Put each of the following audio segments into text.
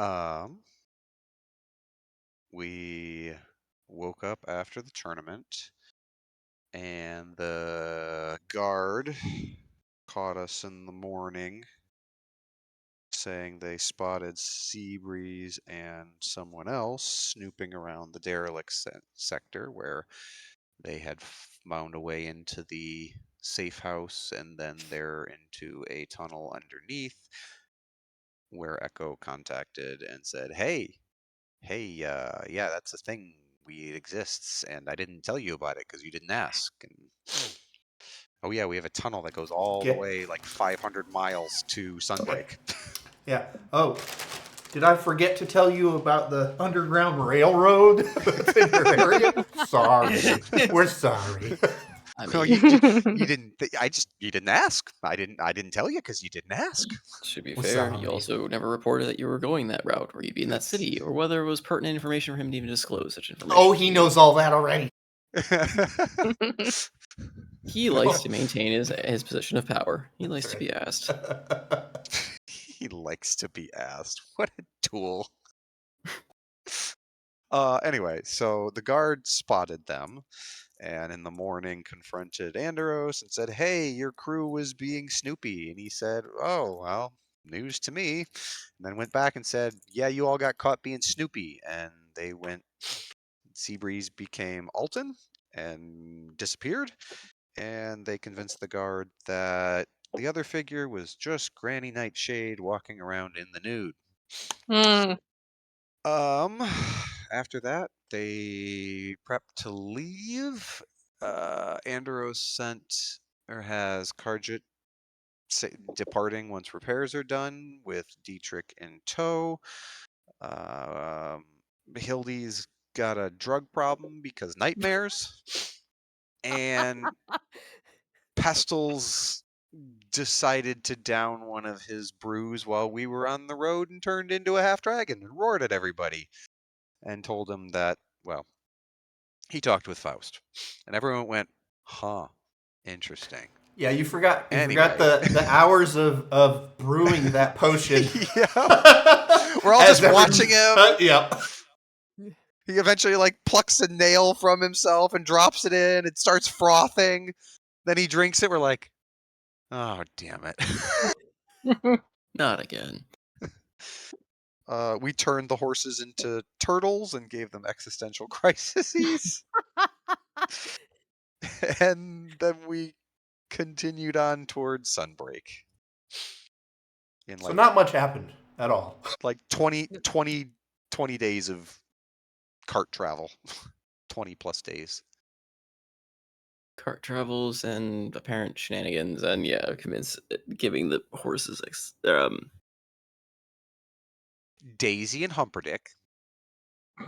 Um, we woke up after the tournament, and the guard caught us in the morning, saying they spotted Seabreeze and someone else snooping around the derelict sector where they had found a way into the safe house and then there into a tunnel underneath where Echo contacted and said, hey, yeah, that's a thing. It exists, and I didn't tell you about it because you didn't ask. And oh yeah, we have a tunnel that goes all the Get way like 500 miles to okay. Sunbreak. Yeah. Oh, did I forget to tell you about the underground railroad that's in your area? Sorry. We're sorry. I Well, mean, you didn't. You didn't ask. I didn't tell you because you didn't ask. to be We're fair, you sorry. also never reported that you were going that route, or you'd be in that city, or whether it was pertinent information for him to even disclose such information. Oh, he knows all that already. He likes to maintain his position of power. He likes That's to be asked. He likes to be asked. What a tool. Anyway, so the guard spotted them and in the morning confronted Anderos and said, "Hey, your crew was being snoopy." And he said, "Oh, well, news to me." And then went back and said, "Yeah, you all got caught being snoopy." And they went, Seabreeze became Alton and disappeared. And they convinced the guard that the other figure was just Granny Nightshade walking around in the nude. Hmm. After that, they prepped to leave. Andros sent or has Karjit departing once repairs are done with Dietrich in tow. Um, Hildy's got a drug problem because nightmares. And Pestles decided to down one of his brews while we were on the road and turned into a half dragon and roared at everybody and told him that, well, he talked with Faust. And everyone went, huh, interesting. Yeah, you forgot Anyway. the hours of brewing that potion. Yeah. We're all just watching him. Yep. He eventually like plucks a nail from himself and drops it in. It starts frothing. Then he drinks it. We're like, oh, damn it. Not again. We turned the horses into turtles and gave them existential crises. And then we continued on towards Sunbreak. In So not much happened at all. like 20 days of cart travel. 20 plus days. Cart travels and apparent shenanigans, and yeah, giving the horses Daisy and Humperdick.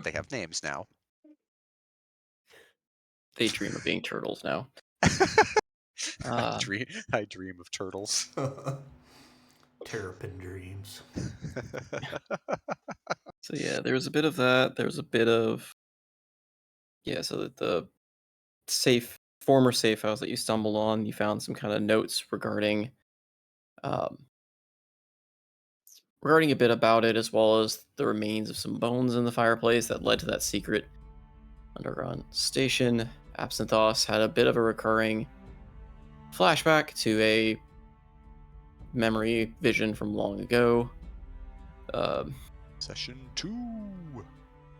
They have names now. they dream of being turtles now. I dream of turtles. Terrapin dreams. So yeah, there was a bit of that. There was a bit of so that the former safe house that you stumbled on, you found some kind of notes regarding regarding a bit about it, as well as the remains of some bones in the fireplace that led to that secret underground station. Absinthos had a bit of a recurring flashback to a memory vision from long ago. Session 2.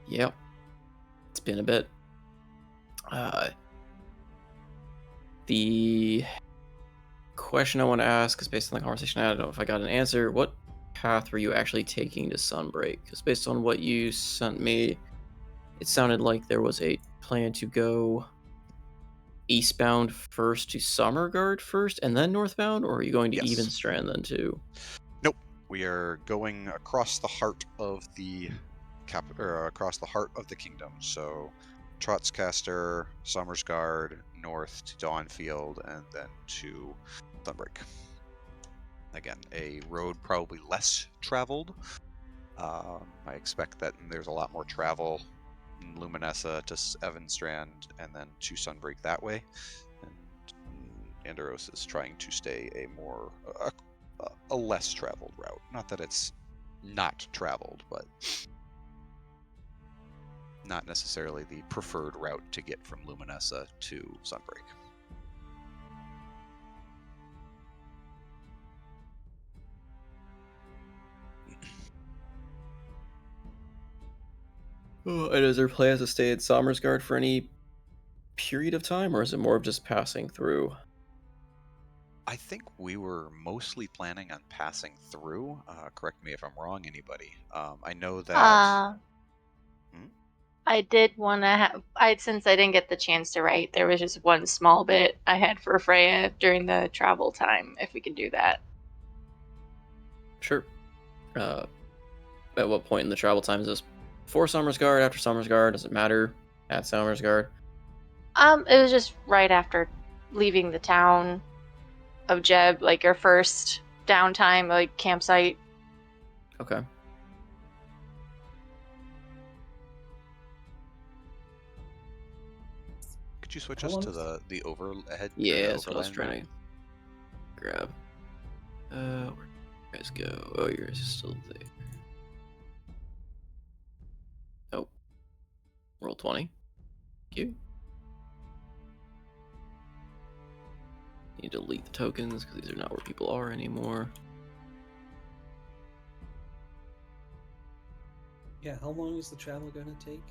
Yep. It's been a bit. The question I want to ask is based on the conversation I don't know if I got an answer. What path were you actually taking to Sunbreak? Because based on what you sent me, it sounded like there was a plan to go eastbound first to Summerguard first and then northbound, or are you going to Evenstrand then too? Nope. We are going across the heart of the across the heart of the kingdom. So Trotscaster, Summersguard, north to Dawnfield, and then to Sunbreak. Again, a road probably less traveled. I expect that there's a lot more travel in Luminessa to Evanstrand and then to Sunbreak that way. And Anderos is trying to stay a less traveled route. Not that it's not traveled, but not necessarily the preferred route to get from Luminessa to Sunbreak. And is there plans to stay at Sommersgard for any period of time, or is it more of just passing through? I think we were mostly planning on passing through. Correct me if I'm wrong, anybody. I know that. Hmm? I did want to have. Since I didn't get the chance to write, there was just one small bit I had for Freya during the travel time. If we could do that. Sure. At what point in the travel time is this? Before Sommersgard, after Sommersgard? Does it matter? At Sommersgard? It was just right after leaving the town of Jeb, like your first downtime, like campsite. Okay. Could you switch How us long to is- the overhead? or Yeah, the that's what I was overland trying map? to grab. Where'd you guys go? Oh, yours is still there. Oh. Roll 20. Thank you. Need to delete the tokens because these are not where people are anymore. Yeah, how long is the travel going to take?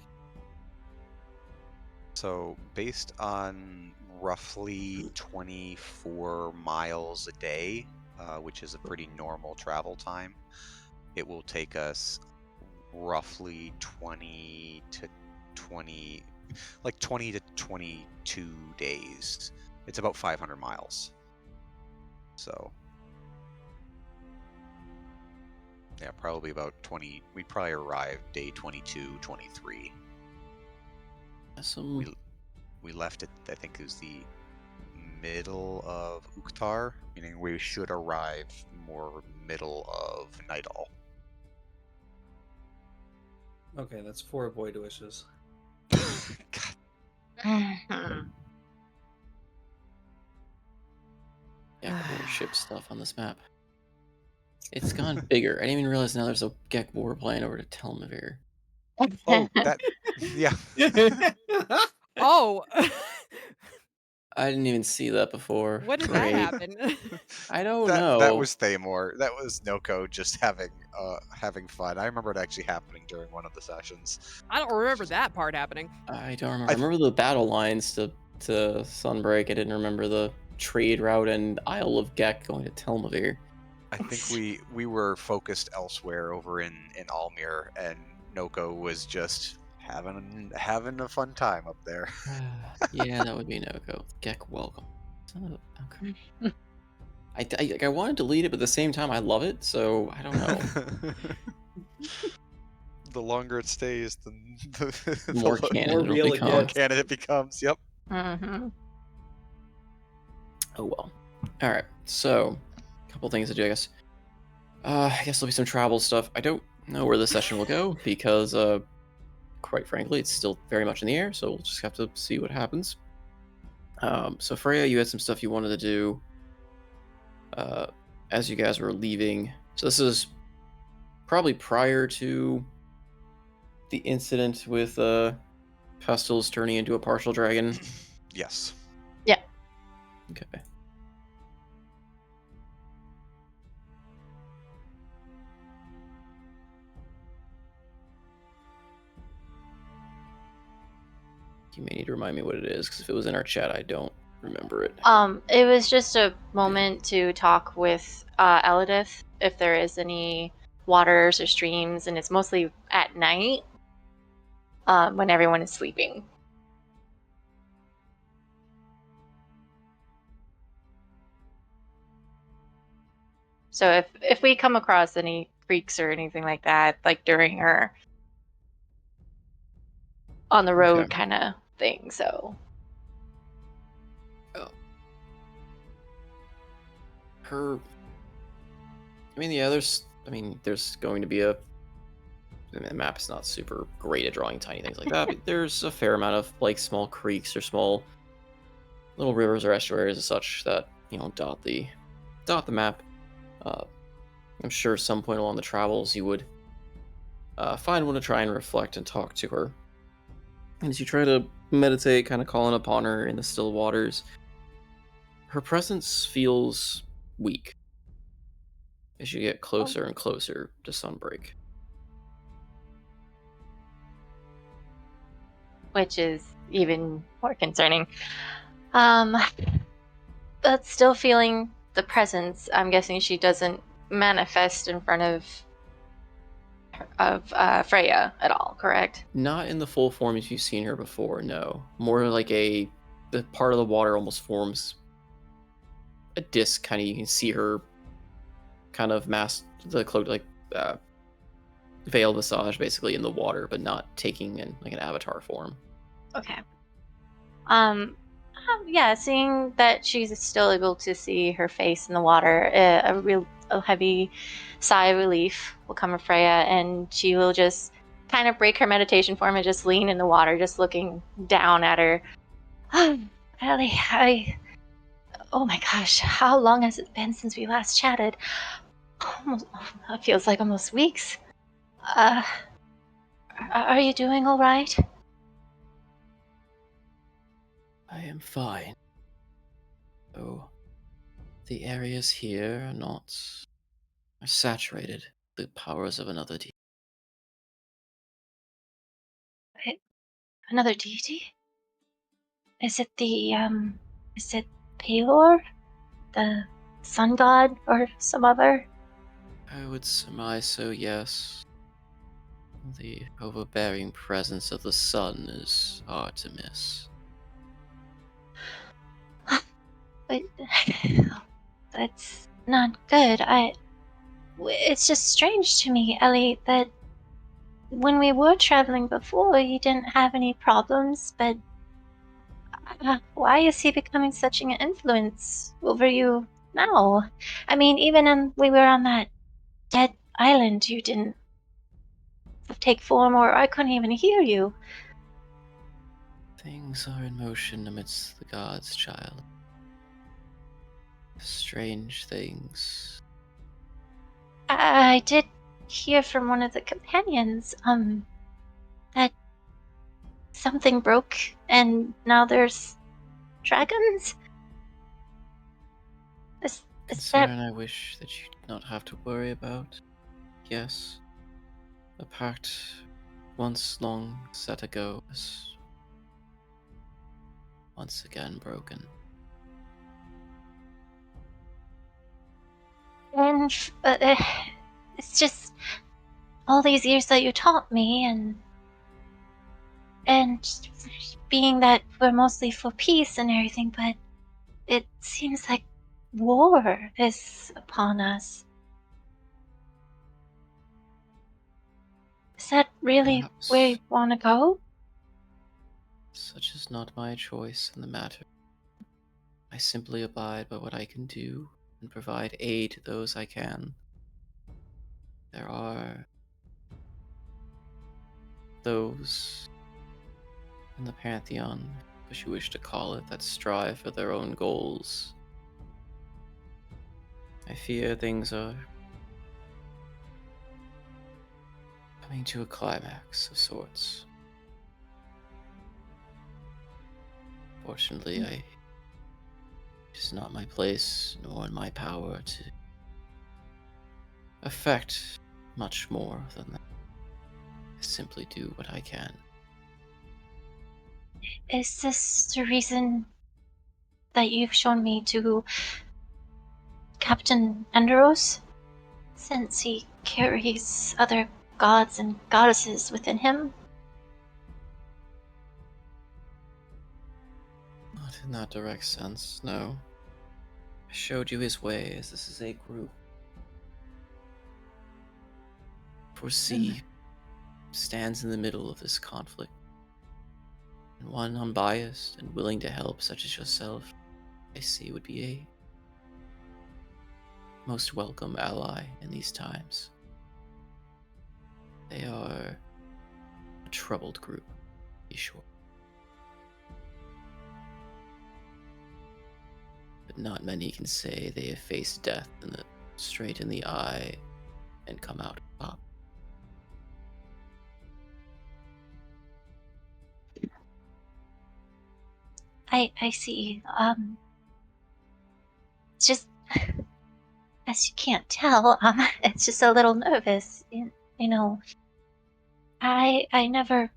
So, based on roughly 24 miles a day, which is a pretty normal travel time, it will take us roughly 20 to 22 days. It's about 500 miles. So, yeah, probably about 20. We'd probably arrive day 22, 23. Some We left it, I think it was the middle of Uktar, meaning we should arrive more middle of Nidal. Okay, that's 4 void wishes. God, yeah, more ship stuff on this map. It's gone bigger. I didn't even realize now there's a Gek war plane over to Telmavir. oh, that, yeah. Oh, I didn't even see that before. when did Great. that happen? I don't that know. was Thamor. That was Noko just having fun. I remember it actually happening during one of the sessions. I don't remember that part happening. I don't remember. I remember the battle lines to Sunbreak. I didn't remember the trade route and Isle of Gek going to Telmavir. I think we were focused elsewhere over in Almir, and Noko was just having a fun time up there. Yeah, that would be no-go. Gek, welcome. Okay. I want to delete it, but at the same time, I love it, so I don't know. The longer it stays, the More lo- canon more it'll real it become. more gets. canon it becomes. Yep. Mm-hmm. Oh well. All right. So, a couple things to do, I guess. I guess there'll be some travel stuff. I don't know where this session will go because, quite frankly, it's still very much in the air. So we'll just have to see what happens. So Freya, you had some stuff you wanted to do as you guys were leaving. So this is probably prior to the incident with Pestles turning into a partial dragon. Yes. Okay. You may need to remind me what it is, because if it was in our chat, I don't remember it. It was just a moment to talk with Elidith if there is any waters or streams, and it's mostly at night when everyone is sleeping. So if we come across any creeks or anything like that, like during or on the road Okay. kind of thing, so there's going to be the map's not super great at drawing tiny things like that, but there's a fair amount of like small creeks or small little rivers or estuaries and such that dot the map. I'm sure some point along the travels you would find one to try and reflect and talk to her. And as you try to meditate, kind of calling upon her in the still waters, her presence feels weak as you get Oh. closer and closer to Sunbreak. Which is even more concerning. Um, but still feeling the presence. I'm guessing she doesn't manifest in front of Freya at all, correct? Not in the full form as you've seen her before, no. More like the part of the water almost forms a disc, kind of. You can see her kind of the cloak, like veil visage, basically in the water, but not taking in like an avatar form. Okay. Yeah, seeing that she's still able to see her face in the water, a heavy sigh of relief will come from Freya, and she will just kind of break her meditation form and just lean in the water, just looking down at her. Ellie, oh my gosh, how long has it been since we last chatted? Almost, it feels like almost weeks. Uh, are you doing all right? I am fine. Though the areas here are saturated with the powers of another deity. Another deity? Is it is it Pelor? The sun god or some other? I would surmise so, yes. The overbearing presence of the sun is hard to miss. But that's not good. It's just strange to me, Ellie, that when we were traveling before, you didn't have any problems, but why is he becoming such an influence over you now? I mean, even when we were on that dead island, you didn't take form, or I couldn't even hear you. Things are in motion amidst the gods, child. Strange things. I did hear from one of the companions, that something broke and now there's dragons? Is that Concern I wish that you did not have to worry about. Yes, a pact once long set ago is once again broken. and it's just all these years that you taught me and being that we're mostly for peace and everything, but it seems like war is upon us. Is that really where Perhaps you want to go? such is not my choice in the matter. I simply abide by what I can do and provide aid to those I can. There are those in the Pantheon, as you wish to call it, that strive for their own goals. I fear things are coming to a climax of sorts. Fortunately, it is not my place nor in my power to affect much more than that. I simply do what I can. Is this the reason that you've shown me to Captain Enderos? Since he carries other gods and goddesses within him? Not in that direct sense, no. I showed you his way, as this is a group. For C stands in the middle of this conflict, and one unbiased and willing to help, such as yourself, I see would be a most welcome ally in these times. They are a troubled group, to be sure. But not many can say they have faced death straight in the eye and come out on top. I see. It's just, as you can't tell, it's just a little nervous. You know, I never,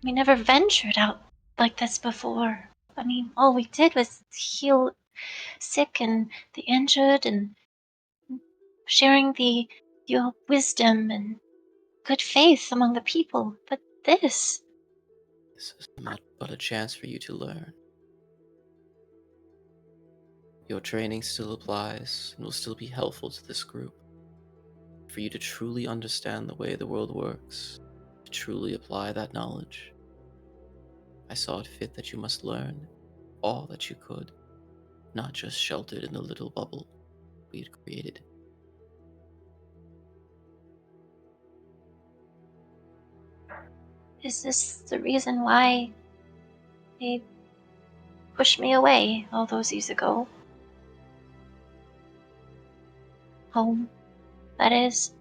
we never ventured out like this before. I mean, all we did was heal sick and the injured and sharing your wisdom and good faith among the people. But this, This is not but a chance for you to learn. Your training still applies and will still be helpful to this group. For you to truly understand the way the world works, to truly apply that knowledge, I saw it fit that you must learn all that you could, not just sheltered in the little bubble we had created. is this the reason why they pushed me away all those years ago? Home, that is.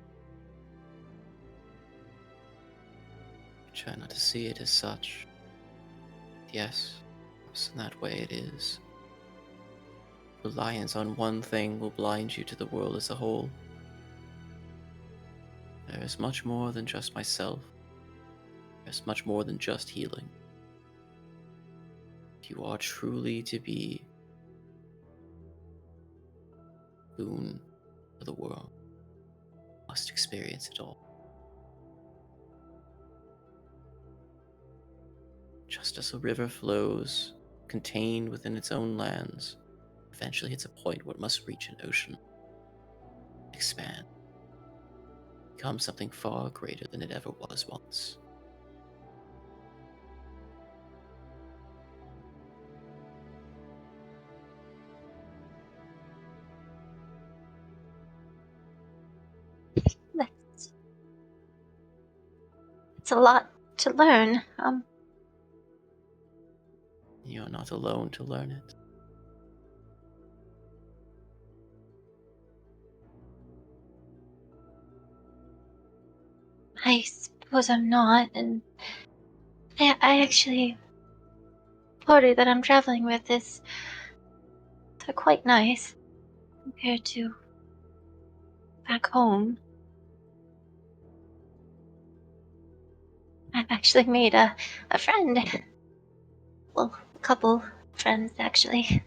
Try not to see it as such. Yes, in that way it is. Reliance on one thing will blind you to the world as a whole. There is much more than just myself. There's much more than just healing. If you are truly to be boon for the world, you must experience it all. Just as a river flows, contained within its own lands, eventually hits a point where it must reach an ocean, expand, become something far greater than it ever was once. That's it's a lot to learn. You're not alone to learn it. I suppose I'm not, and I actually party that I'm traveling with is they're quite nice compared to back home. I've actually made a friend. Well, a couple friends actually.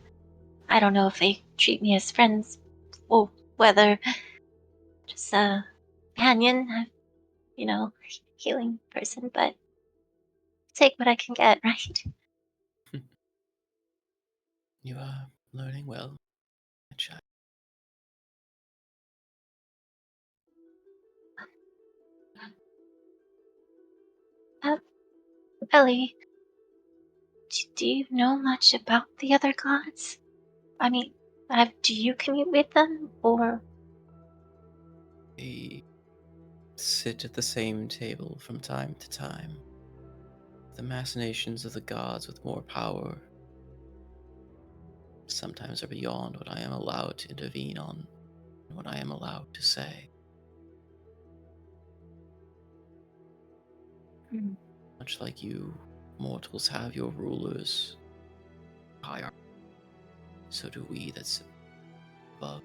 I don't know if they treat me as friends or whether just a companion, healing person, but take what I can get, right? You are learning well, my child. Uh, Ellie, do you know much about the other gods? I mean, do you commute with them, or They sit at the same table from time to time. The machinations of the gods with more power sometimes are beyond what I am allowed to intervene on and what I am allowed to say. Hmm. Much like you mortals have your rulers, hierarchy, so do we that sit above.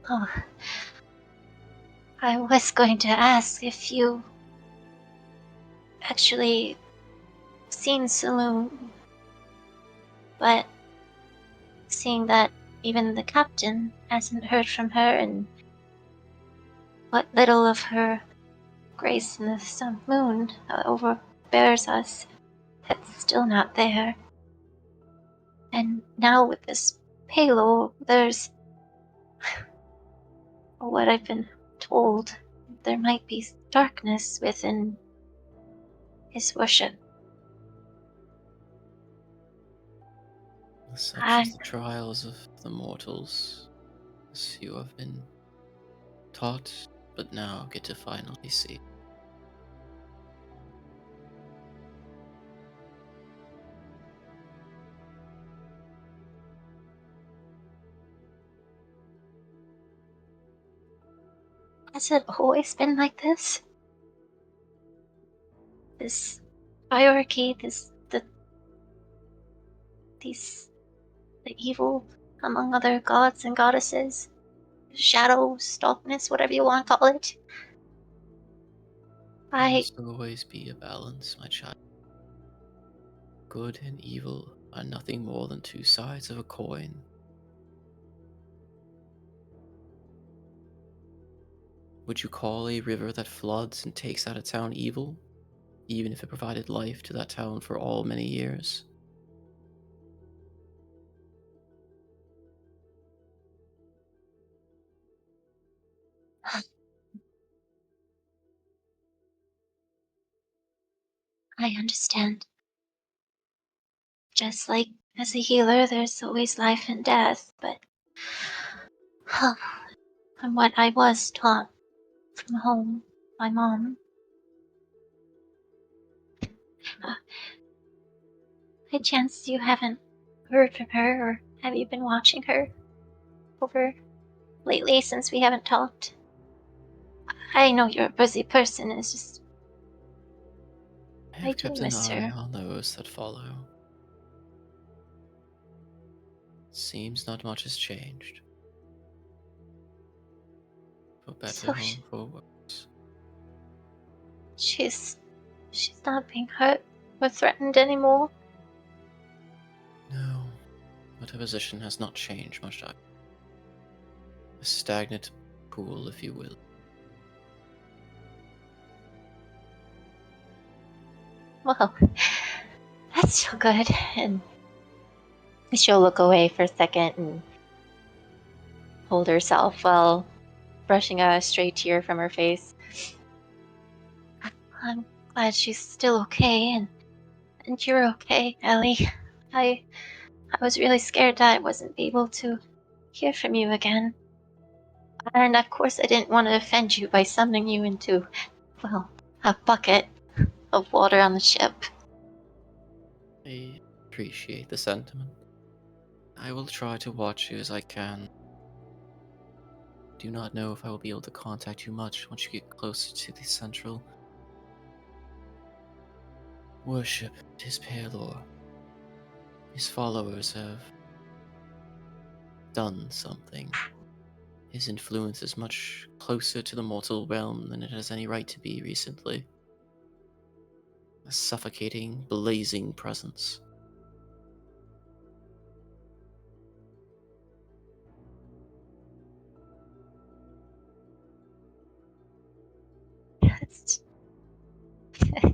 Oh, I was going to ask if you actually seen Saloon, but seeing that even the captain hasn't heard from her and what little of her grace in the sun moon overbears us, it's still not there. And now with this halo, there's what I've been told. There might be darkness within his worship. Such I is the trials of the mortals, as you have been taught, but now get to finally see. Has it always been like this? This hierarchy, the evil among other gods and goddesses, shadows, darkness, whatever you want to call it. There I must always be a balance, my child. Good and evil are nothing more than two sides of a coin. Would you call a river that floods and takes out a town evil, even if it provided life to that town for all many years? understand. Just like as a healer, there's always life and death, but from what I was taught from home, my mom, uh, by chance you haven't heard from her, or have you been watching her over lately since we haven't talked? I know you're a busy person, it's just I I have do kept an miss eye her. on those that follow. Seems not much has changed. For better So or for worse. she's not being hurt or threatened anymore. No, but her position has not changed much. A stagnant pool, if you will. Well, that's so good. And she'll look away for a second and hold herself while brushing a stray tear from her face. I'm glad she's still okay, and you're okay, Ellie. I I was really scared that I wasn't able to hear from you again. And of course, I didn't want to offend you by summoning you into, well, a bucket of water on the ship. I appreciate the sentiment. I will try to watch you as I can. Do not know if I will be able to contact you much once you get closer to the central worship his Palor. His followers have done something. His influence is much closer to the mortal realm than it has any right to be recently. A suffocating, blazing presence. It's, I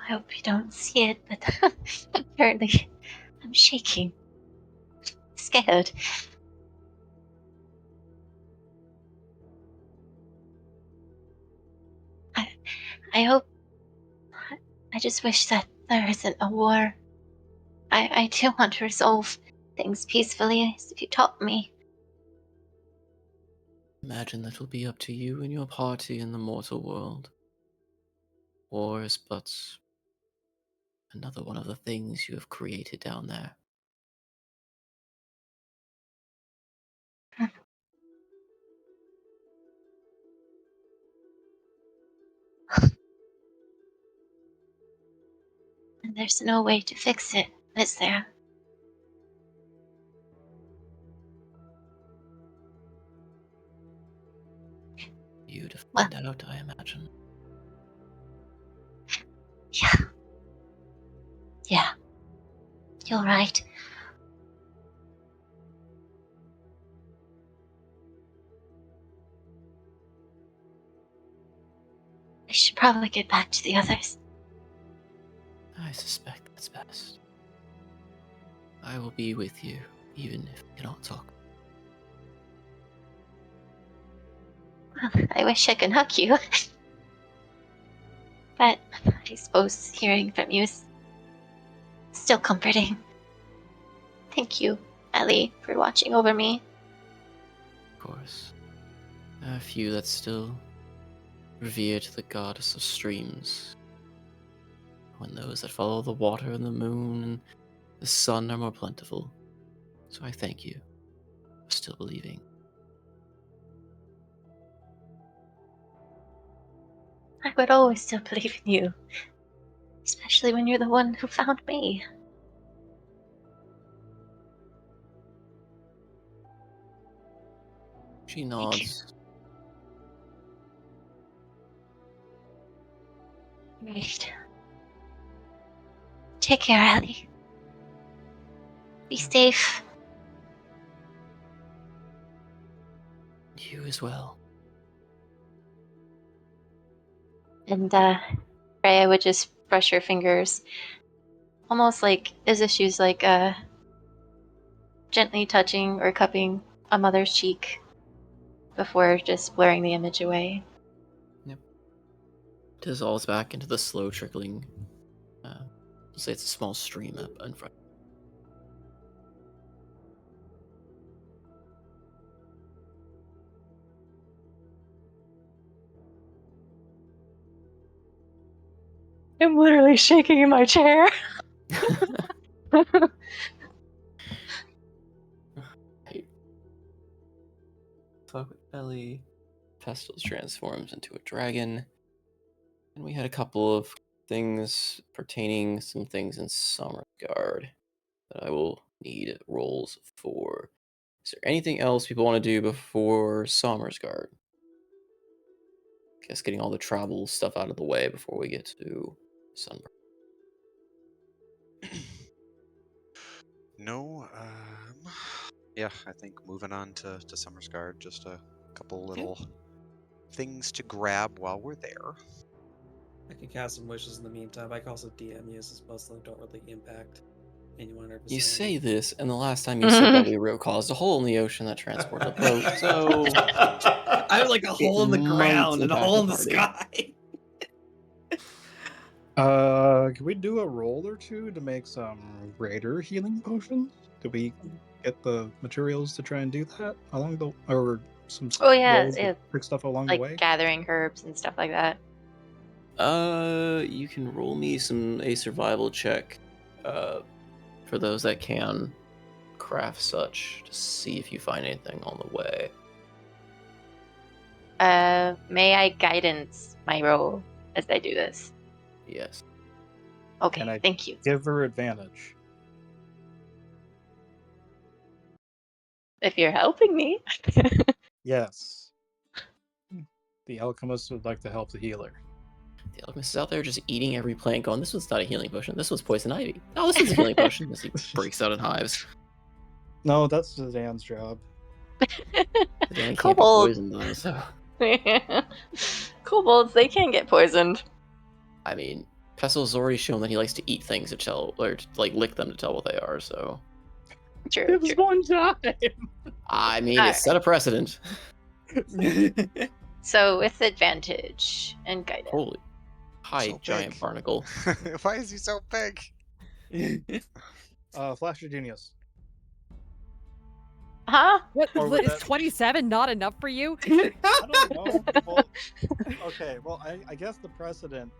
hope you don't see it, but apparently I'm shaking. Scared. I hope. I just wish that there isn't a war. I do want to resolve things peacefully, as you taught me. Imagine that will be up to you and your party in the mortal world. War is but another one of the things you have created down there. And there's no way to fix it, is there? You to Well, find out, I imagine. yeah. Yeah. You're right. I should probably get back to the others. I suspect that's best. I will be with you, even if we cannot talk. Well, I wish I could hug you. But I suppose hearing from you is still comforting. Thank you, Ellie, for watching over me. Of course. There are a few that still revere the goddess of streams, when those that follow the water and the moon and the sun are more plentiful. So I thank you for still believing. I would always still believe in you. Especially when you're the one who found me. She Thank you. nods. Right. Take care, Ellie. Be safe. You as well. And Freya would just brush her fingers, almost like as if she was like gently touching or cupping a mother's cheek before just blurring the image away. Dissolves back into the slow trickling. We'll say it's a small stream up in front. I'm literally shaking in my chair. Hey. Fuck with Ellie. Pestles transforms into a dragon. And we had a couple of things pertaining some things in Summerguard that I will need rolls for. Is there anything else people want to do before Summersguard? Guess getting all the travel stuff out of the way before we get to Sunbreak. No, yeah, I think moving on to Summersguard, just a couple little things to grab while we're there. I can cast some wishes in the meantime. I can also DM you, since most of them don't really impact anyone or You say vicinity. this, and the last time you said that, we caused a hole in the ocean that transported a boat, so I have like a hole in the might ground and a impact hole the in the party. sky. Can we do a roll or two to make some greater healing potions? Do we get the materials to try and do that along the, or some Oh yeah, rolls to pick stuff along the like way? gathering herbs and stuff like that. You can roll me a survival check, for those that can craft such to see if you find anything on the way. May I guidance my role as I do this? Yes. Okay, And I thank you. give her advantage. If you're helping me. Yes. The alchemist would like to help the healer. The alchemist is out there just eating every plant, going, "This was not a healing potion. This was poison ivy. Oh, this was a healing potion." As he breaks out in hives. No, that's Dan's job. The Dan can't be Kobold. poisoned though, so Kobolds, they can get poisoned. I mean, Pestil's already shown that he likes to eat things to tell, or to, like, lick them to tell what they are. So True, It was true. one time. I mean, Alright. it set a precedent. So with advantage and guidance. Holy, hi, So giant big. barnacle. Why is he so big? Flash of Genius. Huh? What Or would is that- 27 not enough for you? I don't know. Well, okay, well, I guess the precedent,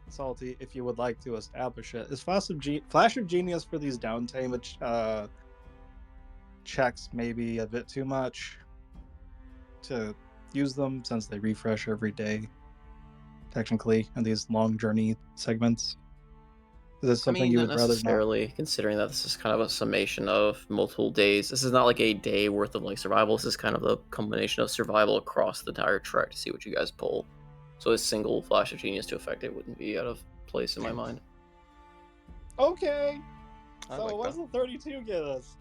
Salty, if you would like to establish it, is Flash of Genius for these downtime checks maybe a bit too much to use them, since they refresh every day, technically, in these long journey segments. Is this something you not would rather not? necessarily, considering that this is kind of a summation of multiple days. This is not like a day worth of like survival. This is kind of a combination of survival across the entire trek to see what you guys pull. So a single flash of genius to affect it wouldn't be out of place in my mind. Okay. I So like what's that. the 32 get us?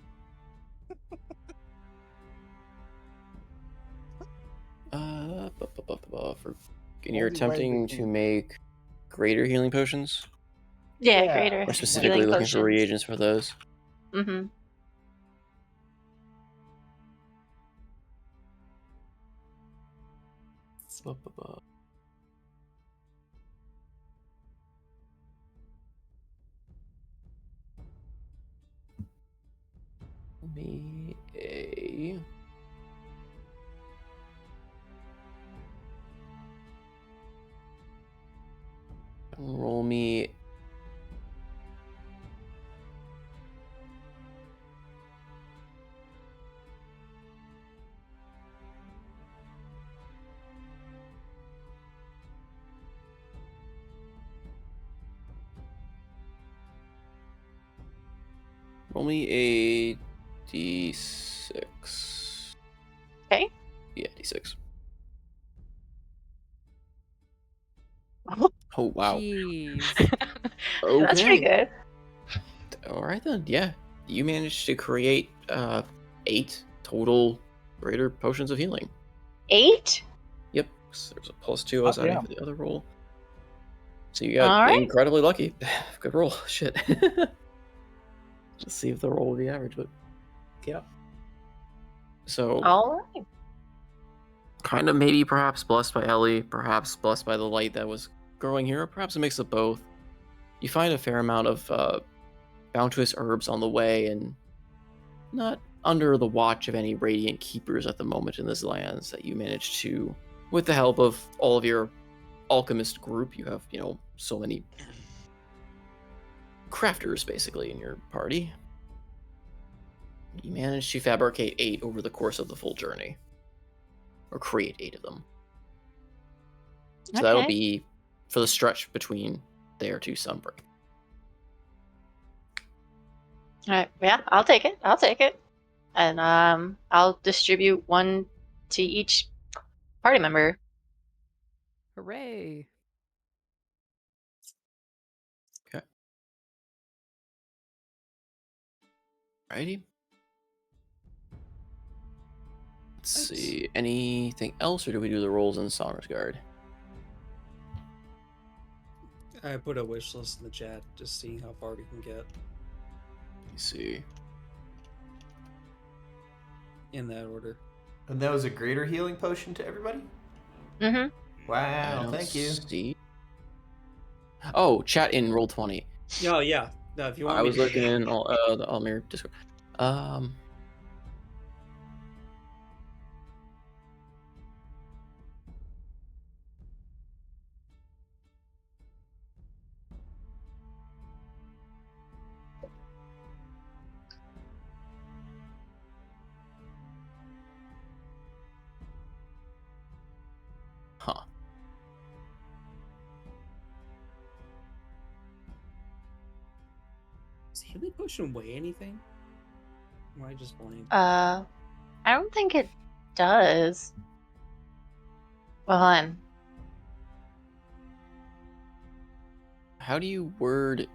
For and you're Only attempting way to make greater healing potions, Yeah, Yeah. greater or healing specifically looking for potions. reagents for those. Mm-hmm. Me a roll me Roll me a d6. Okay. Yeah, d6. Oh, Oh, wow. Jeez. that's pretty Okay. good. All right, then. Yeah. You managed to create 8 total greater potions of healing. 8? Yep. So there's a +2 I was adding yeah. for the other roll. So you got All right. incredibly lucky. Good roll. Shit. Let's see if the roll will be average, but yeah. So All right. kind of maybe perhaps blessed by Ellie, perhaps blessed by the light that was growing here, or perhaps a mix of both. You find a fair amount of bounteous herbs on the way, and not under the watch of any radiant keepers at the moment in this lands that you manage to, with the help of all of your alchemist group, you have, so many crafters basically in your party. You manage to fabricate 8 over the course of the full journey, or create 8 of them. So that'll Okay. be for the stretch between there to Sunbreak. All right. Yeah, I'll take it. I'll take it. And I'll distribute one to each party member. Hooray. Okay. Righty. Let's see. Anything else, or do we do the rolls in Songer's Guard? I put a wish list in the chat, just seeing how far we can get Let me see. in that order. And that was a greater healing potion to everybody? Mm-hmm. I Wow, don't thank you. see. Oh, chat in Roll20. Oh yeah. No, if you want I me was to looking in the Almir Discord. Huh. Does healing potion weigh anything? Or am I just blind? I don't think it does. Well, hold on. How do you word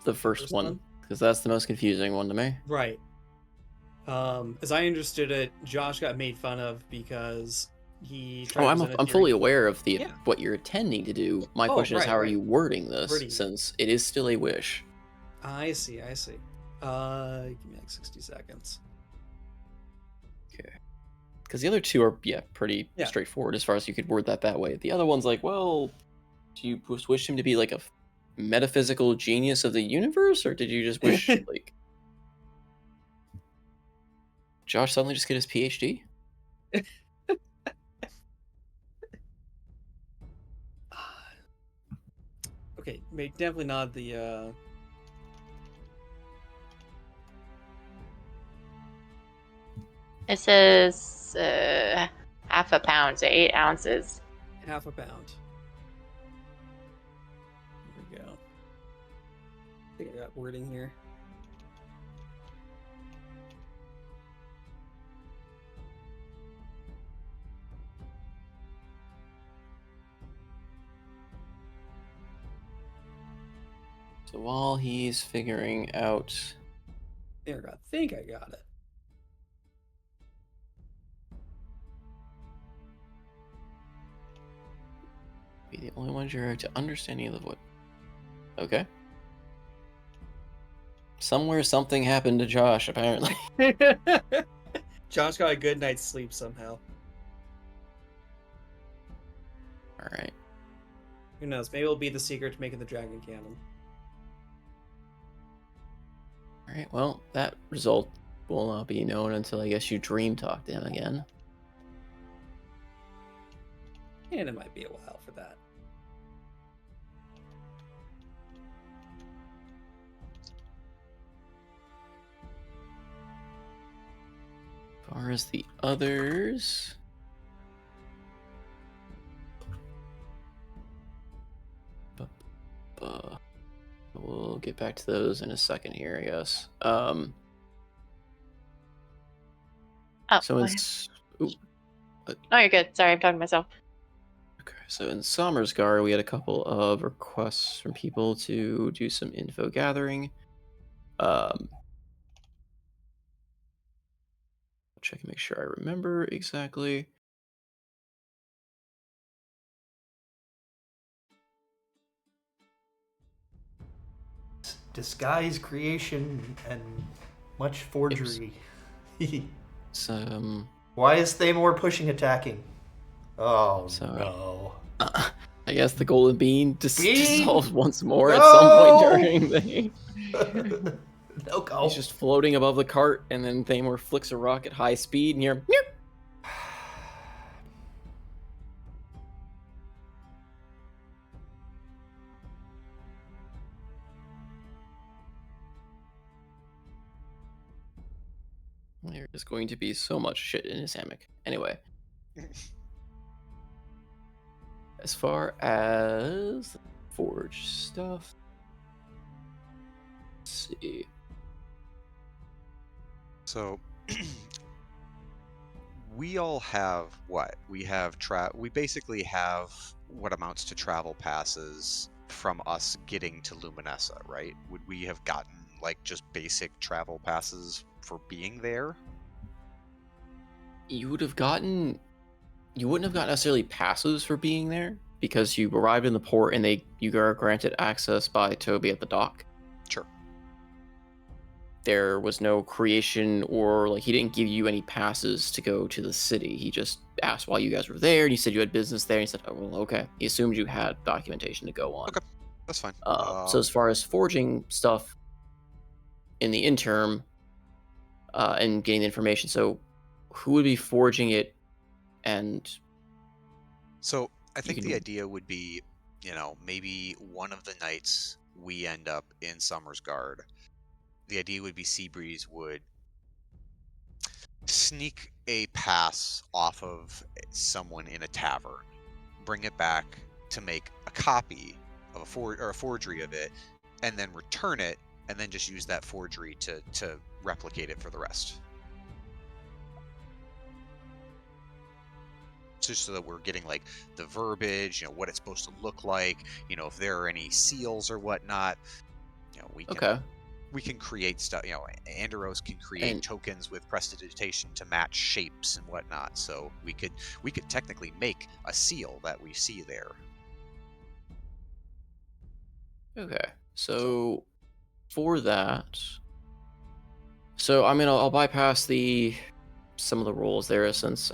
the first one? Because that's the most confusing one to me. Right. As I understood it, Josh got made fun of because he tried Oh, to I'm present a I'm theory. fully aware of Yeah. what you're intending to do. My Oh, question is, right, how are right. you wording this? Wording it. Since it is still a wish. I see. Give me like 60 seconds. Okay. Because the other two are pretty Yeah. straightforward as far as you could word that way. The other one's like, well, do you wish him to be like a metaphysical genius of the universe, or did you just wish like Josh suddenly just get his PhD? Okay, definitely not the It says half a pound, so 8 ounces. half a pound. Here we go. I think I got wording here. So while he's figuring out, There, I think I got it. be the only ones you're to understanding of the void. Okay. Somewhere something happened to Josh, apparently. Josh got a good night's sleep somehow. Alright. Who knows? Maybe it'll be the secret to making the dragon cannon. Alright, well, that result will not be known until I guess you dream talk to him again. And it might be a while for that. As far as the others, we'll get back to those in a second here, I guess. Oh, So my- oh, you're good. Sorry, I'm talking to myself. Okay, so in Sommersgar, we had a couple of requests from people to do some info gathering. Check and make sure I remember exactly. Disguise creation and much forgery. Some. Why is Thamor pushing attacking? Oh So- no. I guess the golden bean Bean? dissolves once more No! at some point during the. No go. He's just floating above the cart, and then Thamor flicks a rock at high speed, and you're. "Meow." There is going to be so much shit in his hammock. Anyway. As far as forge stuff, let's see. So we all have what? We basically have what amounts to travel passes from us getting to Luminessa, right? Would we have gotten like just basic travel passes for being there? You wouldn't have gotten necessarily passes for being there because you arrived in the port and you are granted access by Toby at the dock. Sure. There was no creation or like he didn't give you any passes to go to the city. He just asked while you guys were there and you said you had business there and he said, oh, well, okay. He assumed you had documentation to go on. Okay, that's fine. So as far as forging stuff in the interim and getting the information, so who would be forging it? And So I think can- the idea would be, maybe one of the nights we end up in Summersguard. The idea would be Seabreeze would sneak a pass off of someone in a tavern, bring it back to make a copy of a forgery of it, and then return it, and then just use that forgery to replicate it for the rest. Just so that we're getting like the verbiage, what it's supposed to look like, if there are any seals or whatnot, we can create stuff. Anderos can create tokens with prestidigitation to match shapes and whatnot. So we could technically make a seal that we see there. Okay, so for that, I'll bypass some of the rules there since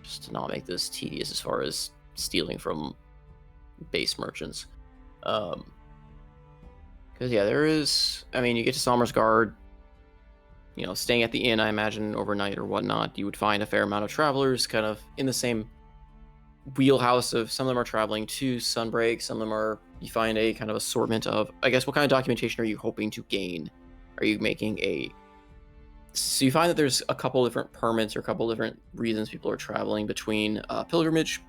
just to not make this tedious as far as stealing from base merchants. Because there is, you get to Sommersguard, staying at the inn, I imagine, overnight or whatnot, you would find a fair amount of travelers kind of in the same wheelhouse of some of them are traveling to Sunbreak, some of them you find a kind of assortment of, I guess, what kind of documentation are you hoping to gain? Are you making so you find that there's a couple different permits or a couple different reasons people are traveling between pilgrimage,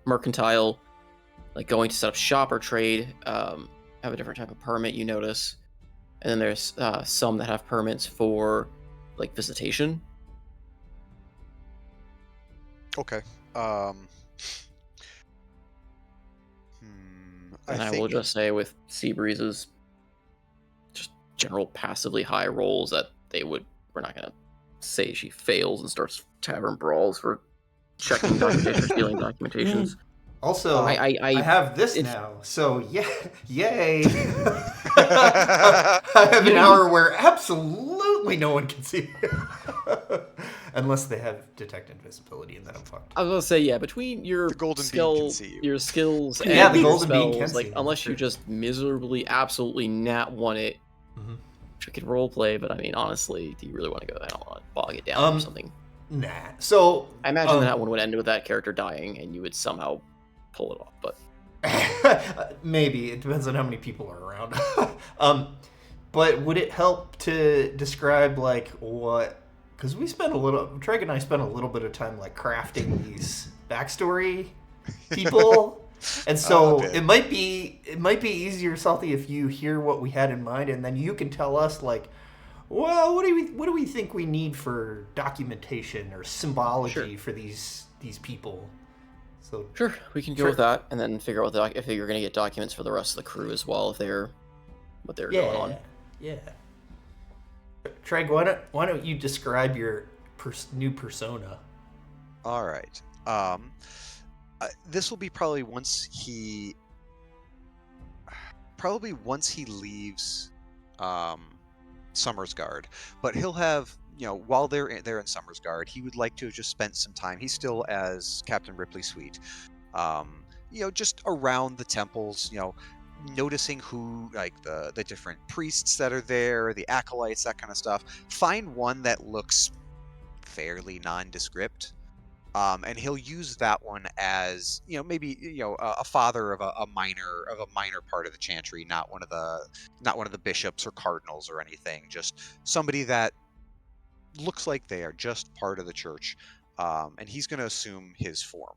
mercantile, like going to set up shop or trade, have a different type of permit you notice. And then there's some that have permits for like visitation. Okay. I will just say with Seabreeze's just general passively high rolls that we're not gonna say she fails and starts tavern brawls for checking documentation, stealing documentations. Also, I have this now, so yeah, yay! I have an hour where absolutely no one can see, unless they have detect invisibility, and then I'm fucked. I was gonna say, between your the golden bean can see you. your skills, and the your golden bean spells, can like see me, unless sure. you just miserably, absolutely nat one it, which I could roleplay, but honestly, do you really want to go? I don't want to bog it down or something. Nah. So I imagine that one would end with that character dying, and you would somehow pull it off, but maybe it depends on how many people are around. But would it help to describe like what? Because Treg and I spent a little bit of time like crafting these backstory people. And so it might be easier, Salty, if you hear what we had in mind, and then you can tell us like, well, what do we think we need for documentation or symbology for these people? So sure, we can go with that, and then figure out if you're going to get documents for the rest of the crew as well, if they're what they're going on. Yeah. Treg, why don't you describe your new persona? All right. This will be probably once he leaves Summersguard, but he'll have, while they're in Summersguard, he would like to have just spent some time. He's still as Captain Ripley Sweet, just around the temples, noticing who, like the different priests that are there, the acolytes, that kind of stuff. Find one that looks fairly nondescript. And he'll use that one as, maybe a father of a minor part of the chantry, not one of the bishops or cardinals or anything, just somebody that looks like they are just part of the church. And he's going to assume his form.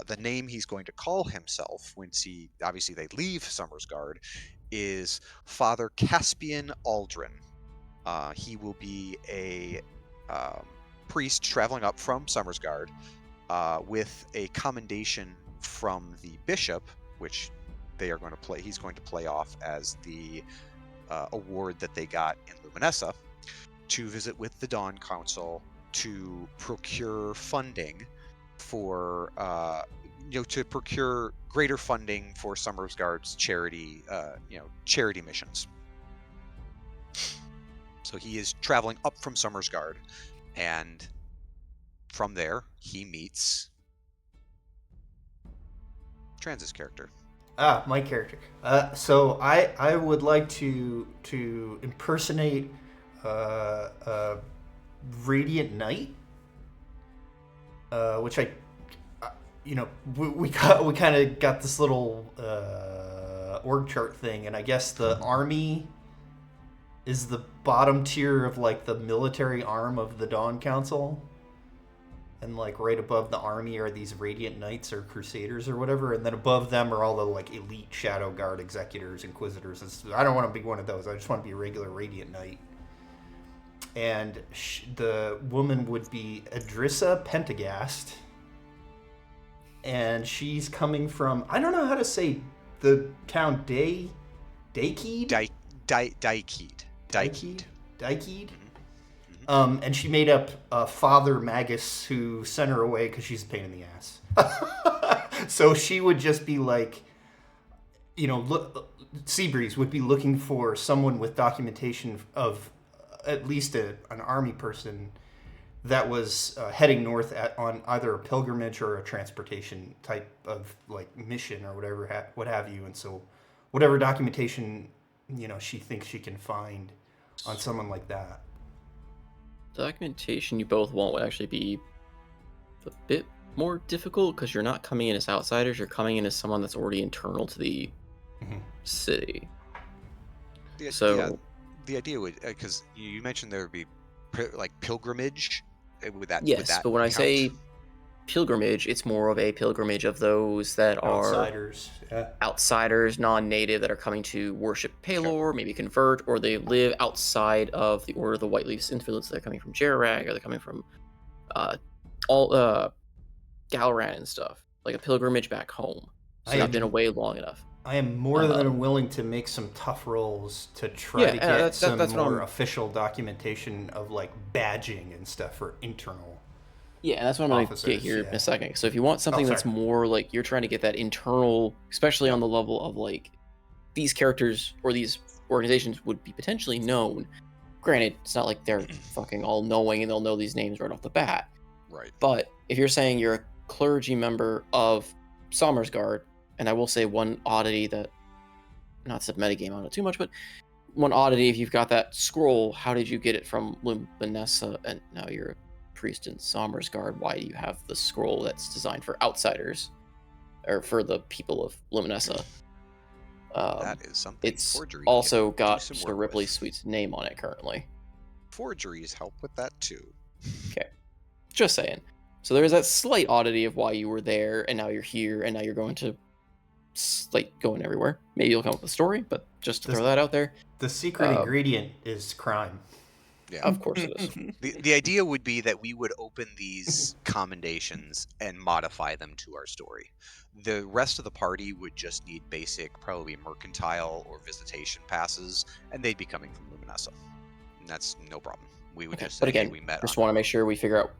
The name he's going to call himself once they leave Summersguard is Father Caspian Aldrin. He will be a priest traveling up from Summersguard with a commendation from the bishop, which he's going to play off as the award that they got in Luminessa, to visit with the Dawn Council to procure funding for to procure greater funding for Summersguard's charity missions. So he is traveling up from Summersguard, and from there he meets Trans's character. My character. So I would like to impersonate Radiant Knight, which we kind of got this little org chart thing, and I guess the army is the bottom tier of like the military arm of the Dawn Council, and like right above the army are these Radiant Knights or Crusaders or whatever, and then above them are all the like elite Shadow Guard executors, Inquisitors. I don't want to be one of those. I just want to be a regular Radiant Knight. And the woman would be Adrissa Pentagast, and she's coming from, I don't know how to say the town, Daikeed? Daikeed. And she made up Father Magus, who sent her away because she's a pain in the ass. So she would just be like, Seabreeze would be looking for someone with documentation of at least an army person that was heading north on either a pilgrimage or a transportation type of like mission or whatever, what have you. And so whatever documentation, she thinks she can find on someone like that. Documentation you both want would actually be a bit more difficult because you're not coming in as outsiders, you're coming in as someone that's already internal to the city. The idea would, because you mentioned there would be like pilgrimage. Yes, but when I say pilgrimage, it's more of a pilgrimage of those that outsiders, outsiders, non-native, that are coming to worship Palor, maybe convert, or they live outside of the Order of the White Leaf Influence. They're coming from Jerrag, or they're coming from Galran and stuff, like a pilgrimage back home. So they've been away long enough. I am more than willing to make some tough rolls to try to get some more official documentation of like badging and stuff for internal. Yeah, and that's what I'm going to get here in a second. So if you want something that's more like you're trying to get that internal, especially on the level of like these characters or these organizations would be potentially known. Granted, it's not like they're fucking all knowing and they'll know these names right off the bat. Right. But if you're saying you're a clergy member of Summersguard, and I will say one oddity that, not to metagame on it too much, but one oddity, if you've got that scroll, how did you get it from Luminessa and now you're a priest in Summersguard? Why do you have the scroll that's designed for outsiders, or for the people of Luminessa? That is something. It's forgery also got Sir Ripley Sweet's name on it currently. Forgeries help with that too. Okay, just saying. So there is that slight oddity of why you were there, and now you're here, and now you're going to like going everywhere. Maybe you'll come up with a story, but just to throw that out there. The secret ingredient is crime. Yeah. Of course it is. The idea would be that we would open these commendations and modify them to our story. The rest of the party would just need basic, probably mercantile or visitation passes, and they'd be coming from Luminessa. And that's no problem. We would just say, but again, hey, we met. Just want to make sure we figure out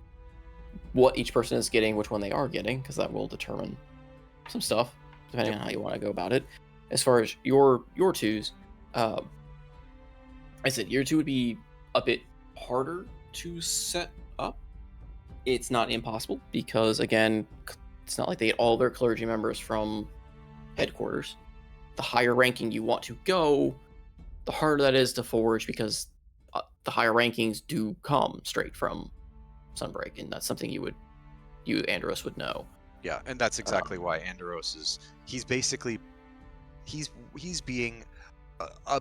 what each person is getting, which one they are getting, because that will determine some stuff, depending on how you want to go about it. As far as your twos, I said your two would be a bit harder to set up. It's not impossible because, again, it's not like they get all their clergy members from headquarters. The higher ranking you want to go, the harder that is to forge, because the higher rankings do come straight from Sunbreak, and that's something you Andros would know. Yeah, and that's exactly why Andros is. He's basically he's being a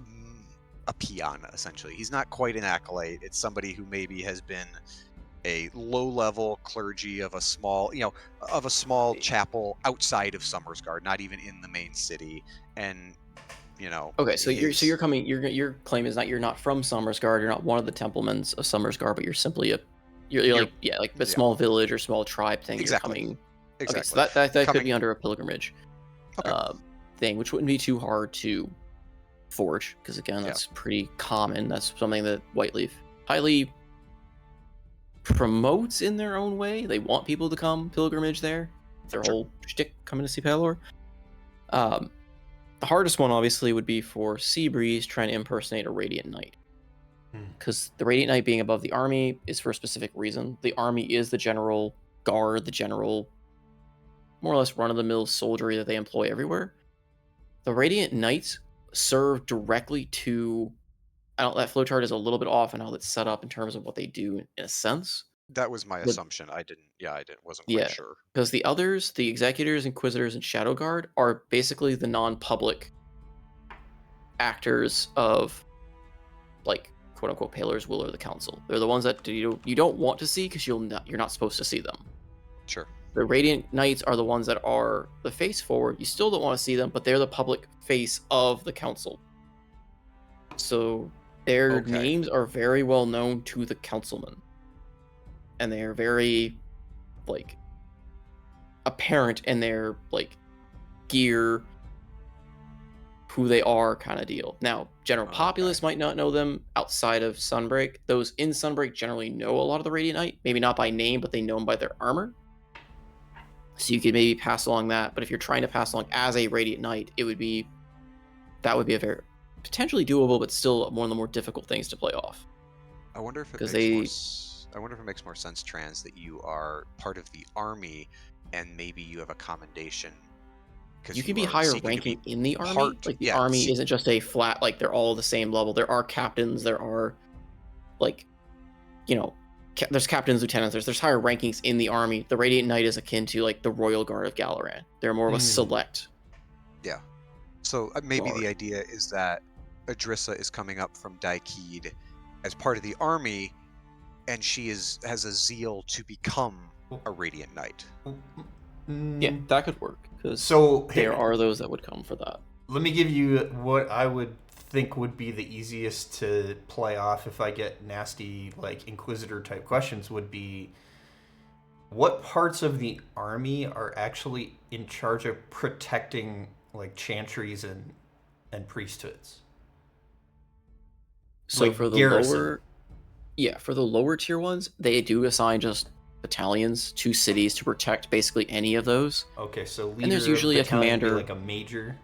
peon, essentially. He's not quite an acolyte. It's somebody who maybe has been a low-level clergy of a small, chapel outside of Summersguard, not even in the main city, and Okay, so you're coming. Your claim is that you're not from Summersguard. You're not one of the Templemans of Summersguard, but you're simply like a small village or small tribe thing. Exactly. You're coming. Exactly. Okay, so that could be under a pilgrimage thing, which wouldn't be too hard to forge, because again, that's pretty common. That's something that Whiteleaf highly promotes in their own way. They want people to come pilgrimage there. Their whole shtick, coming to see Palor. The hardest one, obviously, would be for Seabreeze trying to impersonate a Radiant Knight. Because the Radiant Knight being above the army is for a specific reason. The army is the general guard, the general, more or less run-of-the-mill soldiery that they employ everywhere. The Radiant Knights serve directly to... that flowchart is a little bit off on how that's set up in terms of what they do, in a sense. That was my assumption. I wasn't quite sure. Because the others, the Executors, Inquisitors, and Shadow Guard, are basically the non-public actors of, like, quote-unquote, Palor's will or the Council. They're the ones that you don't want to see because you're not supposed to see them. Sure. The Radiant Knights are the ones that are the face forward. You still don't want to see them, but they're the public face of the Council. So their names are very well known to the councilmen. And they are very, like, apparent in their, like, gear, who they are kind of deal. Now, general populace might not know them outside of Sunbreak. Those in Sunbreak generally know a lot of the Radiant Knight. Maybe not by name, but they know them by their armor. So you could maybe pass along that. But if you're trying to pass along as a Radiant Knight, that would be a very potentially doable, but still one of the more difficult things to play off. I wonder if it makes more sense, Trans, that you are part of the army and maybe you have a commendation. You can be higher ranking in the army. The army isn't just a flat, like, they're all the same level. There are captains, there are, like, there's captains, lieutenants, there's higher rankings in the army. The Radiant Knight is akin to, like, the Royal Guard of Galaran. They're more of a select. Yeah. So maybe the idea is that Adrissa is coming up from Daikid as part of the army, and she has a zeal to become a Radiant Knight. Yeah, that could work. Because there are those that would come for that. Let me give you what I would think would be the easiest to play off if I get nasty, like, Inquisitor type questions, would be, what parts of the army are actually in charge of protecting, like, chantries and priesthoods? So like for the garrison. for the lower tier ones, they do assign just battalions to cities to protect basically any of those. Okay, so leader and there's usually a commander, like a major,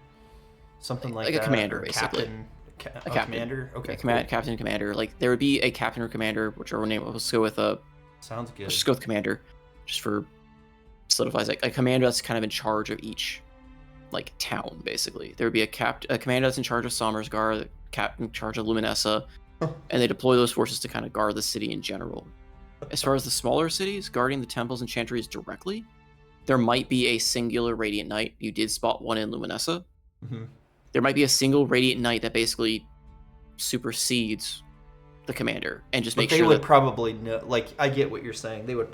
something like that, a commander, basically. Captain. A captain. Commander. Okay, captain, commander. Like, there would be a captain or commander, whichever name. Let's go with Sounds good. Let's just go with commander, just for solidifies. Like, a commander that's kind of in charge of each, like, town. Basically, there would be a commander that's in charge of Summersguard, captain in charge of Luminessa, and they deploy those forces to kind of guard the city in general. As far as the smaller cities, guarding the temples and chantries directly, there might be a singular Radiant Knight. You did spot one in Luminessa. Mm-hmm. There might be a single Radiant Knight that basically supersedes the commander and just make sure they would probably know. Like, I get what you're saying. They would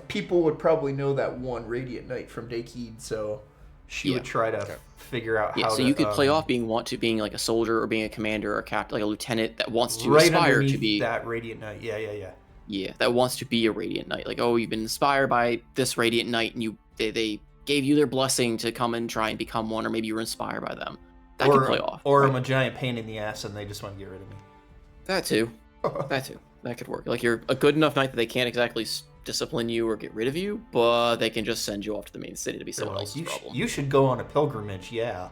people would probably know that one Radiant Knight from Daikid. So she Yeah. would try to Okay. figure out Yeah, how so to. you could play off being like a soldier or being a commander or a captain, like a lieutenant that wants to right aspire underneath to be that Radiant Knight. Yeah. that wants to be a Radiant Knight. Like, oh, you've been inspired by this Radiant Knight, and they gave you their blessing to come and try and become one, or maybe you were inspired by them. That could play off. Or right? I'm a giant pain in the ass, and they just want to get rid of me. That too. That could work. Like, you're a good enough knight that they can't exactly discipline you or get rid of you, but they can just send you off to the main city to be someone else's problem. You should go on a pilgrimage, yeah.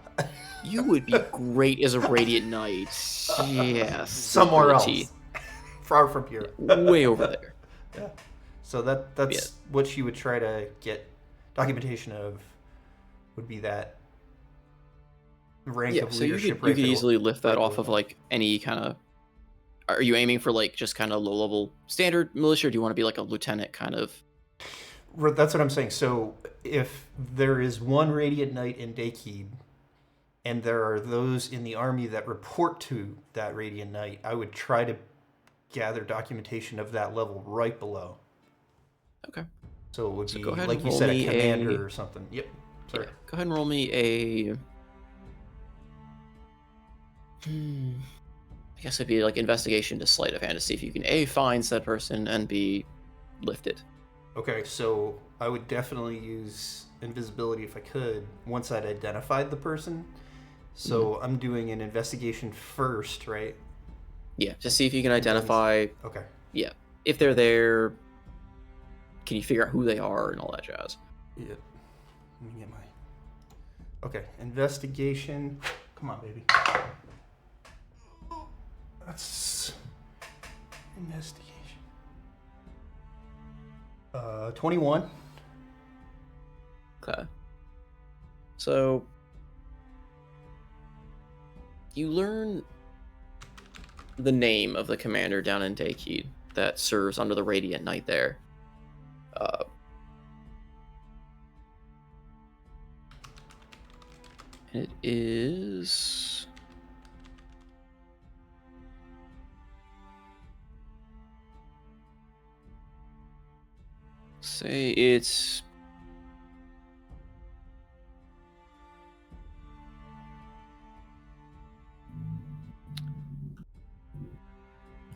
You would be great as a Radiant Knight. Yes. Somewhere else. Far from here. Way over there. Yeah. So that's what she would try to get documentation of, would be that rank of leadership. You could easily lift that off of like any kind of. Are you aiming for like just kind of low level standard militia, or do you want to be like a lieutenant kind of? That's what I'm saying. So if there is one Radiant Knight in Dakeed, and there are those in the army that report to that Radiant Knight, I would try to gather documentation of that level right below. Okay. So it would be, go ahead like and you roll said, a me commander or something. Yep. Sorry. Yeah, go ahead and roll me a. I guess it'd be like investigation to sleight of hand to see if you can A, find said person, and B, lift it. Okay, so I would definitely use invisibility if I could, once I'd identified the person. So I'm doing an investigation first, right? Yeah, to see if you can identify. Okay. Yeah, if they're there, can you figure out who they are and all that jazz? Yeah. Let me get my. Okay, investigation. Come on, baby. That's investigation. 21. Okay. So you learn the name of the commander down in Dakeed that serves under the Radiant Knight there. It is. Say it's.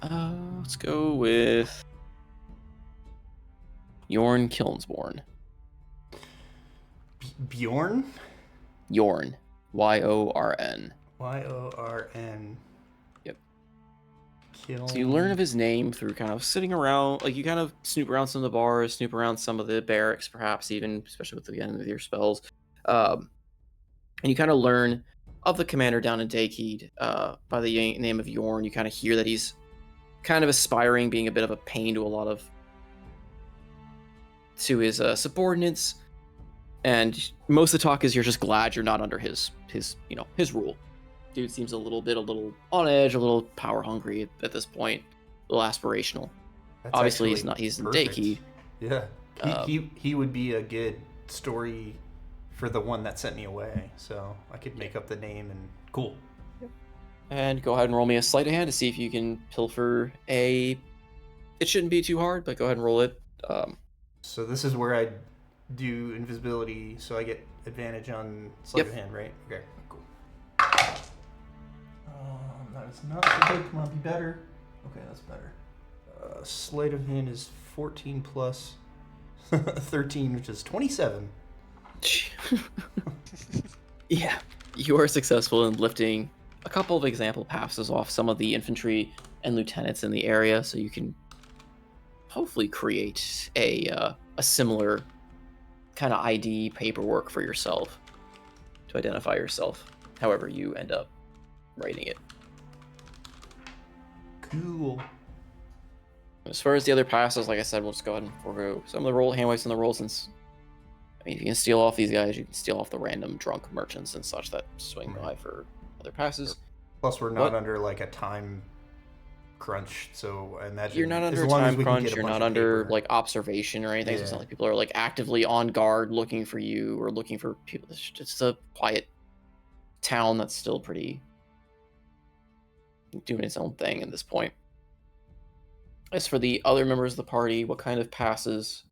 Let's go with Yorn Kilnsborn. Bjorn? Yorn. Yorn. Yorn. Yep. Kill. So you learn of his name through kind of sitting around, like you kind of snoop around some of the bars, snoop around some of the barracks, perhaps even, especially with your spells. And you kind of learn of the commander down in Dakeed by the name of Yorn. You kind of hear that he's kind of aspiring, being a bit of a pain to his subordinates. And most of the talk is you're just glad you're not under his rule. Dude seems a little on edge, a little power hungry at this point, a little aspirational. That's Obviously, actually he's in perfect. Dakeed. Yeah, he would be a good story for the one that sent me away. So I could make up the name and cool. And go ahead and roll me a sleight of hand to see if you can pilfer a. It shouldn't be too hard, but go ahead and roll it. So this is where I do invisibility, so I get advantage on sleight of hand, right? Okay, cool. That is not so good. Come on, be better. Okay, that's better. Sleight of hand is 14 plus 13, which is 27. Yeah, you are successful in lifting a couple of example passes off some of the infantry and lieutenants in the area, so you can hopefully create a similar kind of ID paperwork for yourself to identify yourself, however you end up writing it. Cool. As far as the other passes, like I said, we'll just go ahead and forego some of the hand weights on the roll, since if you can steal off these guys, you can steal off the random drunk merchants and such that swing by for other passes. Plus, we're not under like a time crunch, so I imagine you're not under a time crunch. You're not under like observation or anything. So it's not like people are like actively on guard looking for you or looking for people. It's just a quiet town that's still pretty doing its own thing at this point. As for the other members of the party, what kind of passes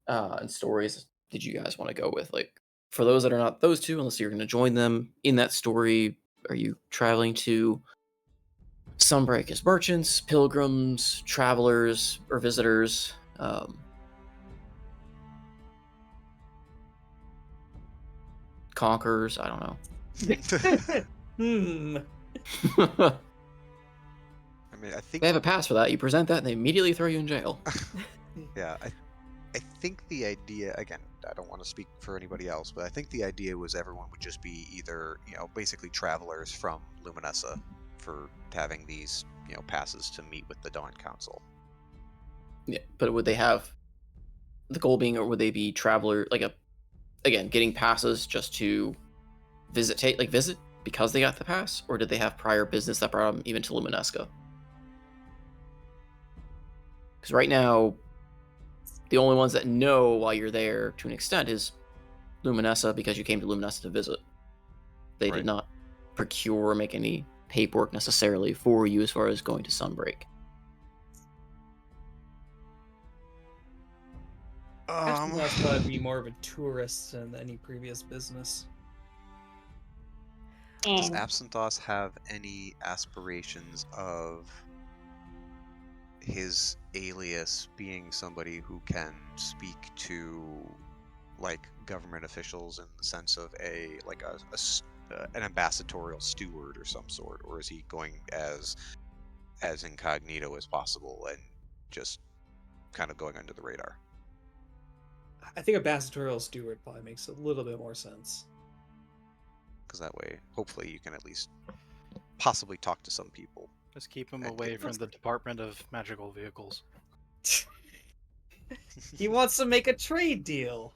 and stories did you guys want to go with? Like, for those that are not those two, unless you're going to join them in that story, are you traveling to Sunbreak as merchants, pilgrims, travelers, or visitors? Conquerors? I don't know. I mean, I think They have a pass for that. You present that, and they immediately throw you in jail. yeah, I think the idea, again, I don't want to speak for anybody else, but I think the idea was everyone would just be either, basically travelers from Luminessa for having these, passes to meet with the Dawn Council. Yeah, but would they have the goal being, or would they be traveler, again, getting passes just to visit because they got the pass, or did they have prior business that brought them even to Luminesca? Because right now, the only ones that know why you're there to an extent is Luminessa, because you came to Luminessa to visit. They did not procure or make any paperwork necessarily for you as far as going to Sunbreak. That's probably be more of a tourist than any previous business. Does Absinthoth have any aspirations of his alias being somebody who can speak to government officials in the sense of an ambassadorial steward or some sort, or is he going as incognito as possible and just kind of going under the radar? I think ambassadorial steward probably makes a little bit more sense. Because that way, hopefully, you can at least possibly talk to some people. Just keep him away from the Department of Magical Vehicles. He wants to make a trade deal.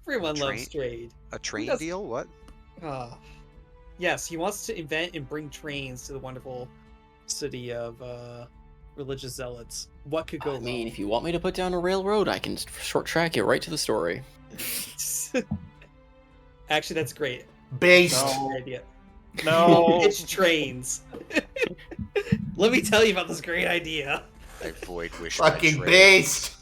Everyone loves trade. A train deal? What? Yes, he wants to invent and bring trains to the wonderful city of religious zealots. What could go wrong? I mean, if you want me to put down a railroad, I can short track it right to the story. Actually, that's great. Based. No. Idea. No. Pitch trains. Let me tell you about this great idea. I void wish. Fucking based.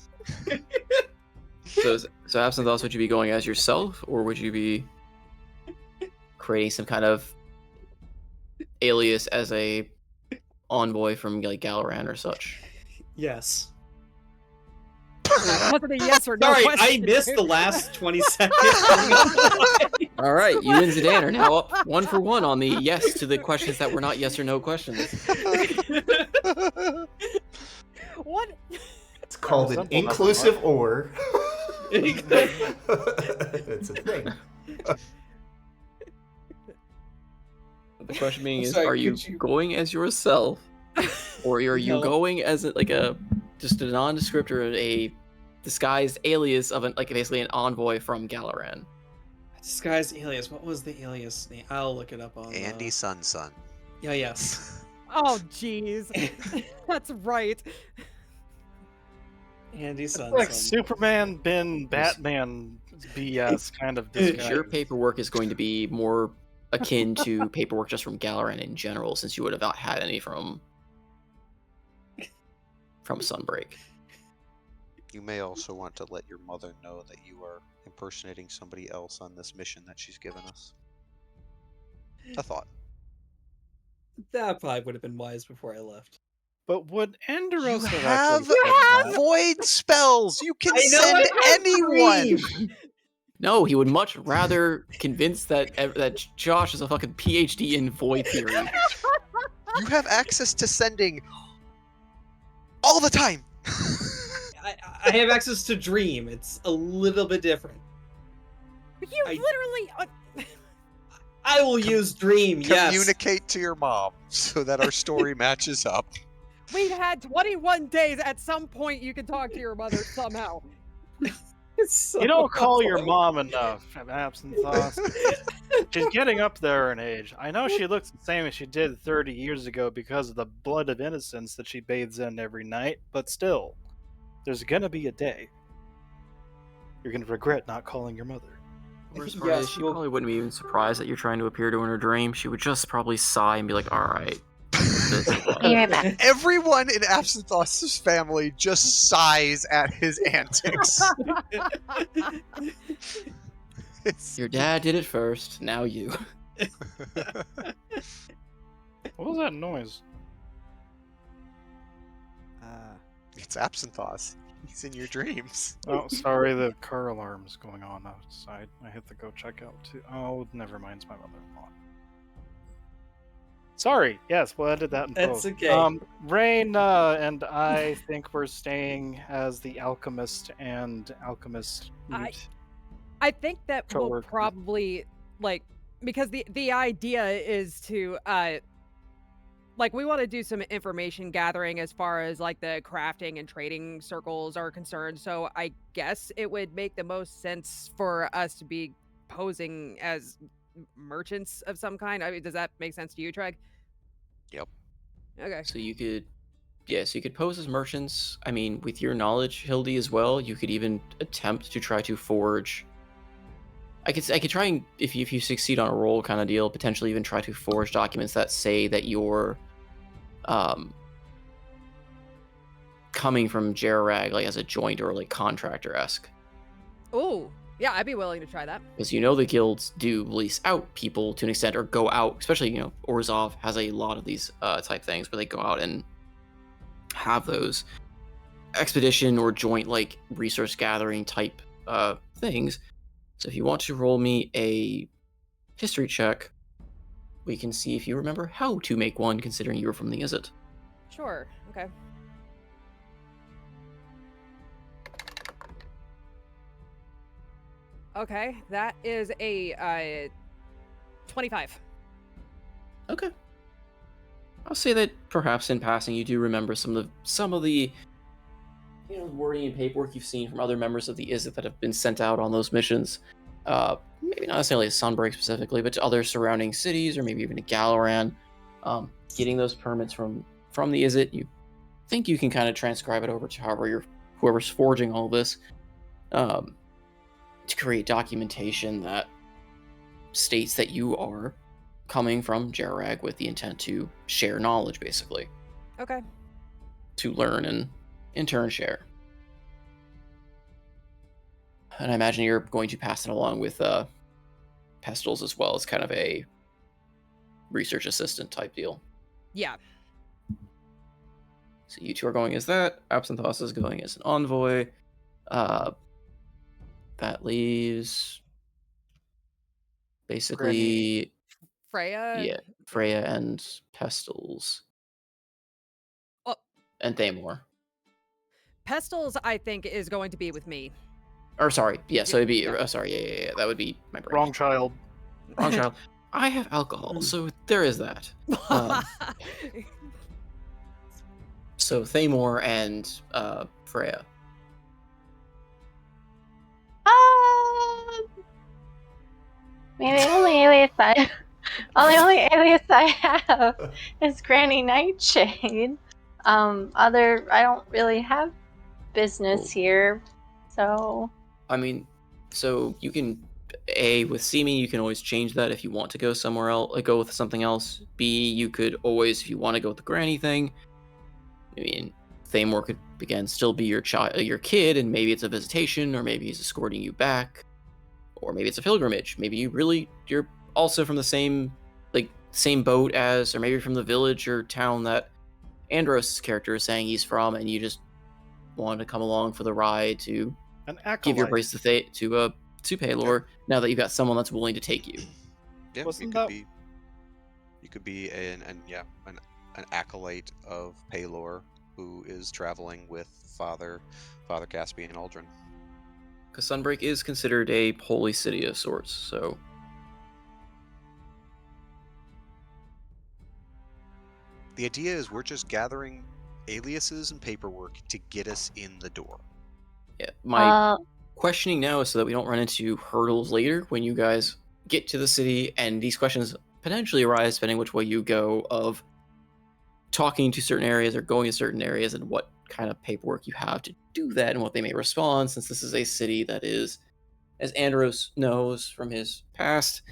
So Absinthoth, would you be going as yourself, or would you be creating some kind of alias as a envoy from Galaran or such? Yes. Wasn't a yes or no Sorry, question. I missed the last 20 seconds. All right, you and Zidane are now up 1-for-1 on the yes to the questions that were not yes or no questions. What? It's called an inclusive or. It's a thing. The question being is, are you going as yourself, or are you going as just a nondescript or a disguised alias of basically an envoy from Galaran? Disguised alias. What was the alias name? I'll look it up on Andy Sun. Yeah, yes. Oh, jeez. That's right. Andy Sun. Like Superman been Batman BS kind of disguise. Your paperwork is going to be more akin to paperwork just from Galaran in general, since you would have not had any from Sunbreak. You may also want to let your mother know that you are impersonating somebody else on this mission that she's given us. A thought. That probably would have been wise before I left. But would Enderos You have have void spells! You can send anyone! No, he would much rather convince that Josh is a fucking PhD in void theory. You have access to sending all the time! I have access to Dream. It's a little bit different. You literally... I will use Dream, yes. Communicate to your mom so that our story matches up. We've had 21 days. At some point, you can talk to your mother somehow. You don't call your mom enough, Absinthoth. She's getting up there in age. I know she looks the same as she did 30 years ago because of the blood of innocence that she bathes in every night, but still, there's gonna be a day you're gonna regret not calling your mother. Worst part is she probably wouldn't be even surprised that you're trying to appear to her in her dream. She would just probably sigh and be like, alright. Be right back. Everyone in Absinthoth's family just sighs at his antics. Your dad did it first, now you. What was that noise? It's Absinthoss. He's in your dreams. Oh, sorry, the car alarm's going on outside. I have to go check out too. Oh, never mind, it's my mother-in-law. Sorry, yes, we'll edit that in That's post. okay. Rain and I think we're staying as the alchemist and alchemist mute. I think that we'll Co-worker. probably because the idea is to we want to do some information gathering as far as like the crafting and trading circles are concerned. So I guess it would make the most sense for us to be posing as merchants of some kind. I mean, does that make sense to you, Treg? Yep. Okay. So you could, yes, you could pose as merchants. I mean, with your knowledge, Hildy, as well, you could even attempt to try to forge. I could try and, if you succeed on a roll kind of deal, potentially even try to forge documents that say that you're coming from Jerrag, like as a joint or like contractor-esque. Oh, yeah, I'd be willing to try that. Because the guilds do lease out people to an extent, or go out, especially, Orzhov has a lot of these type things where they go out and have those expedition or joint like resource gathering type things. So if you want to roll me a history check, we can see if you remember how to make one, considering you were from the Izzet. Sure. Okay. Okay, that is a 25. Okay. I'll say that perhaps in passing you do remember some of the wording and paperwork you've seen from other members of the Izzet that have been sent out on those missions. Maybe not necessarily Sunbreak specifically, but to other surrounding cities, or maybe even to Galaran. Getting those permits from the Izzet, you think you can kind of transcribe it over to whoever's forging all this, to create documentation that states that you are coming from Jerrag with the intent to share knowledge, basically. Okay. To learn and in turn share. And I imagine you're going to pass it along with Pestles as well, as kind of a research assistant type deal. Yeah. So you two are going as that. Absinthoss is going as an envoy. That leaves basically Freya. Yeah, Freya and Pestles. Oh. And Thamor. Pestles, I think, is going to be with me. Or sorry, yeah, so it'd be Yeah. sorry, yeah, that would be my brain. Wrong child. Wrong child. I have alcohol, so there is that. So Thamor and Freya. Maybe only alias I have is Granny Nightshade. I don't really have business here, so. I mean, so you can with seeming, you can always change that if you want to go somewhere else, like go with something else. B, you could always, if you want to go with the granny thing. I mean, Thamor could again still be your your kid, and maybe it's a visitation, or maybe he's escorting you back, or maybe it's a pilgrimage. Maybe you're also from the same boat as, or maybe from the village or town that Andros' character is saying he's from, and you just want to come along for the ride to give your praise to Paylor, now that you've got someone that's willing to take you. Yeah, you could be an acolyte of Paylor who is traveling with Father Caspian and Aldrin. Because Sunbreak is considered a holy city of sorts, so. The idea is we're just gathering aliases and paperwork to get us in the door. Yeah, my questioning now is so that we don't run into hurdles later when you guys get to the city, and these questions potentially arise depending which way you go, of talking to certain areas or going to certain areas, and what kind of paperwork you have to do that, and what they may respond, since this is a city that is, as Andros knows from his past,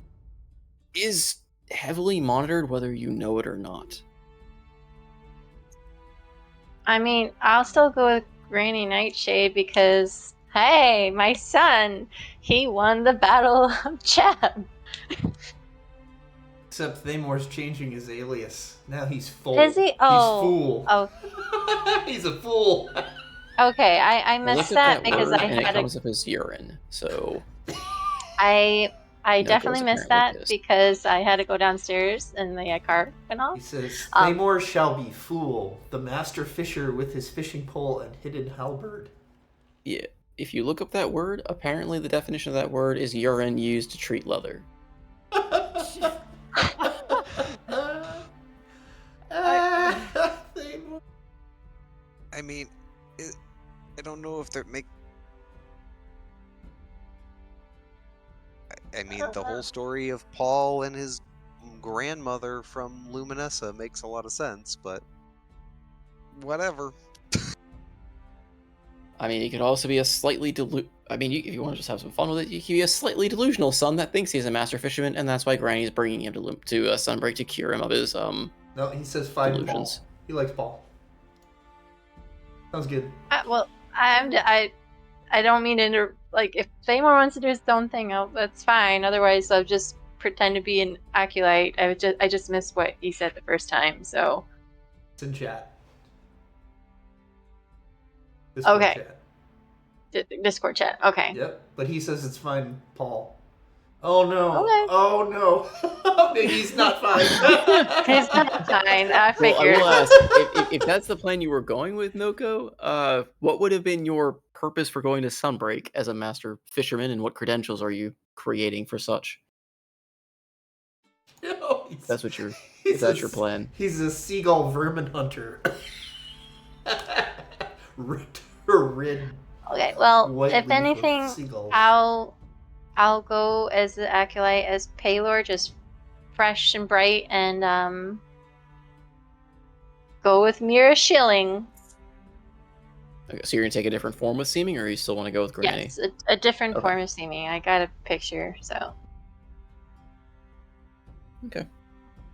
is heavily monitored, whether you know it or not. I mean, I'll still go with Granny Nightshade because Hey, my son, he won the Battle of Chab. Except Thamore's changing his alias. Now he's Fool. Is he? Oh. He's Fool. Oh. He's a fool. Okay, I I missed looked at that that because word I and it had comes up as urine. So I Noko's definitely missed apparently that pissed. because I had to go downstairs and the car went off. He says, Um, Thamore shall be Fool, the master fisher with his fishing pole and hidden halberd. Yeah. If you look up that word, apparently the definition of that word is urine used to treat leather. I mean, I don't know if they're I mean, the whole story of Paul and his grandmother from Luminessa makes a lot of sense, but whatever. I mean, he could also be a slightly if you want to just have some fun with it, he could be a slightly delusional son that thinks he's a master fisherman, and that's why Granny's bringing him to Sunbreak to cure him of his No, he says find delusions. Paul. He likes Paul. Sounds good. well, I don't mean to like if Thamor wants to do his own thing, that's fine. Otherwise, I'll just pretend to be an acolyte. I just missed what he said the first time, so It's in chat. Discord okay. chat. Discord chat. Okay. Yep, but he says it's fine, Paul. Oh no! Okay. Oh no! Maybe he's not fine. He's not fine. I Well, I figured. will ask, if that's the plan you were going with, Noko, what would have been your purpose for going to Sunbreak as a master fisherman, and what credentials are you creating for such? No, That's what you're. If that's your plan. He's a seagull vermin hunter. Rid. Okay. Well, White if leaf of anything, seagulls. I'll go as the acolyte as Paylor, just fresh and bright, and go with Mira Schilling. Okay, so you're gonna take a different form with seeming, or you still want to go with Granny? Yes, a different Okay. form of seeming. I got a picture, so. Okay.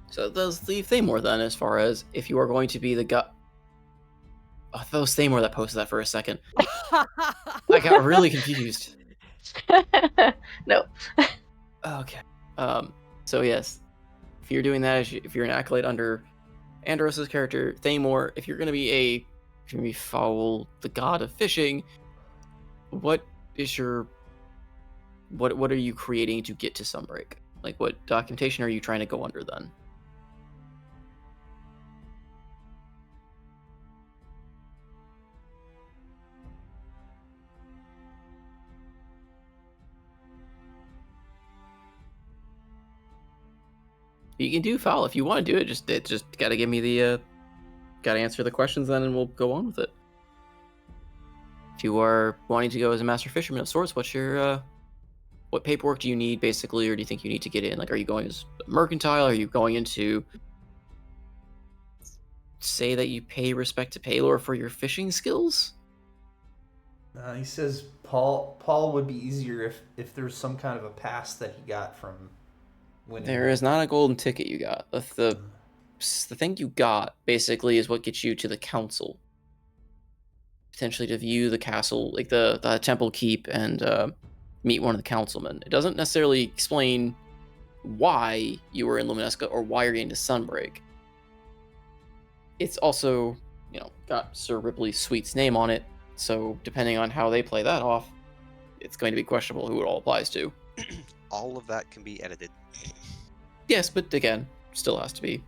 So it does leave Thamor then, as far as if you are going to be the guy. Oh, that was Thamor that posted that for a second. I got really confused. No. Okay. So yes, if you're doing that, if you're an acolyte under Andros's character, Thamor, if you're gonna be Fowl, the god of fishing, what are you creating to get to Sunbreak? Like, what documentation are you trying to go under then? You can do foul if you want to do it. Just gotta give me the gotta answer the questions then, and we'll go on with it. If you are wanting to go as a master fisherman of sorts, what's your what paperwork do you need basically, or do you think you need to get in? Like, are you going as mercantile? Are you going into say that you pay respect to Paylor for your fishing skills? He says Paul would be easier if there's some kind of a pass that he got from winning. There is not a golden ticket you got. The thing you got basically is what gets you to the council, potentially to view the castle, like the temple keep, and meet one of the councilmen. It doesn't necessarily explain why you were in Luminesca or why you're getting to Sunbreak. It's also, got Sir Ripley Sweet's name on it, so depending on how they play that off, it's going to be questionable who it all applies to. All of that can be edited. Yes, but again, still has to be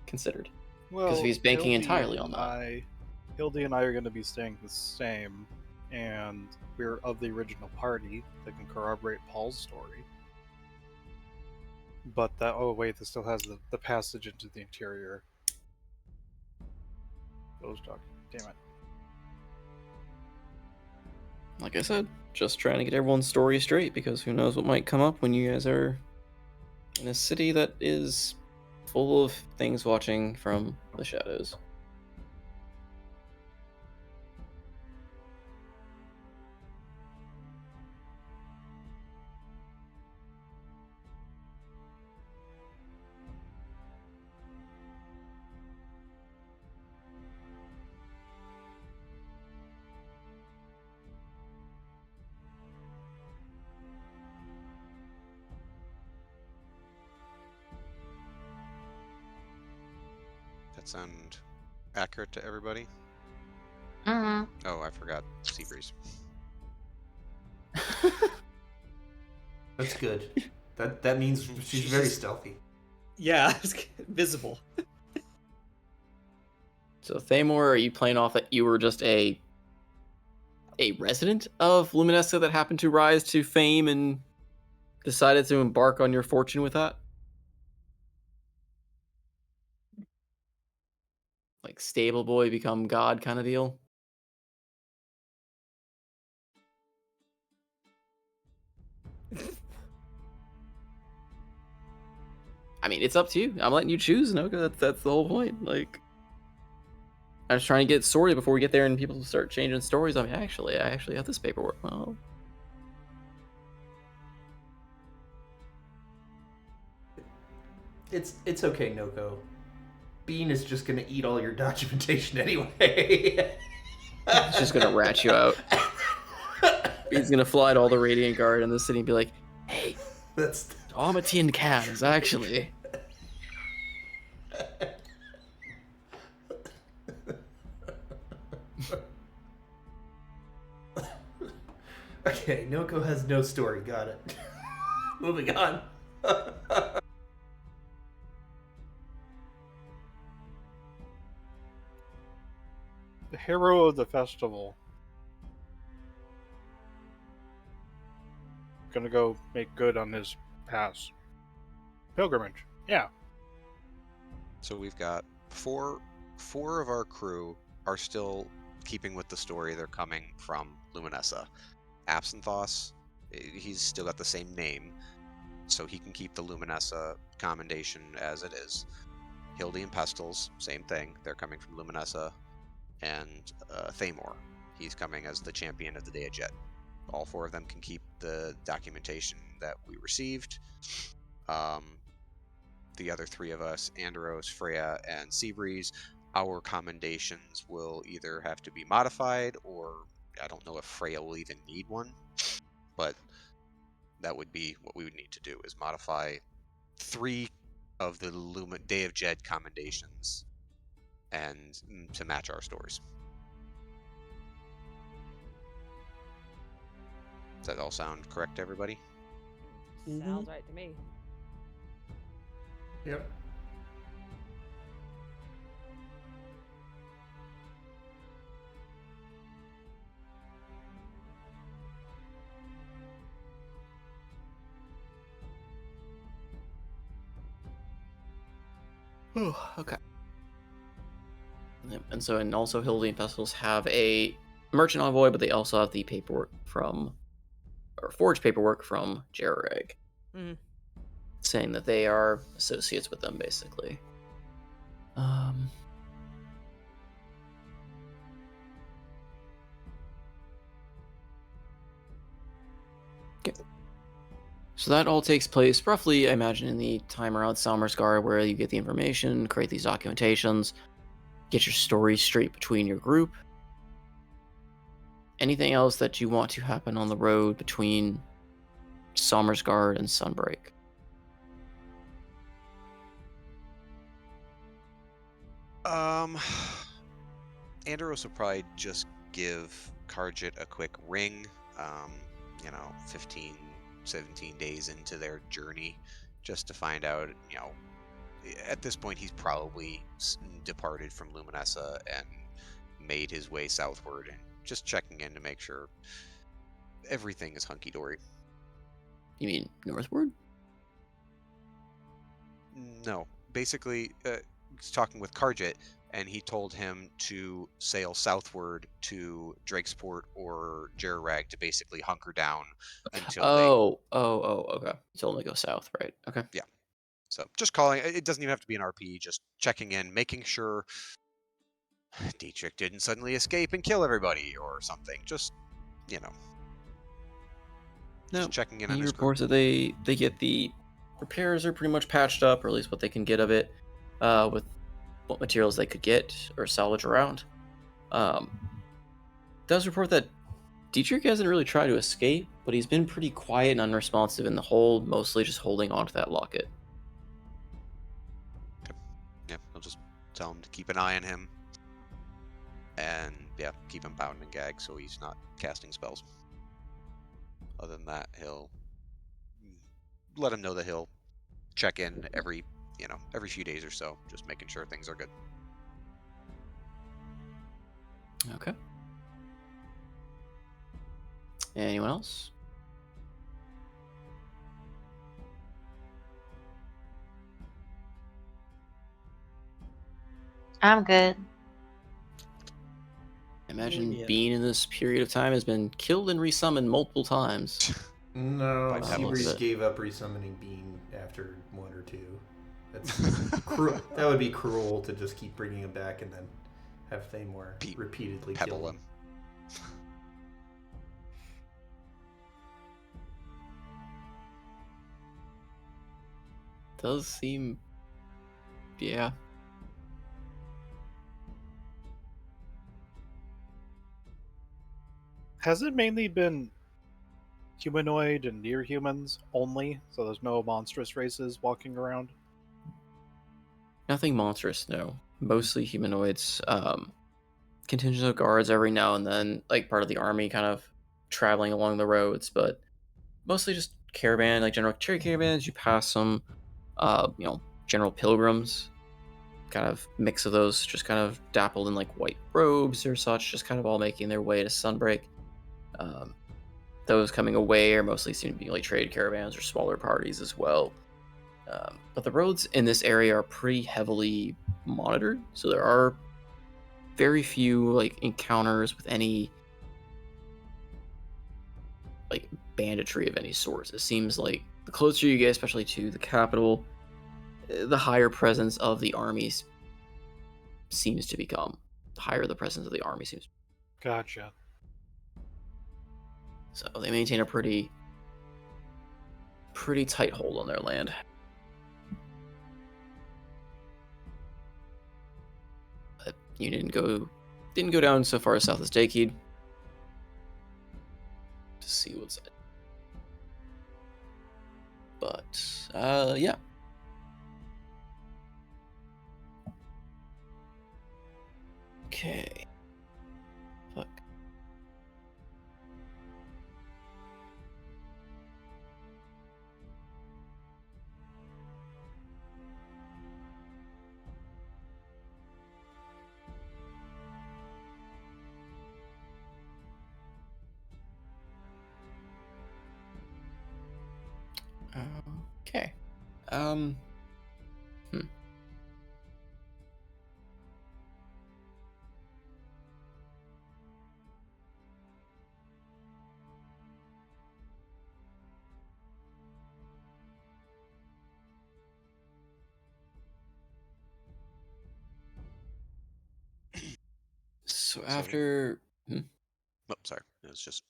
considered. Well, Because if he's banking entirely on that. Hildy and I are going to be staying the same, and we're of the original party that can corroborate Paul's story. But that, oh wait, this still has the passage into the interior. Those documents, damn it. Like I said, just trying to get everyone's story straight, because who knows what might come up when you guys are in a city that is full of things watching from the shadows. that sound accurate to everybody? Mm-hmm. Oh, I forgot Seabreeze. That's good. That means she's very stealthy. Yeah, visible. So Thamor, are you playing off that you were just a resident of Luminessa that happened to rise to fame and decided to embark on your fortune with that? Like stable boy become god kind of deal? I mean, it's up to you. I'm letting you choose, Noka. That's the whole point. Like, I'm just trying to get sorted before we get there and people start changing stories. I mean, I actually have this paperwork. Well, It's okay, Noko. Bean is just gonna eat all your documentation anyway. it's just gonna rat you out. Bean's gonna fly to all the Radiant Guard in the city and be like, "Hey, That's Almaty Cat is actually." okay. Noko has no story. Got it. Moving on. The hero of the festival. Gonna go make good on his past pilgrimage. Yeah. So we've got four of our crew are still keeping with the story. They're coming from Luminessa. Absynthos, he's still got the same name, so he can keep the Luminessa commendation as it is. Hildy and Pestles, same thing. They're coming from Luminessa. And Thamor, he's coming as the champion of the Day of Jet. All four of them can keep the documentation that we received. The other three of us, Andros, Freya, and Seabreeze, our commendations will either have to be modified, or I don't know if Freya will even need one, but that would be what we would need to do, is modify 3 of the Day of Jed commendations and to match our stories. Does that all sound correct to everybody? Sounds right to me. Yep. Okay. Yep. And so, and also Hildy and Pestles have a merchant envoy, but they also have the paperwork from, or forged paperwork from Jerreg, saying that they are associates with them, basically. Okay. So that all takes place roughly, I imagine, in the time around Salmersgard, where you get the information, create these documentations, get your story straight between your group. Anything else that you want to happen on the road between Salmersgard and Sunbreak? Andros will probably just give Karjit a quick ring, 15, 17 days into their journey, just to find out, at this point he's probably departed from Luminessa and made his way southward, and just checking in to make sure everything is hunky-dory. You mean northward? No. Basically, he's talking with Karjit, and he told him to sail southward to Drakesport or Jerrag to basically hunker down until okay. You told him to go south, right? Okay. Yeah. So just calling. It doesn't even have to be an RP. Just checking in, making sure Dietrich didn't suddenly escape and kill everybody or something. Just, just checking in on He his reports that they get the repairs are pretty much patched up, or at least what they can get of it, with what materials they could get or salvage around. Does report that Dietrich hasn't really tried to escape, but he's been pretty quiet and unresponsive in the hold, mostly just holding on to that locket. Yeah, he'll just tell him to keep an eye on him. And yeah, keep him bound and gagged so he's not casting spells. Other than that, he'll let him know that he'll check in every few days or so, just making sure things are good. Okay. Anyone else? I'm good. Imagine Yeah. being in this period of time has been killed and resummoned multiple times. No, By Seabreeze Pebbles. gave up resummoning Bean after 1 or 2. That's that would be cruel to just keep bringing him back and then have Thamor repeatedly Pebble kill him. Does seem... Yeah. Has it mainly been humanoid and near humans only? So there's no monstrous races walking around? Nothing monstrous, no. Mostly humanoids. Contingent of guards every now and then, like part of the army kind of traveling along the roads, but mostly just caravan, like general cherry caravans. You pass some, general pilgrims, kind of mix of those, just kind of dappled in like white robes or such, just kind of all making their way to Sunbreak. Those coming away are mostly seem to be like trade caravans or smaller parties as well. But the roads in this area are pretty heavily monitored, so there are very few like encounters with any like banditry of any sort. It seems like the closer you get, especially to the capital, the higher presence of the armies seems to become. The higher the presence of the army seems. Gotcha. So they maintain a pretty tight hold on their land. But you didn't go down so far as south as Dakeed to see what's. But yeah. Okay. Fuck. Okay. So after... Oh, sorry. It was just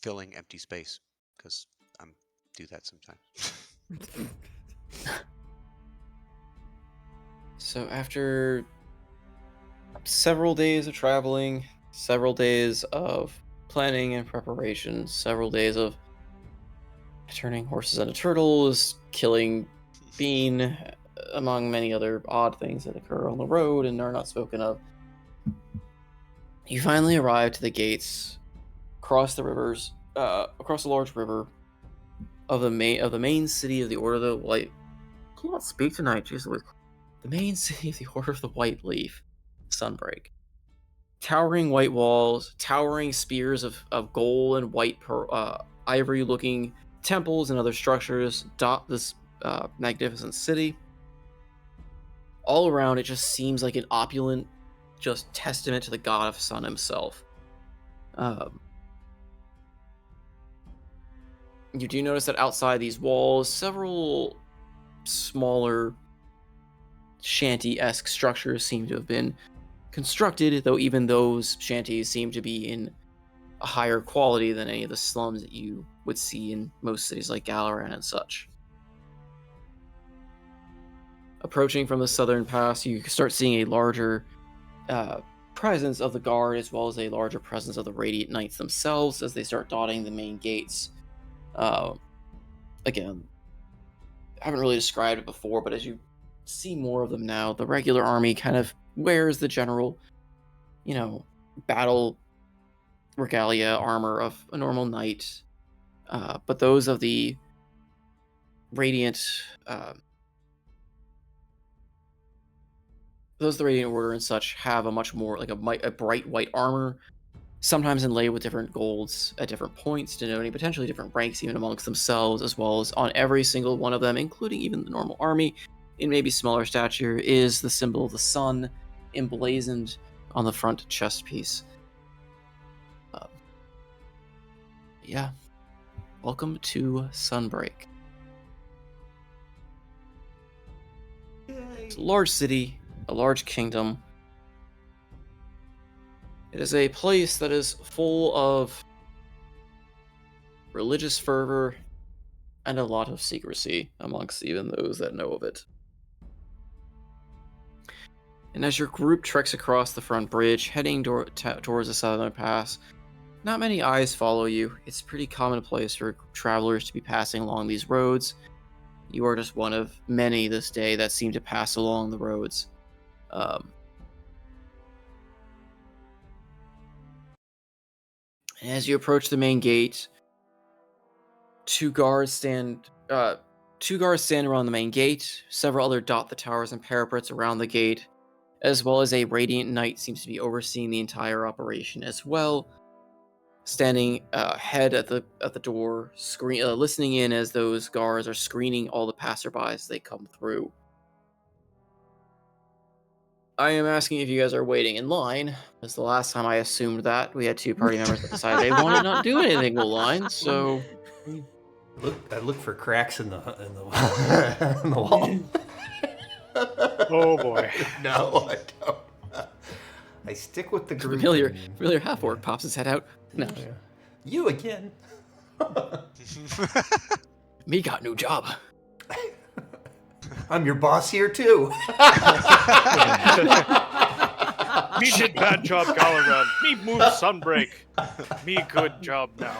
filling empty space, because I'm do that sometimes. So after several days of traveling, several days of planning and preparation, several days of turning horses into turtles, killing Bean, among many other odd things that occur on the road and are not spoken of, you finally arrive to the gates, across the rivers, across the large river of the main city of the Order of the White. I cannot speak tonight, Jesus. The main city of the Order of the White Leaf, Sunbreak. Towering white walls, towering spears of gold and white ivory-looking temples and other structures dot this magnificent city. All around, it just seems like an opulent, just testament to the god of sun himself. You do notice that outside these walls, several smaller shanty-esque structures seem to have been constructed, though even those shanties seem to be in a higher quality than any of the slums that you would see in most cities like Galaran and such. Approaching from the southern pass, you start seeing a larger presence of the guard, as well as a larger presence of the Radiant Knights themselves as they start dotting the main gates. Again, I haven't really described it before, but as you see more of them now. The regular army kind of wears the general, battle regalia armor of a normal knight. But those of the Radiant, those of the Radiant Order and such have a much more like a bright white armor, sometimes inlaid with different golds at different points, denoting potentially different ranks even amongst themselves, as well as on every single one of them, including even the normal army, in maybe smaller stature, is the symbol of the sun emblazoned on the front chest piece. Yeah. Welcome to Sunbreak. It's a large city, a large kingdom. It is a place that is full of religious fervor and a lot of secrecy amongst even those that know of it. And as your group treks across the front bridge, heading towards the southern pass, not many eyes follow you. It's pretty commonplace for travelers to be passing along these roads. You are just one of many this day that seem to pass along the roads. As you approach the main gate, two guards stand around the main gate. Several other dot the towers and parapets around the gate, as well as a Radiant Knight seems to be overseeing the entire operation as well, standing head at the door, listening in as those guards are screening all the passerbys as they come through. I am asking if you guys are waiting in line, because the last time I assumed that we had two party members that decided they wanted not do anything with line. So I look for cracks in the in the wall. Oh boy. No, I don't. I stick with the group. Familiar half-orc pops his head out. No. Yeah. You again. Me got new job. I'm your boss here too. Me did bad job, Galaran. Me move Sunbreak. Me good job now.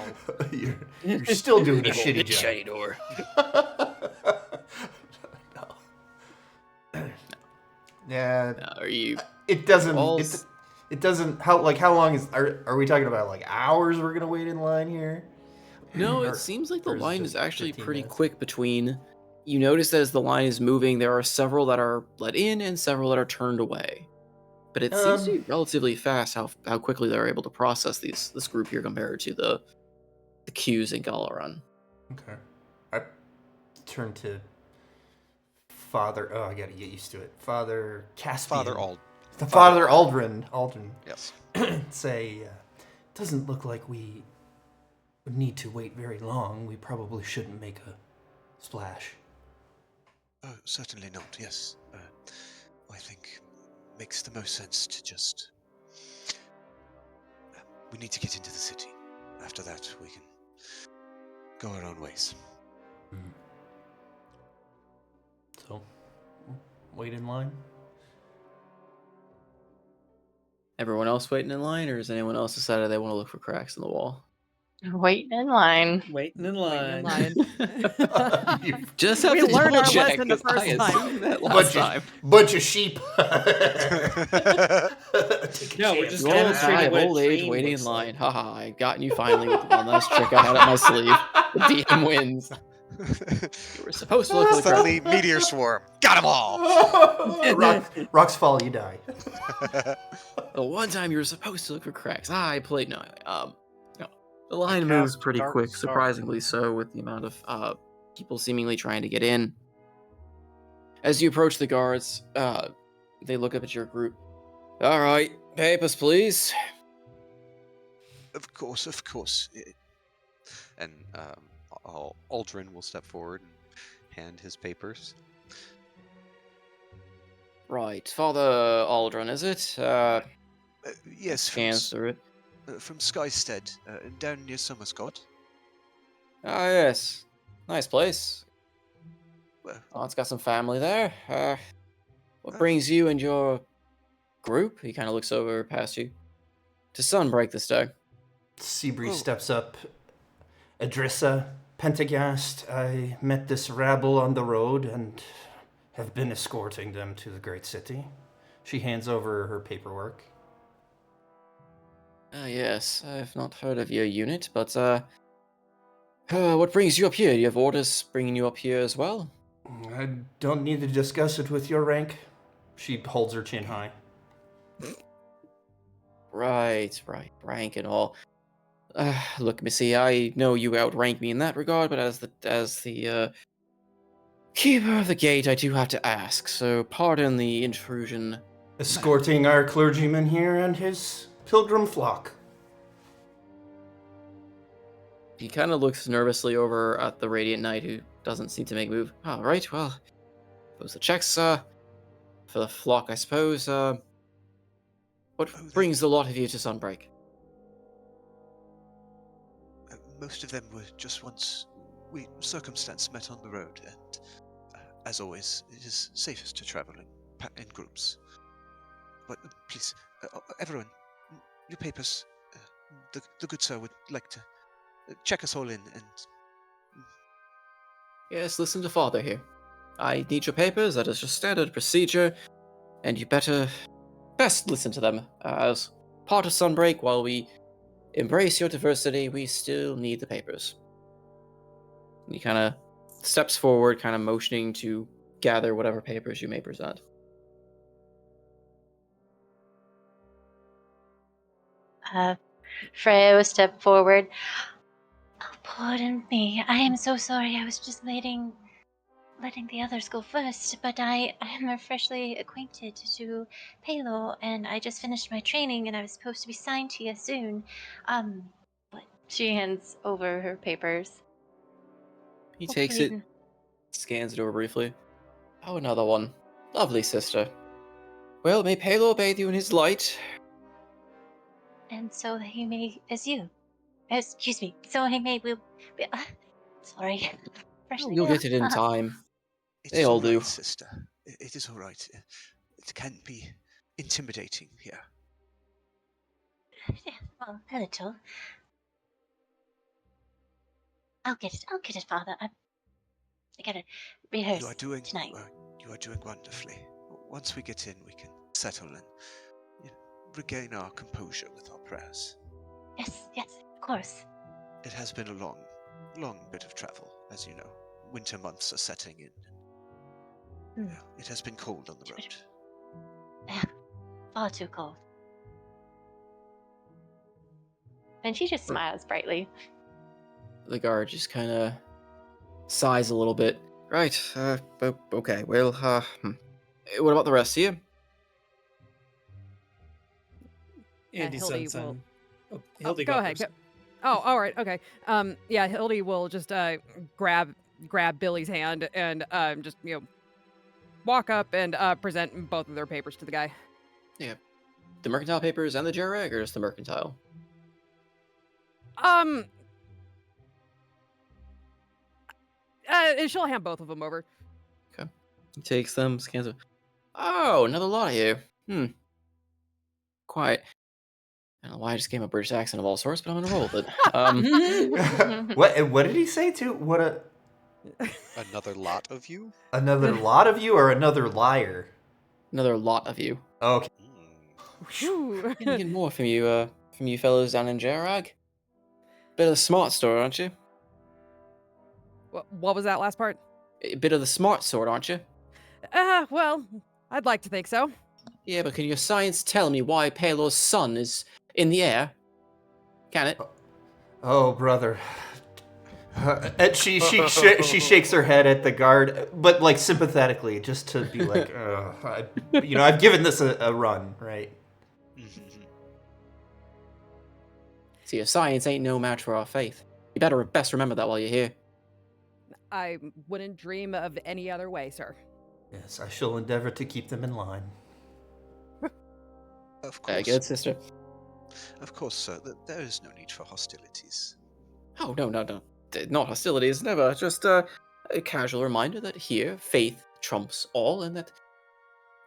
You're still doing a shitty job. Shiny door. Yeah. Are you? It doesn't. It doesn't. How long is? Are we talking about like hours? We're gonna wait in line here. No, it seems like the line is actually pretty minutes? quick between. You notice that as the line is moving, there are several that are let in and several that are turned away. But it seems to be relatively fast how quickly they're able to process this group here compared to the queues in Galaran. Okay. I turn to Father. Oh, I gotta get used to it. Father Caspian. Father Aldrin. Yes. Say, doesn't look like we would need to wait very long. We probably shouldn't make a splash. Oh, certainly not, yes. I think makes the most sense to just... we need to get into the city. After that, we can go our own ways. So, wait in line? Everyone else waiting in line, or has anyone else decided they want to look for cracks in the wall? Waiting in line. Waiting in line. Just have We to learned our double-check, lesson the 'cause I first time. assumed that last time. Bunch of sheep. No, we're just You all die demonstrating of what a old age train waiting in looks line. Haha, I've gotten you finally with the one last trick I had up my sleeve. The DM wins. You were supposed to look for the crowd. Suddenly, meteor swarm. Got them all! Rocks fall, you die. The one time you were supposed to look for cracks. I played no. The line moves pretty Dark quick, Star. surprisingly so, with the amount of people seemingly trying to get in. As you approach the guards, they look up at your group. All right, papers, please. Of course. And Aldrin will step forward and hand his papers. Right, Father Aldrin, is it? Yes, Scans through it. from Skystead, down near Summerscott. Ah, yes. Nice place. Well, Oh, it's got some family there. What brings you and your group? He kind of looks over past you. To Sunbreak this day. Seabree steps up. Adrissa, Pentagast, I met this rabble on the road and have been escorting them to the great city. She hands over her paperwork. Yes, I've not heard of your unit, but what brings you up here? Do you have orders bringing you up here as well? I don't need to discuss it with your rank. She holds her chin high. Right, rank and all. Look, Missy, I know you outrank me in that regard, but as the keeper of the gate, I do have to ask. So pardon the intrusion. Escorting our clergyman here and his pilgrim flock. He kind of looks nervously over at the Radiant Knight, who doesn't seem to make a move. All right, well, suppose the checks for the flock, I suppose. What brings the lot of you to Sunbreak? Most of them were just once circumstance met on the road, and as always, it is safest to travel in groups. But please, everyone, your papers. The good sir would like to check us all in, and Yes, listen to Father here. I need your papers. That is just standard procedure, and you best listen to them. As part of Sunbreak, while we embrace your diversity, we still need the papers. And he kind of steps forward, kind of motioning to gather whatever papers you may present. Freya will step forward. Oh, pardon me. I am so sorry. I was just letting the others go first, but I am freshly acquainted to Palo, and I just finished my training, and I was supposed to be signed here soon. But She hands over her papers. He takes it, hopefully- scans it over briefly. Oh, another one. Lovely, sister. Well, may Palo bathe you in his light. And so he may, as you. Excuse me. So he may will be. Sorry. Freshly You'll ill. get it in time. it They is all all right, do. sister. It is all right. It can be intimidating here. Yeah, well, a little. I'll get it. I'll get it, Father. I gotta rehearse You are doing tonight. you are doing wonderfully. Once we get in, we can settle and regain our composure with our prayers. Yes, of course. It has been a long bit of travel, as you know. Winter months are setting in. Hmm. Yeah, it has been cold on the road. Yeah, far too cold. And she just smiles brightly. The guard just kind of sighs a little bit. Right, okay, well, what about the rest of you? Andy Hildy sends will- Hildy go ahead. first. Oh, all right, okay. Yeah, Hildy will just grab Billy's hand and just walk up and present both of their papers to the guy. Yeah, the mercantile papers and the JRAG, or just the mercantile? She'll hand both of them over. He takes them, scans them. Oh, another lot of you. Quiet. I don't know why I just gave him a British accent of all sorts, but I'm gonna roll with it. What did he say to what a Another lot of you? another lot of you or another liar? Another lot of you. Okay. Phew. Getting more from you fellows down in JRAG. Bit of the smart sort, aren't you? What was that last part? A bit of the smart sort, aren't you? Well, I'd like to think so. Yeah, but can your science tell me why Palo's sun is in the air? Can it? Oh, brother. And she shakes her head at the guard, but like sympathetically, just to be like, I've given this a run, right? See, your science ain't no match for our faith. You best remember that while you're here. I wouldn't dream of any other way, sir. Yes, I shall endeavor to keep them in line. Of course. Good, sister. Of course, sir. There is no need for hostilities. Oh, no. Not hostilities, never. Just a casual reminder that here, faith trumps all, and that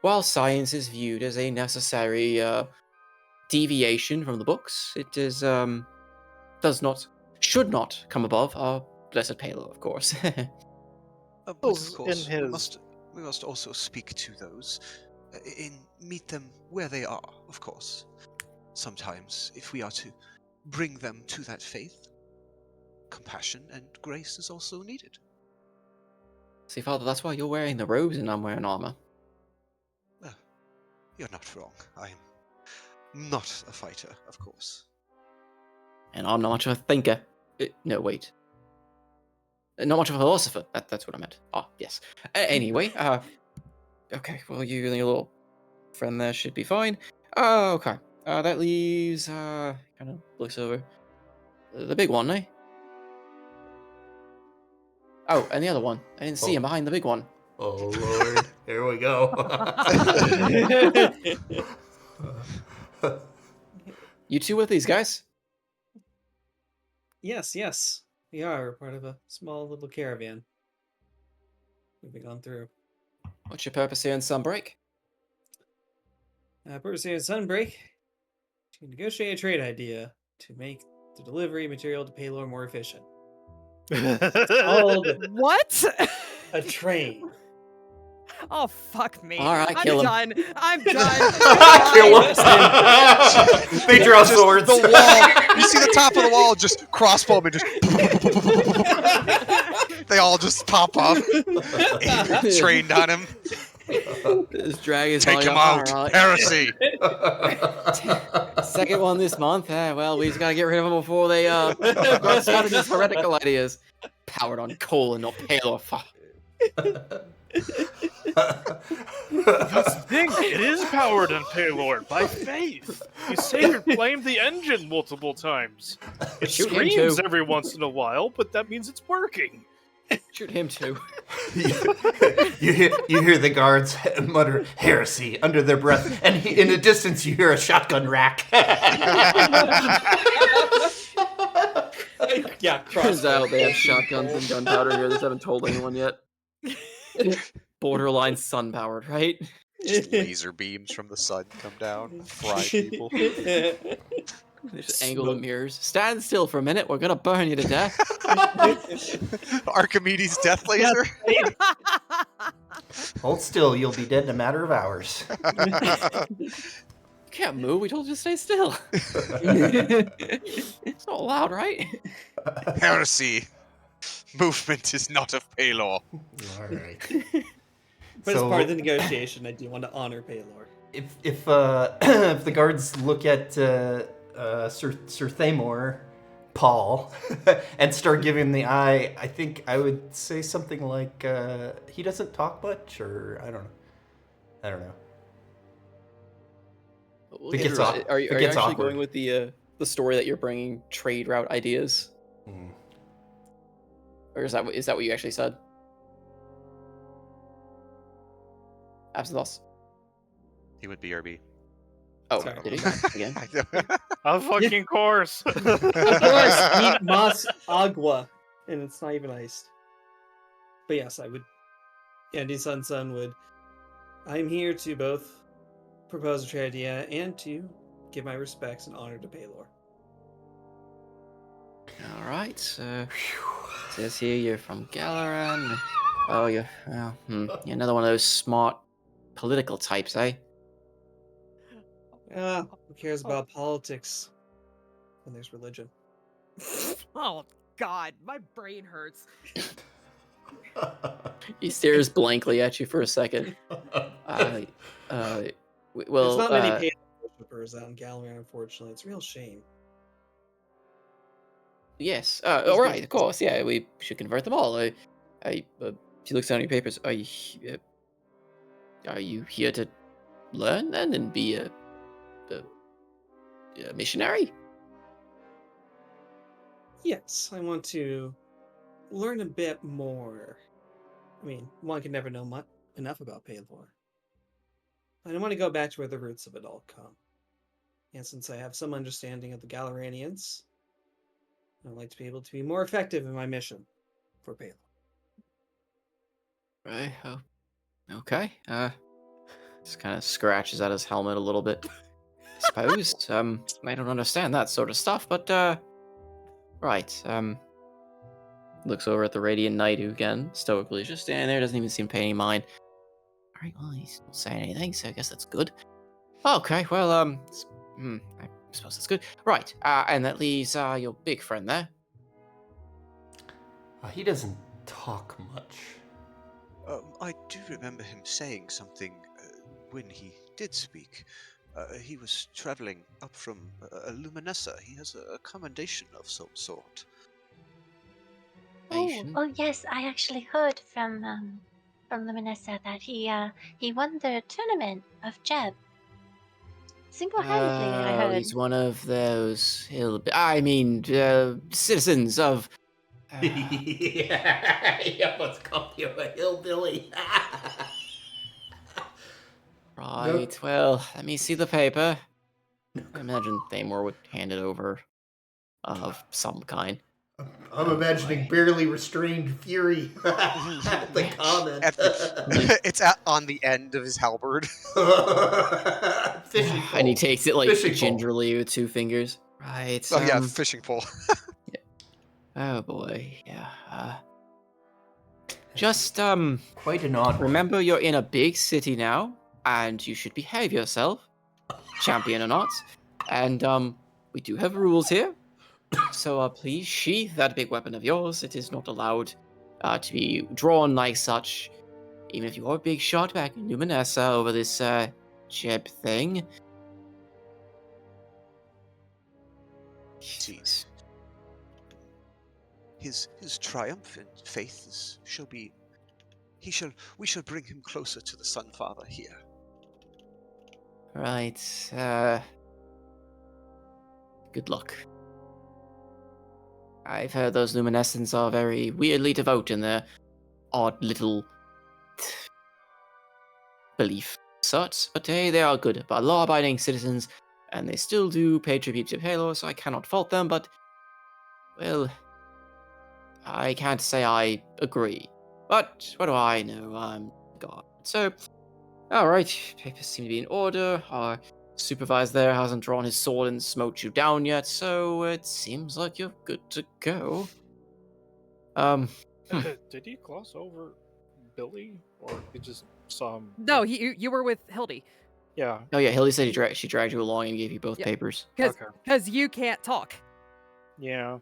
while science is viewed as a necessary deviation from the books, it is should not come above our blessed Palo, of course. But Those of course, in we his must we must also speak to those, meet them where they are, of course. Sometimes, if we are to bring them to that faith, compassion and grace is also needed. See, Father, that's why you're wearing the robes and I'm wearing armor. You're not wrong. I am not a fighter, of course. And I'm not much of a thinker. No, wait. Not much of a philosopher. That's what I meant. Ah, yes. Anyway, okay, well, you and your little friend there should be fine. Okay. That leaves, kind of looks over. The big one, eh? Oh, and the other one. I didn't see him behind the big one. Oh, Lord. Here we go. You two with these guys? Yes. We are part of a small little caravan. Moving on through. What's your purpose here in Sunbreak? Purpose here in Sunbreak to negotiate a trade idea to make the delivery material to Paylor more efficient. Called What? a train. Oh, fuck me. All right, I'm kill him. done. I'm done. Kill him. They draw swords. The wall. You see the top of the wall, just crossbow and just. They all just pop up. Trained on him. This dragon's Take him out. Heresy. Second one this month. Well, we just gotta get rid of them before they start starting these heretical ideas. Powered on coal and not Paylor. That's the thing. It is powered on Paylor by faith. You Savior flamed the engine multiple times. It Shoot him screams too. every once in a while, but that means it's working. Shoot him too. You hear the guards mutter heresy under their breath, and in the distance you hear a shotgun rack. Yeah, Turns out they have shotguns and gunpowder here. They just haven't told anyone yet. Borderline sun powered, right? Just laser beams from the sun come down, and fry people. They just angle the mirrors. Stand still for a minute. We're gonna burn you to death. Archimedes' death laser. Hold still, you'll be dead in a matter of hours. You can't move. We told you to stay still. It's not loud, right? Heresy. Movement is not of Paylor. All right. But as So- part of the negotiation, I do want to honor Paylor. If if the guards look at Sir Thamor, Paul, and start giving him the eye, I think I would say something like he doesn't talk much, or I don't know. We'll It get gets to aw- it. Are you it gets actually awkward. going with the story that you're bringing trade route ideas, or is that what you actually said? Absinthe. He would BRB. Oh, Sorry. did he again? Of fucking course. Of course, eat mas agua, and it's not even iced. But yes, I would. Andy Sun would. I'm here to both propose a trade idea and to give my respects and honor to Paylor. All right. Says here you're from Galaran. Oh, you're you're another one of those smart political types, eh? Who cares about politics when there's religion? Oh, God. My brain hurts. He stares blankly at you for a second. Well, There's not many Paylor worshippers out in Galaran, unfortunately. It's a real shame. yes. All right, of course. Yeah, we should convert them all. She looks down at your papers. Are you here to learn then and be a missionary? Yes, I want to learn a bit more. I mean, one can never know enough about Paylor. And I want to go back to where the roots of it all come. And since I have some understanding of the Galaranians, I'd like to be able to be more effective in my mission for Paylor. Right. Oh, okay. Just kind of scratches at his helmet a little bit. Suppose. I don't understand that sort of stuff, but right. Looks over at the Radiant Knight, who again stoically is just standing there, doesn't even seem to pay any mind. right. Well, he's not saying anything, so I guess that's good. Okay, well, I suppose that's good. Right, and that leaves your big friend there. He doesn't talk much. I do remember him saying something when he did speak. He was traveling up from Luminessa. He has a commendation of some sort. Oh yes, I actually heard from Luminessa that he won the tournament of Jeb. Single-handedly, I Oh, heard. he's one of those citizens of. Yeah, he almost called you a hillbilly. Right, Nope. well, let me see the paper. I imagine Thamor would hand it over of some kind. I'm Oh, imagining boy. barely restrained fury at the comment. It's on the end of his halberd. Fishing pole. And he takes it, like, Fishing pole. gingerly with 2 fingers. Right, Oh yeah, fishing pole. Oh, boy, yeah, just, Quite an odd one. remember you're in a big city now, and you should behave yourself, champion or not. And, we do have rules here. So, please sheath that big weapon of yours. It is not allowed to be drawn like such. Even if you are a big shot back in Luminessa over this, Jeb thing. Jeez. His triumph in faith we shall bring him closer to the Sun Father here. Right, good luck. I've heard those luminescents are very weirdly devout in their odd little belief sorts, but hey, they are good, but law-abiding citizens, and they still do pay tribute to Halo, so I cannot fault them, but, well, I can't say I agree. But what do I know? I'm God. So, alright, papers seem to be in order. Our supervisor there hasn't drawn his sword and smote you down yet, so it seems like you're good to go. Did he gloss over Billy, or he just saw him? No, you were with Hildy. Yeah. Oh yeah, Hildy said she dragged you along and gave you both Yeah. papers. Because you can't talk. Yeah.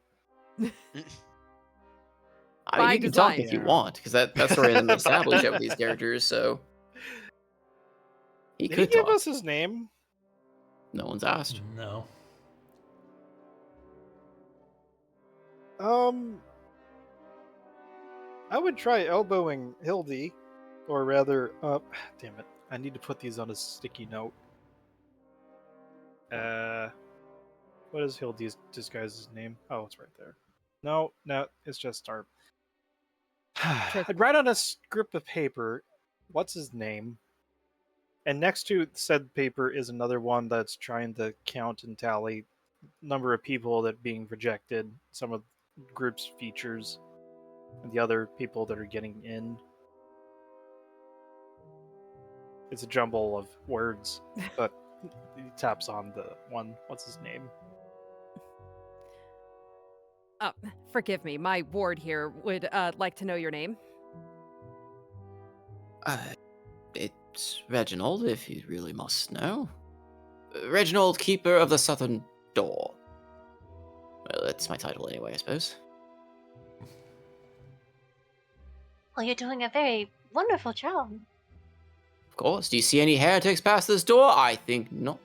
I By mean, you can talk design. if you want, because that's the way they establish it with these characters, so... He Did he could give talk. us his name? No one's asked. No. I would try elbowing Hildy, or rather, damn it, I need to put these on a sticky note. What is Hildy's disguise's name? Oh, it's right there. No, it's just our. I'd write on a strip of paper, what's his name? And next to said paper is another one that's trying to count and tally number of people that are being rejected, some of the group's features, and the other people that are getting in. It's a jumble of words, but he taps on the one. What's his name? Forgive me, my ward here would like to know your name. It's Reginald, if you really must know. Reginald, Keeper of the Southern Door. Well, that's my title anyway, I suppose. Well, you're doing a very wonderful job. Of course. Do you see any heretics past this door? I think not.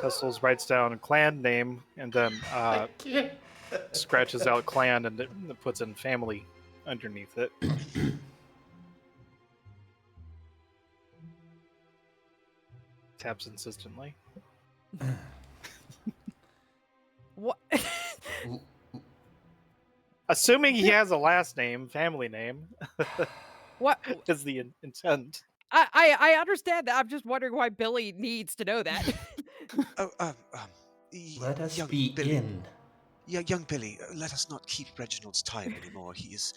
Vessels writes down a clan name and then scratches out clan and it puts in family underneath it. Taps insistently. What? Assuming he has a last name, family name. What is the intent? I understand that. I'm just wondering why Billy needs to know that. Let us young be Billy. in. Yeah, young Billy, let us not keep Reginald's time anymore. He is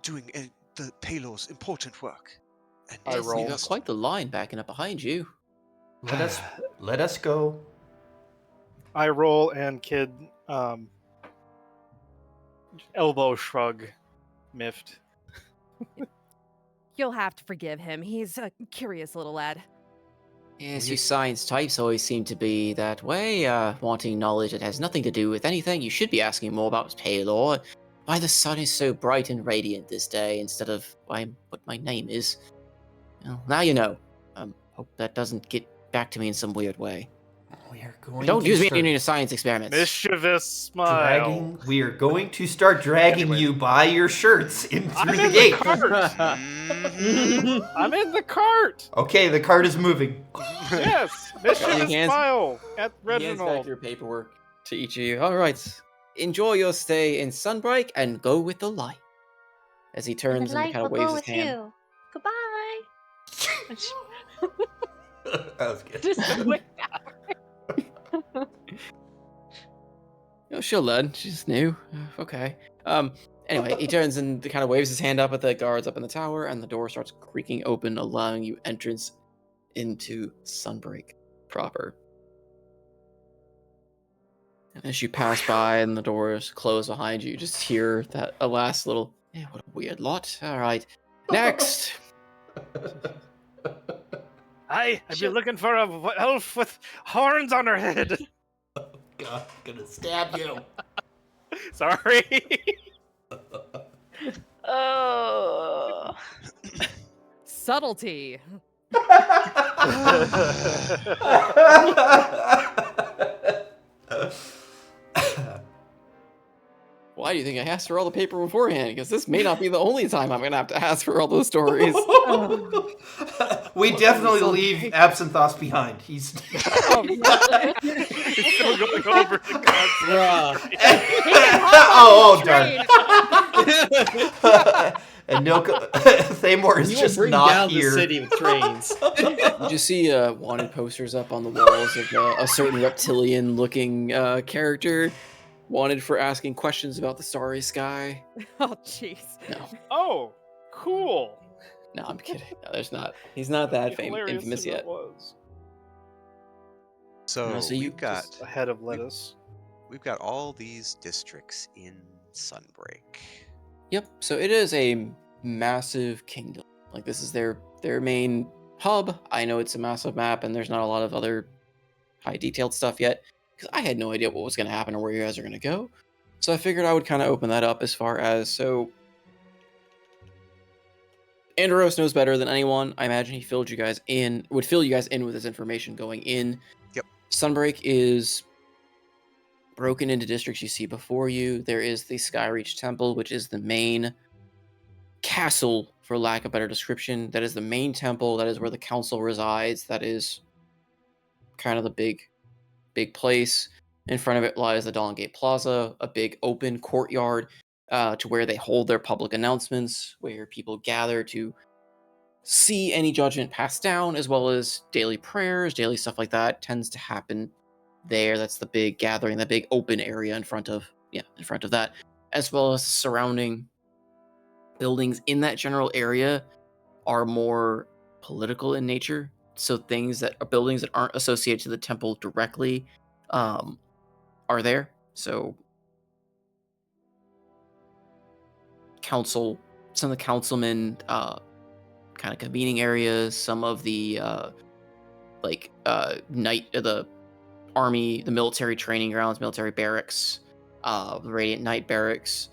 doing the Palor's important work. And I Yes, you roll. got quite the line backing up behind you. Let us go. I roll and kid elbow shrug miffed. You'll have to forgive him. He's a curious little lad. Yes, you science types always seem to be that way, wanting knowledge that has nothing to do with anything. You should be asking more about Paylor. Why the sun is so bright and radiant this day instead of what my name is. Well, now you know. Hope that doesn't get back to me in some weird way. We are going Don't to use me start in any science experiments. Mischievous smile. we are going to start dragging Anyway. you by your shirts in through I'm the in gate. the cart. Mhm. I'm in the cart. Okay, the cart is moving. Yes, mischievous Hands- smile at He hands back Reginald. your paperwork to each of you. All right, enjoy your stay in Sunbreak and go with the light. As he And turns the and light kind will of waves go his with hand. you. Goodbye. That was good. Just wait. Oh, she'll learn. She's new. Okay. Anyway, he turns and kind of waves his hand up at the guards up in the tower, and the door starts creaking open, allowing you entrance into Sunbreak proper. And as you pass by and the doors close behind you, you just hear that a last little, what a weird lot. All right. Next. I've been looking for a elf with horns on her head. God, I'm gonna stab you. Sorry. Oh. Subtlety. Why do you think I asked for all the paper beforehand? Because this may not be the only time I'm going to have to ask for all those stories. We definitely leave Absinthoth behind. He's He's still going over the concept. oh darn. And Thamor is You will just bring not down here. the city with trains. You just see wanted posters up on the walls of a certain reptilian-looking character, wanted for asking questions about the starry sky. Oh, jeez. No, Oh, cool. no, I'm kidding. No, there's not. He's not that Hilarious infamous if yet. it was. So so you we've got Just a head of lettuce. we've got all these districts in Sunbreak. Yep. So it is a massive kingdom. Like this is their main hub. I know it's a massive map, and there's not a lot of other high detailed stuff yet because I had no idea what was going to happen or where you guys are going to go. So I figured I would kind of open that up as far as Andros knows better than anyone. I imagine he would fill you guys in with this information going in. Yep. Sunbreak is broken into districts you see before you. There is the Skyreach Temple, which is the main castle, for lack of a better description. That is the main temple. That is where the council resides. That is kind of the big place. In front of it lies the Dawn Gate Plaza, a big open courtyard to where they hold their public announcements, where people gather to see any judgment passed down, as well as daily prayers, daily stuff like that tends to happen there. That's the big gathering, the big open area in front of that, as well as surrounding buildings in that general area are more political in nature. So things that are buildings that aren't associated to the temple directly are there. So some of the councilmen kind of convening areas, some of the the army, the military training grounds, military barracks, the Radiant Knight barracks.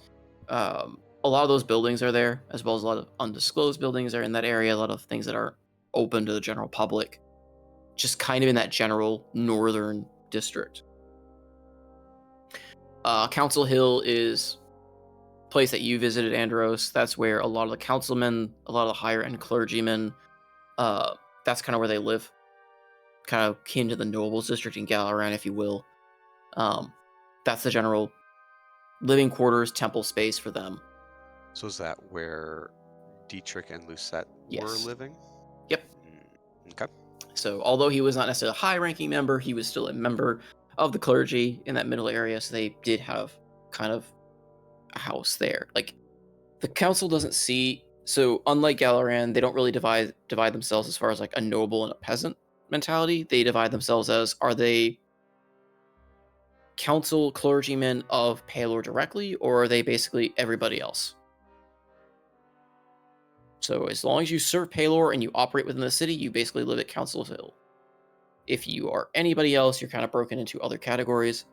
A lot of those buildings are there, as well as a lot of undisclosed buildings are in that area. A lot of things that are open to the general public, just kind of in that general northern district. Council Hill is a place that you visited, Andros. That's where a lot of the councilmen, a lot of the higher end clergymen, that's kind of where they live. Kind of akin to the nobles district in Galaran, if you will. That's the general living quarters, temple space for them. So is that where Dietrich and Lucette were Yes. living? Yep. Okay. So although he was not necessarily a high-ranking member, he was still a member of the clergy in that middle area, so they did have kind of a house there. Like, the council doesn't see... So unlike Galaran, they don't really divide themselves as far as like a noble and a peasant mentality. They divide themselves as, are they council clergymen of Paylor directly, or are they basically everybody else? So as long as you serve Paylor and you operate within the city, you basically live at Council Hill. If you are anybody else, you're kind of broken into other categories.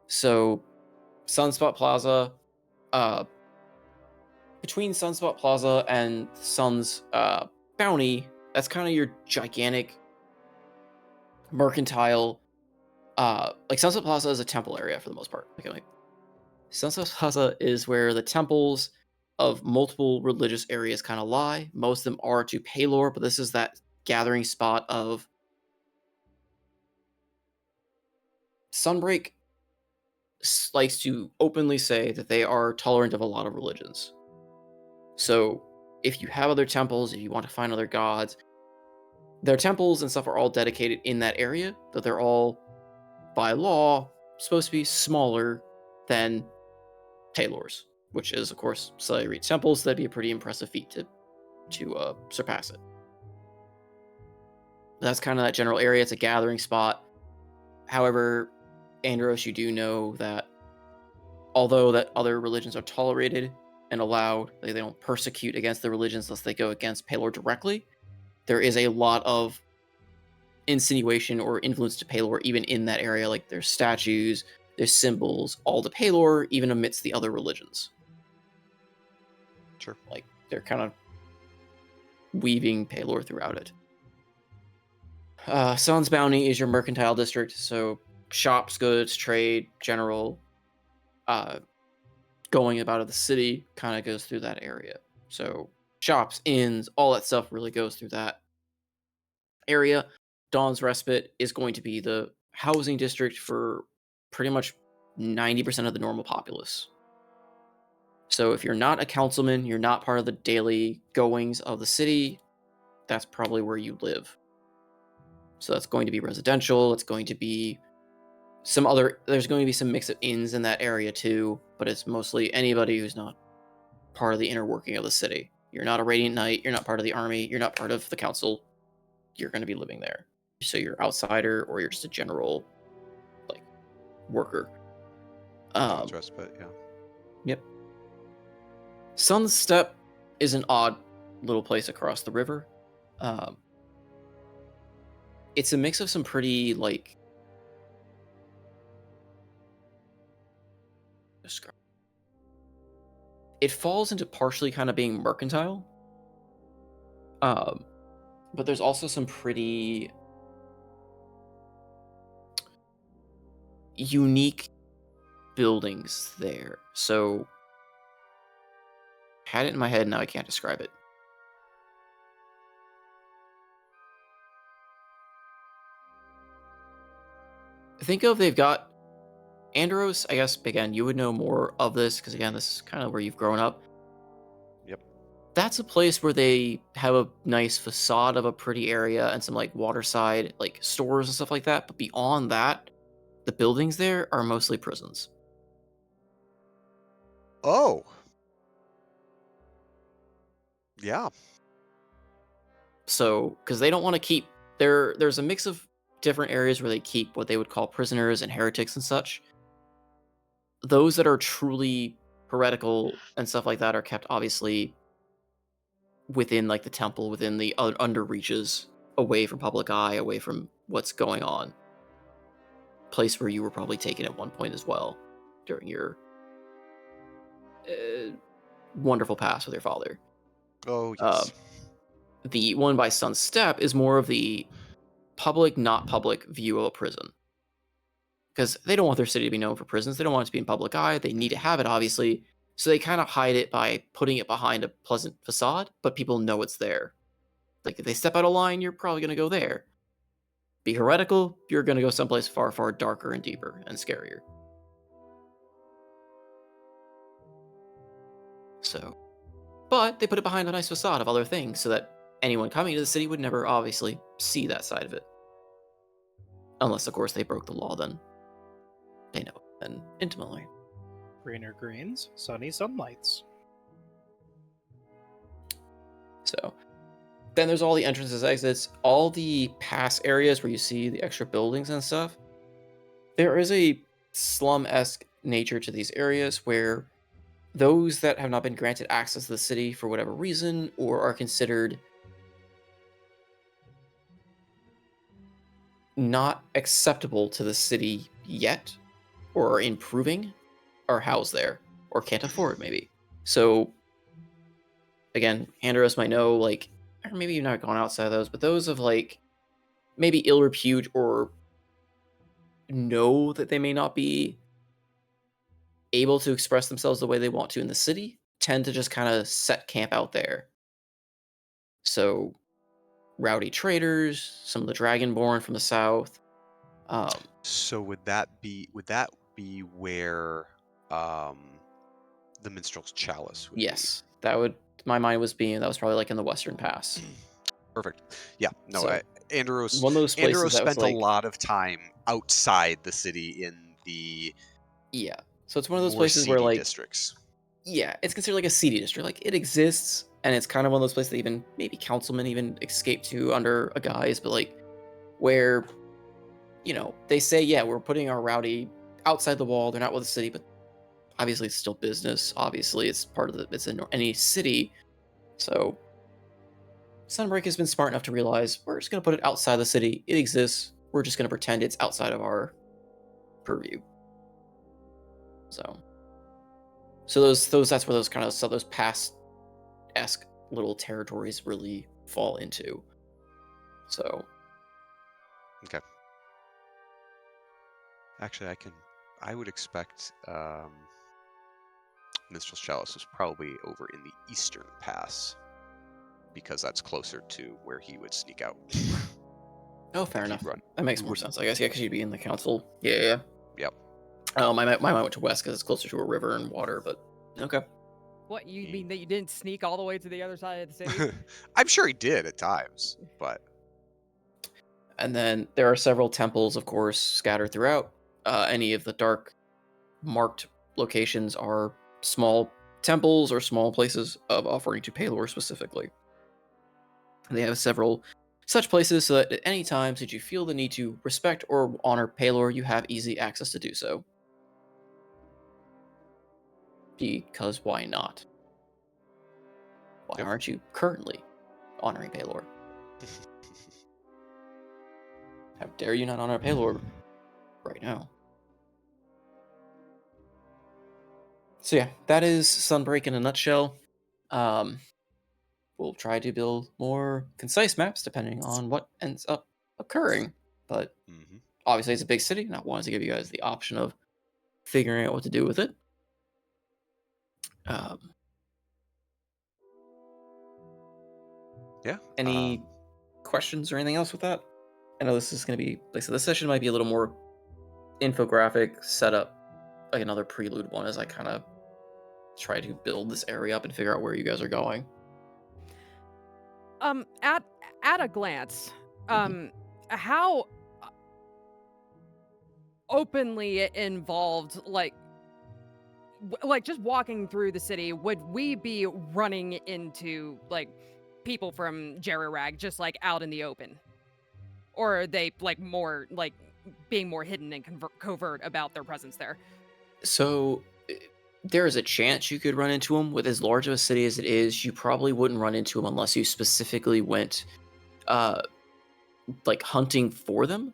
So Sunspot Plaza, between Sunspot Plaza and Sun's Bounty, that's kind of your gigantic mercantile. Like Sunspot Plaza is a temple area for the most part. Like Sunspot Plaza is where the temples of multiple religious areas kind of lie. Most of them are to Paylor, but this is that gathering spot of Sunbreak likes to openly say that they are tolerant of a lot of religions. So if you have other temples, if you want to find other gods, their temples and stuff are all dedicated in that area, but they're all, by law, supposed to be smaller than Taylor's, which is, of course, slightly reach temples. That'd be a pretty impressive feat to surpass it. That's kind of that general area. It's a gathering spot. However, Andros, you do know that although that other religions are tolerated and allowed, they don't persecute against the religions unless they go against Paylor directly, there is a lot of insinuation or influence to Paylor even in that area. Like there's statues, there's symbols, all to Paylor, even amidst the other religions. Sure. Like they're kind of weaving Paylor throughout it. Sun's Bounty is your mercantile district, so shops, goods, trade, general, going about of the city kind of goes through that area. So shops, inns, all that stuff really goes through that area. Dawn's Respite is going to be the housing district for pretty much 90% of the normal populace. So if you're not a councilman, you're not part of the daily goings of the city, that's probably where you live. So that's going to be residential. It's going to be there's going to be some mix of inns in that area too, but it's mostly anybody who's not part of the inner working of the city. You're not a Radiant Knight, you're not part of the army, you're not part of the council, you're going to be living there. So you're outsider or you're just a general like worker. Dawn's Respite, yeah. Yep. Sun's Step is an odd little place across the river. It's a mix of some pretty like it falls into partially kind of being mercantile. But there's also some pretty unique buildings there. So had it in my head, now I can't describe it. Think of they've got Andros, I guess, again, you would know more of this because, again, this is kind of where you've grown up. Yep. That's a place where they have a nice facade of a pretty area and some, like, waterside, like, stores and stuff like that. But beyond that, the buildings there are mostly prisons. Oh. Yeah. So, because they don't want to keep... There's a mix of different areas where they keep what they would call prisoners and heretics and such. Those that are truly heretical and stuff like that are kept obviously within like the temple, within the under reaches, away from public eye, away from what's going on. Place where you were probably taken at one point as well during your wonderful past with your father. Oh, yes. The one by Sun's Step is more of the public, not public view of a prison. Because they don't want their city to be known for prisons. They don't want it to be in public eye. They need to have it, obviously. So they kind of hide it by putting it behind a pleasant facade, but people know it's there. Like, if they step out of line, you're probably going to go there. Be heretical, you're going to go someplace far, far darker and deeper and scarier. So, but they put it behind a nice facade of other things so that anyone coming to the city would never, obviously, see that side of it. Unless, of course, they broke the law, then they know, then intimately. Greener greens, sunny sunlights. So, then there's all the entrances, exits, all the pass areas where you see the extra buildings and stuff. There is a slum-esque nature to these areas where those that have not been granted access to the city for whatever reason, or are considered not acceptable to the city yet, or are improving, are housed there, or can't afford, maybe. So, again, Andros might know, like, or maybe you've not gone outside of those, but those of, like, maybe ill repute or know that they may not be able to express themselves the way they want to in the city tend to just kind of set camp out there. So, rowdy traders, some of the Dragonborn from the south. So would that be where the minstrel's chalice would Yes, that would. My mind was being that was probably like in the Western Pass. be? Perfect. Yeah. No, So Andros one of those places that was spent a like, lot of time outside the city in the yeah. So it's one of those more places where seedy like, districts. yeah, it's considered like a seedy district. Like it exists, and it's kind of one of those places that even maybe councilmen even escape to under a guise, but like where, they say, yeah, we're putting our rowdy outside the wall. They're not with the city, but obviously it's still business. Obviously it's part of it's in any city. So Sunbreak has been smart enough to realize we're just going to put it outside the city. It exists. We're just going to pretend it's outside of our purview. So those that's where those kind of those past-esque little territories really fall into. So Okay. Actually, I would expect Minstrel's Chalice was probably over in the Eastern Pass because that's closer to where he would sneak out. oh, fair If he'd enough. run. That makes more sense, I guess. Yeah, because you'd be in the council. Yeah. Yep. Oh, my mind went to west because it's closer to a river and water. But okay. What, you mean that you didn't sneak all the way to the other side of the city? I'm sure he did at times, but And then there are several temples, of course, scattered throughout. Any of the dark marked locations are small temples or small places of offering to Palor specifically. And they have several such places so that at any time should you feel the need to respect or honor Palor, you have easy access to do so. Because why not? Why Yep. aren't you currently honoring Palor? How dare you not honor Palor right now? So yeah, that is Sunbreak in a nutshell. We'll try to build more concise maps depending on what ends up occurring. But obviously, it's a big city, and I wanted to give you guys the option of figuring out what to do with it. Yeah. Any questions or anything else with that? I know this is going to be, like I said, this session might be a little more infographic setup, like another prelude one, as I kind of try to build this area up and figure out where you guys are going. At a glance, how openly involved, like just walking through the city, would we be running into like people from Jerryrag just like out in the open, or are they like more like being more hidden and covert about their presence there? So there is a chance you could run into them. With as large of a city as it is, you probably wouldn't run into them unless you specifically went like hunting for them.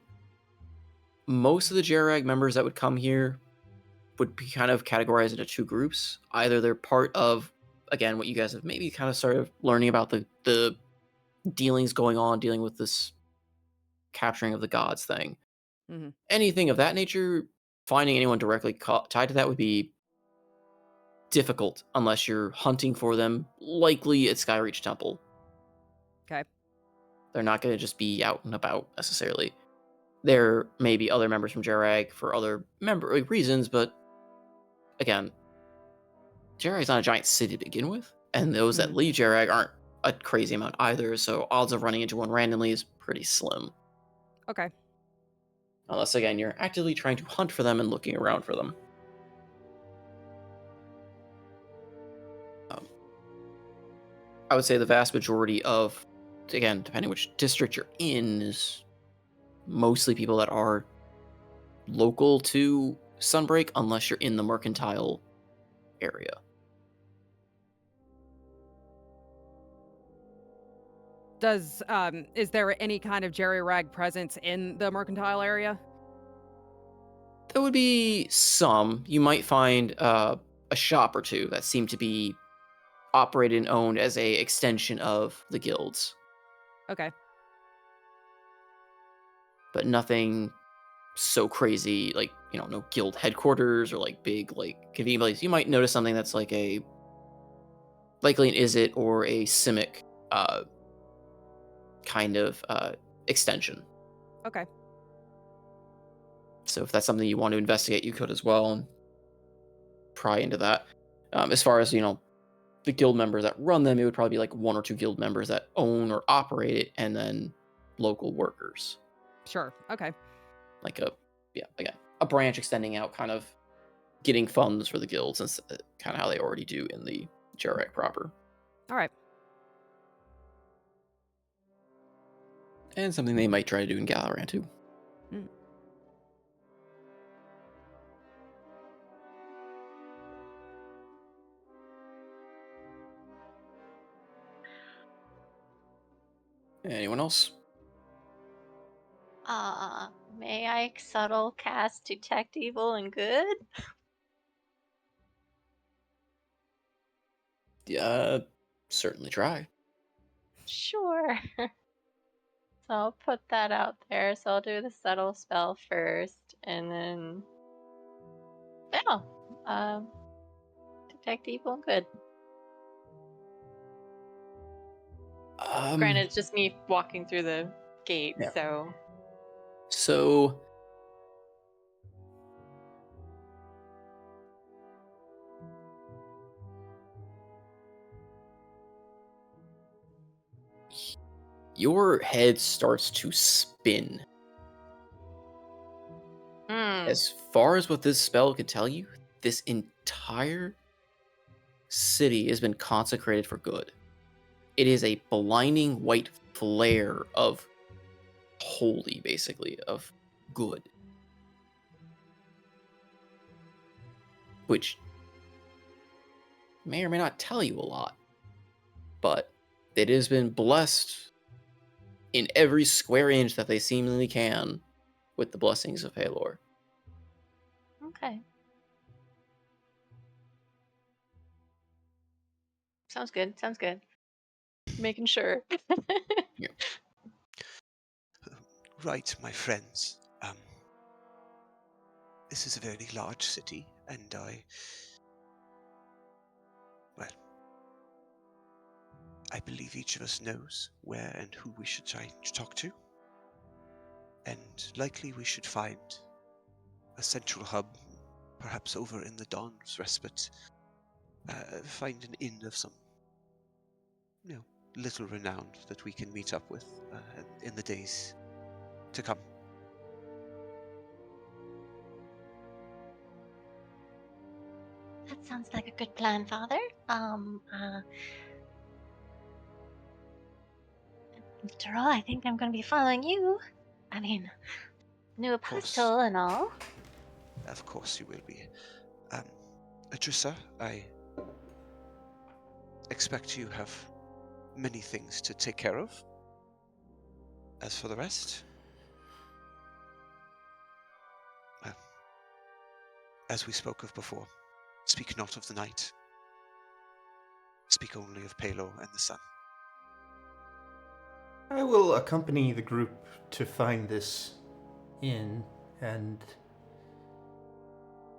Most of the Jerryrag members that would come here would be kind of categorized into two groups. Either they're part of, again, what you guys have maybe kind of started learning about the dealings going on, dealing with this capturing of the gods thing. Mm-hmm. Anything of that nature, finding anyone directly tied to that would be difficult unless you're hunting for them, likely at Skyreach Temple. Okay. They're not going to just be out and about necessarily. There may be other members from Jerryrag for other reasons, but again, Jerryrag's not a giant city to begin with, and those that leave Jerryrag aren't a crazy amount either, so odds of running into one randomly is pretty slim. Okay. Unless, again, you're actively trying to hunt for them and looking around for them. I would say the vast majority of, again, depending which district you're in, is mostly people that are local to Sunbreak, unless you're in the mercantile area. Is there any kind of jerry-rag presence in the mercantile area? There would be some. You might find a shop or two that seem to be operated and owned as a extension of the guilds, Okay. but nothing so crazy, like, no guild headquarters or like big, like, convenient place. You might notice something that's like likely an Izzet or a Simic kind of extension. Okay. So if that's something you want to investigate, you could as well and pry into that. As far as, the guild members that run them, it would probably be like one or two guild members that own or operate it, and then local workers. Sure. Okay. Like again, a branch extending out, kind of getting funds for the guilds, and kind of how they already do in the Jarek proper. All right. And something they might try to do in Galaran too. Mm. Anyone else? May I subtle cast detect evil and good? Yeah, certainly try. Sure. So I'll put that out there. So I'll do the subtle spell first, and then detect evil and good. Granted, it's just me walking through the gate, Yeah. So your head starts to spin. As far as what this spell could tell you, this entire city has been consecrated for good. It is a blinding white flare of holy, basically, of good. Which may or may not tell you a lot, but it has been blessed in every square inch that they seemingly can with the blessings of Halor. okay. Sounds good. Sounds good. Making sure. Yeah. Right, my friends. This is a very large city, and I believe each of us knows where and who we should try to talk to. And likely we should find a central hub, perhaps over in the Dawn's Respite. Find an inn of some, little renown that we can meet up with in the days to come. That sounds like a good plan, Father. After all, I think I'm going to be following you. I mean, new apostle and all. Of course you will be. Adrissa, I expect you have many things to take care of. As for the rest, as we spoke of before, speak not of the night. Speak only of Palo and the sun. I will accompany the group to find this inn, and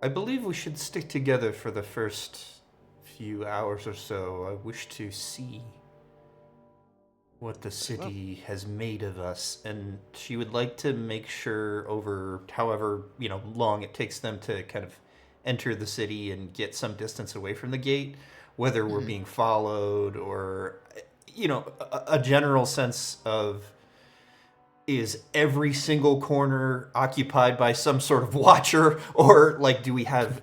I believe we should stick together for the first few hours or so. I wish to see what the city has made of us, and she would like to make sure over however long it takes them to kind of enter the city and get some distance away from the gate, whether we're being followed or a general sense of, is every single corner occupied by some sort of watcher, or like do we have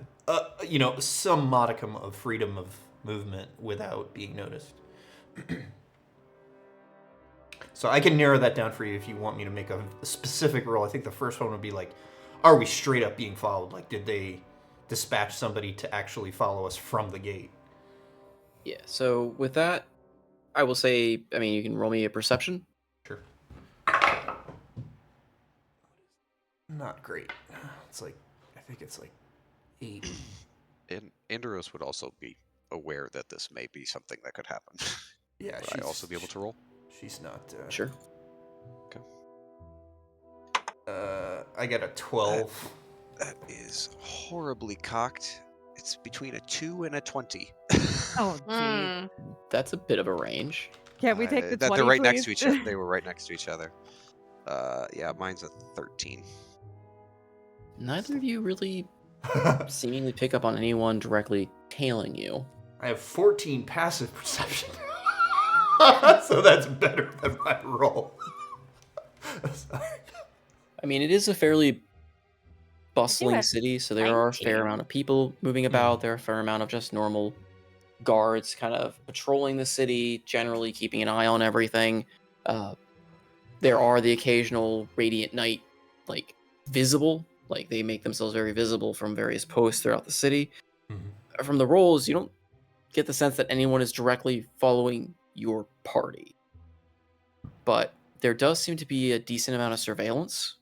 some modicum of freedom of movement without being noticed? So I can narrow that down for you if you want me to make a specific roll. I think the first one would be like, are we straight up being followed? Like, did they dispatch somebody to actually follow us from the gate? Yeah, so with that, I will say, I mean, you can roll me a perception. Sure. Not great. It's like, I think it's like 8. And Andros would also be aware that this may be something that could happen. Yeah, Would I also be able to roll? She's not. Sure. Okay. I got a 12. That is horribly cocked. It's between a 2 and a 20. Oh, gee. Hmm. That's a bit of a range. Can we take the That 20, they're right please? next to each other. They were right next to each other. Yeah, mine's a 13. Neither of you really seemingly pick up on anyone directly tailing you. I have 14 passive perception. So that's better than my roll. I mean, it is a fairly bustling a city, so there are a fair 19. amount of people moving about. There are a fair amount of just normal guards kind of patrolling the city, generally keeping an eye on everything. There are the occasional Radiant Knight, like, visible. Like, they make themselves very visible from various posts throughout the city. From the rolls, you don't get the sense that anyone is directly following your party. But there does seem to be a decent amount of surveillance.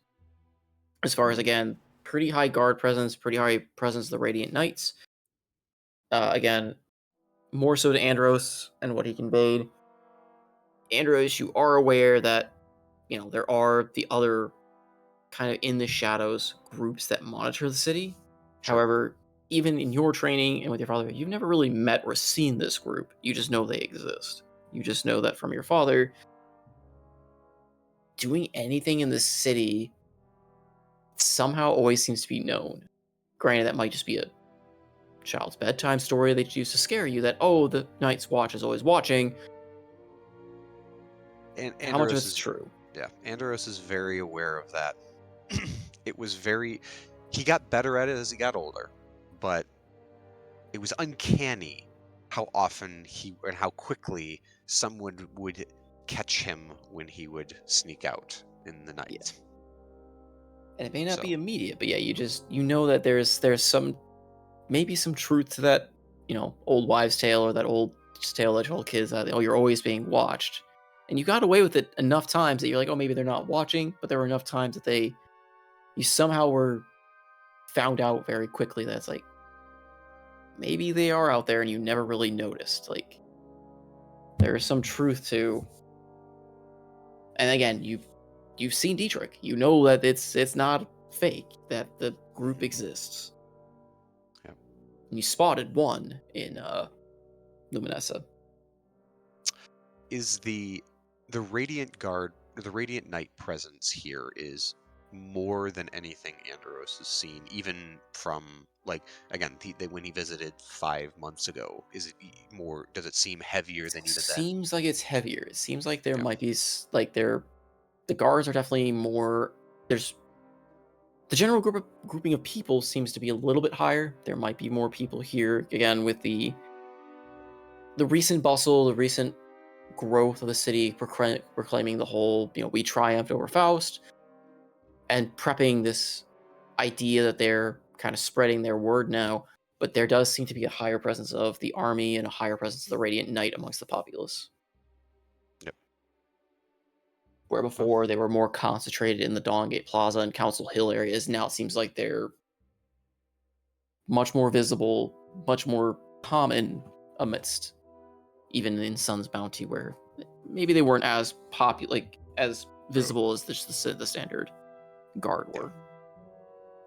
As far as, again, pretty high guard presence, pretty high presence of the Radiant Knights. Again, more so to Andros and what he conveyed. Andros, you are aware that, you know, there are the other kind of in the shadows groups that monitor the city. Sure. However, even in your training and with your father, you've never really met or seen this group. You just know they exist. You just know that from your father. Doing anything in the city somehow always seems to be known. Granted, that might just be a child's bedtime story they use to scare you that, oh, the Night's Watch is always watching. And How much of Andros it's is true? Yeah, Andros is very aware of that. It was very. He got better at it as he got older, but it was uncanny how often and how quickly someone would catch him when he would sneak out in the night. Yeah. And it may not So. be immediate, but yeah, you know that there's some maybe some truth to that, you know, old wives' tale or that old tale that told kids that, oh, you're always being watched. And you got away with it enough times that you're like, oh, maybe they're not watching, but there were enough times that you somehow were found out very quickly that it's like, maybe they are out there and you never really noticed. Like, there's some truth to. And again, you've seen Dietrich. You know that it's not fake, that the group exists. Yep. And you spotted one in Luminessa. Is the Radiant Guard, the Radiant Knight presence here is more than anything Andros has seen, even from, like, again, when he visited 5 months ago. Is it more? Does it seem heavier than even then? Seems like it's heavier. It seems like there Yeah. might be the guards are definitely more. There's the general grouping of people seems to be a little bit higher. There might be more people here again with the recent bustle, the recent growth of the city, proclaiming the whole, you know, we triumphed over Faust, and prepping this idea that they're kind of spreading their word now. But there does seem to be a higher presence of the army and a higher presence of the Radiant Knight amongst the populace. Yep. Where before they were more concentrated in the Dawngate Plaza and Council Hill areas, now it seems like they're much more visible, much more common amidst, even in Sun's Bounty, where maybe they weren't as like as visible as the standard guard were.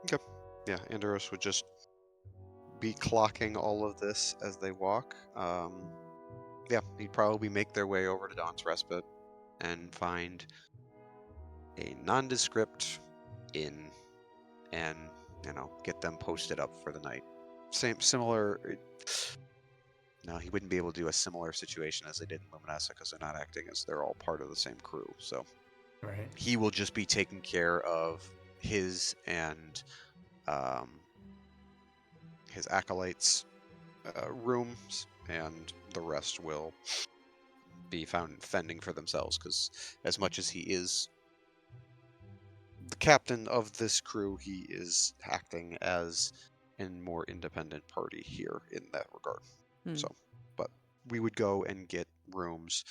Okay. Yeah, Andros would just be clocking all of this as they walk. Yeah, he'd probably make their way over to Dawn's Respite and find a nondescript inn and, you know, get them posted up for the night. Similar. No, he wouldn't be able to do a similar situation as they did in Luminessa because they're not acting as they're all part of the same crew. So Right. he will just be taking care of his and his acolytes' rooms, and the rest will be found fending for themselves. Because as much as he is the captain of this crew, he is acting as a more independent party here in that regard. So, but we would go and get rooms.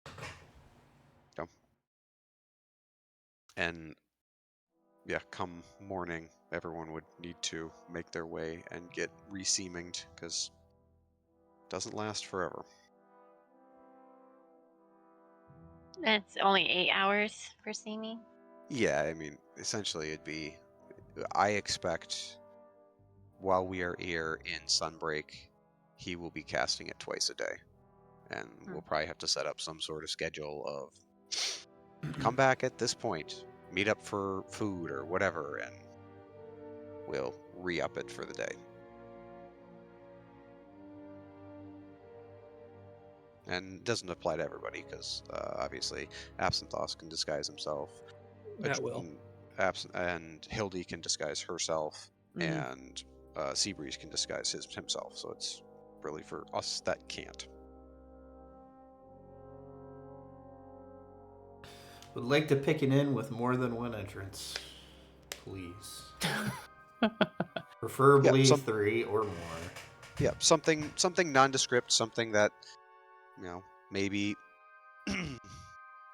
You know, and yeah, come morning, everyone would need to make their way and get re-seaminged because it doesn't last forever. It's only 8 hours for seaming. Yeah, I mean, essentially it'd be, I expect while we are here in Sunbreak, he will be casting it twice a day. And we'll probably have to set up some sort of schedule of come back at this point, meet up for food or whatever, and we'll re-up it for the day. And it doesn't apply to everybody because obviously Absinthoth can disguise himself. That will. And Hildy can disguise herself, Mhm. and Seabreeze can disguise himself. So it's really for us that can't. Would like to pick an inn with more than one entrance, please. Preferably Yeah, 3 or more. Yeah, something nondescript, something that maybe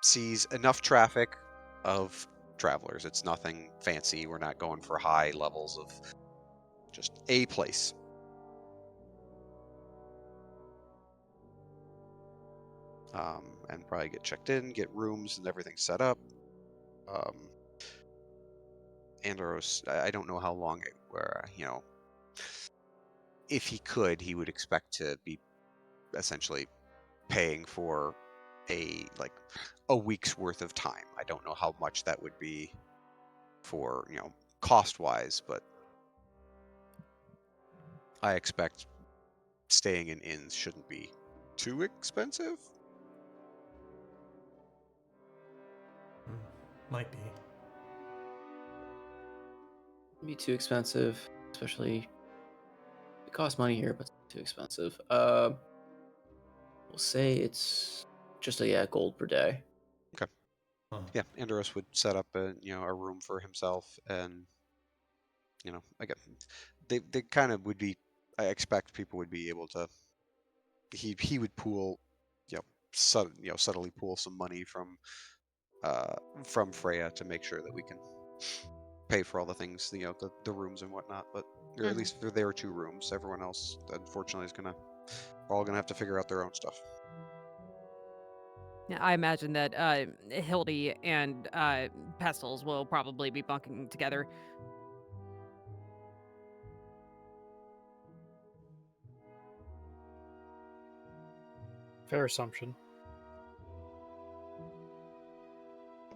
sees enough traffic of travelers. It's nothing fancy. We're not going for high levels of just a place. And probably get checked in, get rooms and everything set up. Andros, I don't know how long if he could, he would expect to be essentially paying for a week's worth of time. I don't know how much that would be for, cost-wise, but I expect staying in inns shouldn't be too expensive. Might be. Be too expensive, especially it costs money here, but it's too expensive. We'll say it's just a gold per day. Okay. Huh. Yeah, Andros would set up a room for himself, and again, they kind of would be. I expect people would be able to. He would pool, subtly pool some money from Freya to make sure that we can pay for all the things, the rooms and whatnot. But or at least there are 2 rooms. Everyone else, unfortunately, we're all gonna have to figure out their own stuff. Yeah, I imagine that Hildy and Pestles will probably be bunking together. Fair assumption.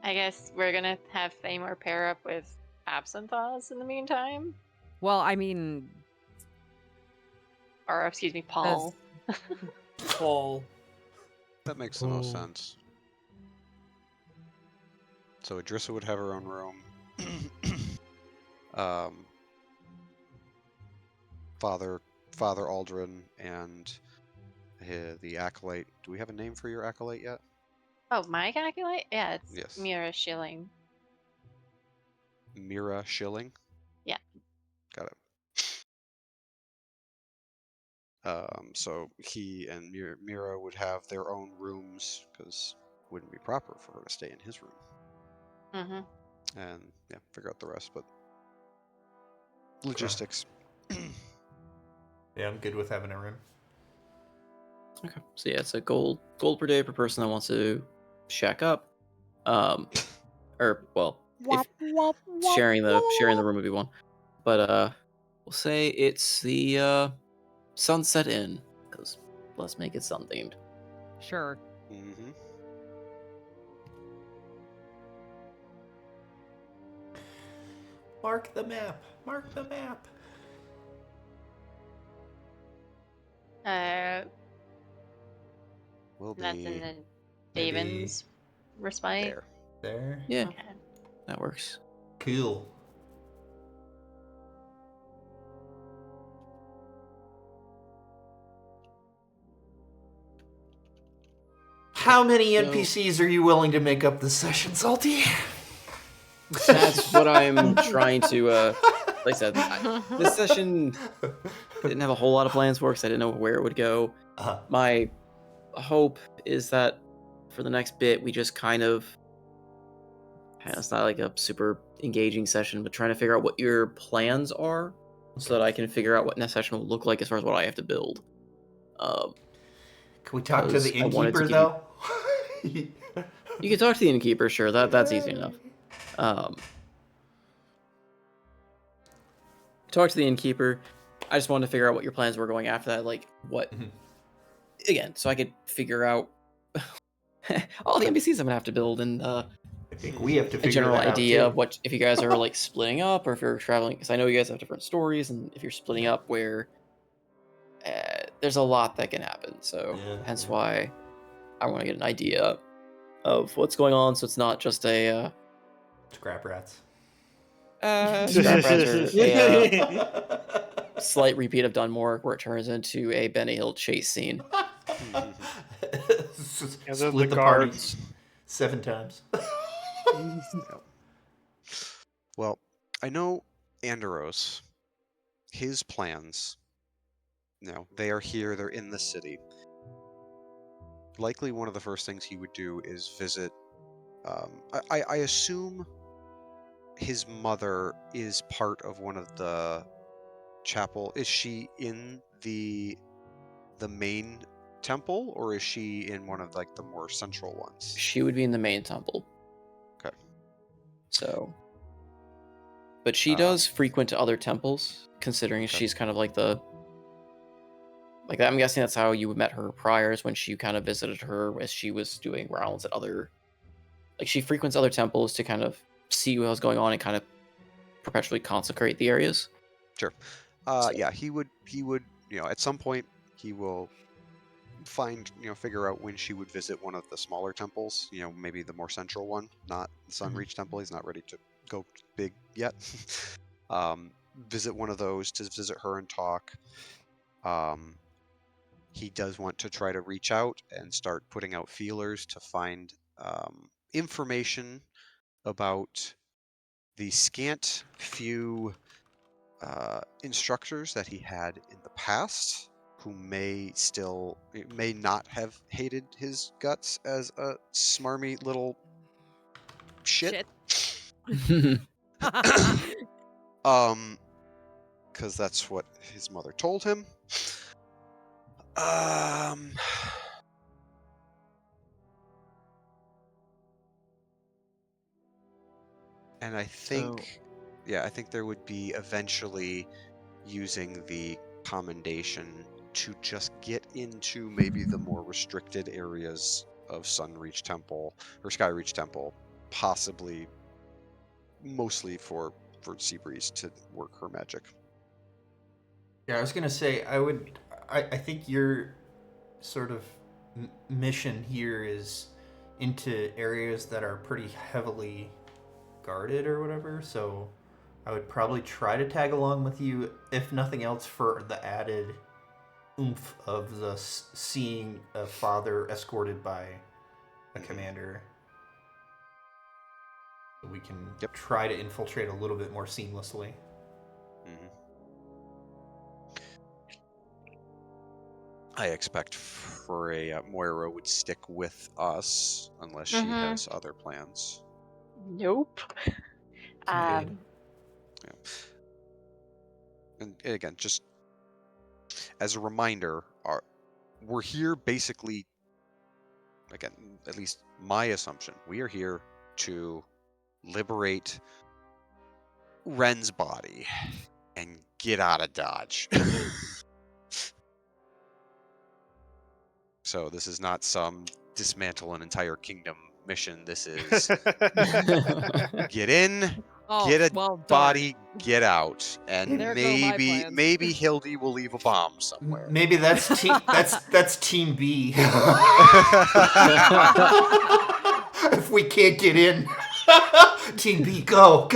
I guess we're gonna have Thamor pair up with Absinthoth in the meantime. Well, I mean, Or excuse me, Paul. Paul. That makes the most sense. So Adrissa would have her own room. Father Aldrin and the acolyte. Do we have a name for your acolyte yet? Oh, my calculate? Yeah, it's Yes. Mira Schilling. Mira Schilling? Yeah. Got it. So he and Mira would have their own rooms because it wouldn't be proper for her to stay in his room. Mm-hmm. And yeah, figure out the rest, but logistics. Yeah, I'm good with having a room. Okay, so yeah, it's a gold per day per person that wants to shack up. Or well, if sharing the room would be one, but we'll say it's the Sunset Inn because let's make it sun themed. sure. Mm-hmm. Mark the map. Mark the map. Will be That's in the Maybe Davin's respite. there. Yeah, Okay. that works. Cool. How many NPCs are you willing to make up this session, Salty? That's what I'm trying to. Like I said, this session didn't have a whole lot of plans for because I didn't know where it would go. Uh-huh. My hope is that for the next bit, we just kind of. It's not like a super engaging session, but trying to figure out what your plans are so that I can figure out what next session will look like as far as what I have to build. Can we talk to the 'cause I wanted to innkeeper, give you- though? You can talk to the innkeeper, sure. That's easy enough. Talk to the innkeeper. I just wanted to figure out what your plans were going after that. Like, what. Again, so I could figure out all the NPCs I'm going to have to build and I think we have to a figure general that idea out, of what, if you guys are like splitting up or if you're traveling. Because I know you guys have different stories, and if you're splitting up, where there's a lot that can happen. So, hence why I want to get an idea of what's going on, so it's not just a Scrap rats. scrap rats or a slight repeat of Dunmore, where it turns into a Benny Hill chase scene. Split the party 7 times. Well, I know Anderos, his plans, they are here, they're in the city. Likely one of the first things he would do is visit, I assume his mother is part of one of the chapel. Is she in the main temple, or is she in one of like the more central ones? She would be in the main temple. Okay. So, but she does frequent other temples, considering she's kind of like the. Like, I'm guessing that's how you met her priors, when she kind of visited her as she was doing rounds at other. Like, she frequents other temples to kind of see what was going on and kind of perpetually consecrate the areas. Sure. Yeah, he would, at some point, he will figure out when she would visit one of the smaller temples, maybe the more central one, not the Sunreach Temple. He's not ready to go big yet. Visit one of those to visit her and talk. He does want to try to reach out and start putting out feelers to find information about the scant few instructors that he had in the past, who may not have hated his guts as a smarmy little shit. Because that's what his mother told him. And I think, I think there would be eventually using the commendation to just get into maybe the more restricted areas of Sunreach Temple or Skyreach Temple, possibly mostly for Seabreeze to work her magic. Yeah, I was gonna say I think your sort of mission here is into areas that are pretty heavily guarded or whatever, so I would probably try to tag along with you, if nothing else for the added oomph of the seeing a father escorted by a commander. So we can try to infiltrate a little bit more seamlessly. I expect Freya Moira would stick with us unless she has other plans. Nope. And again, just as a reminder, we're here basically, again, at least my assumption, we are here to liberate Ren's body and get out of Dodge. So this is not some dismantle an entire kingdom mission. This is get in, get a body, get out, and maybe Hildy will leave a bomb somewhere. Maybe that's that's Team B. If we can't get in, Team B, go.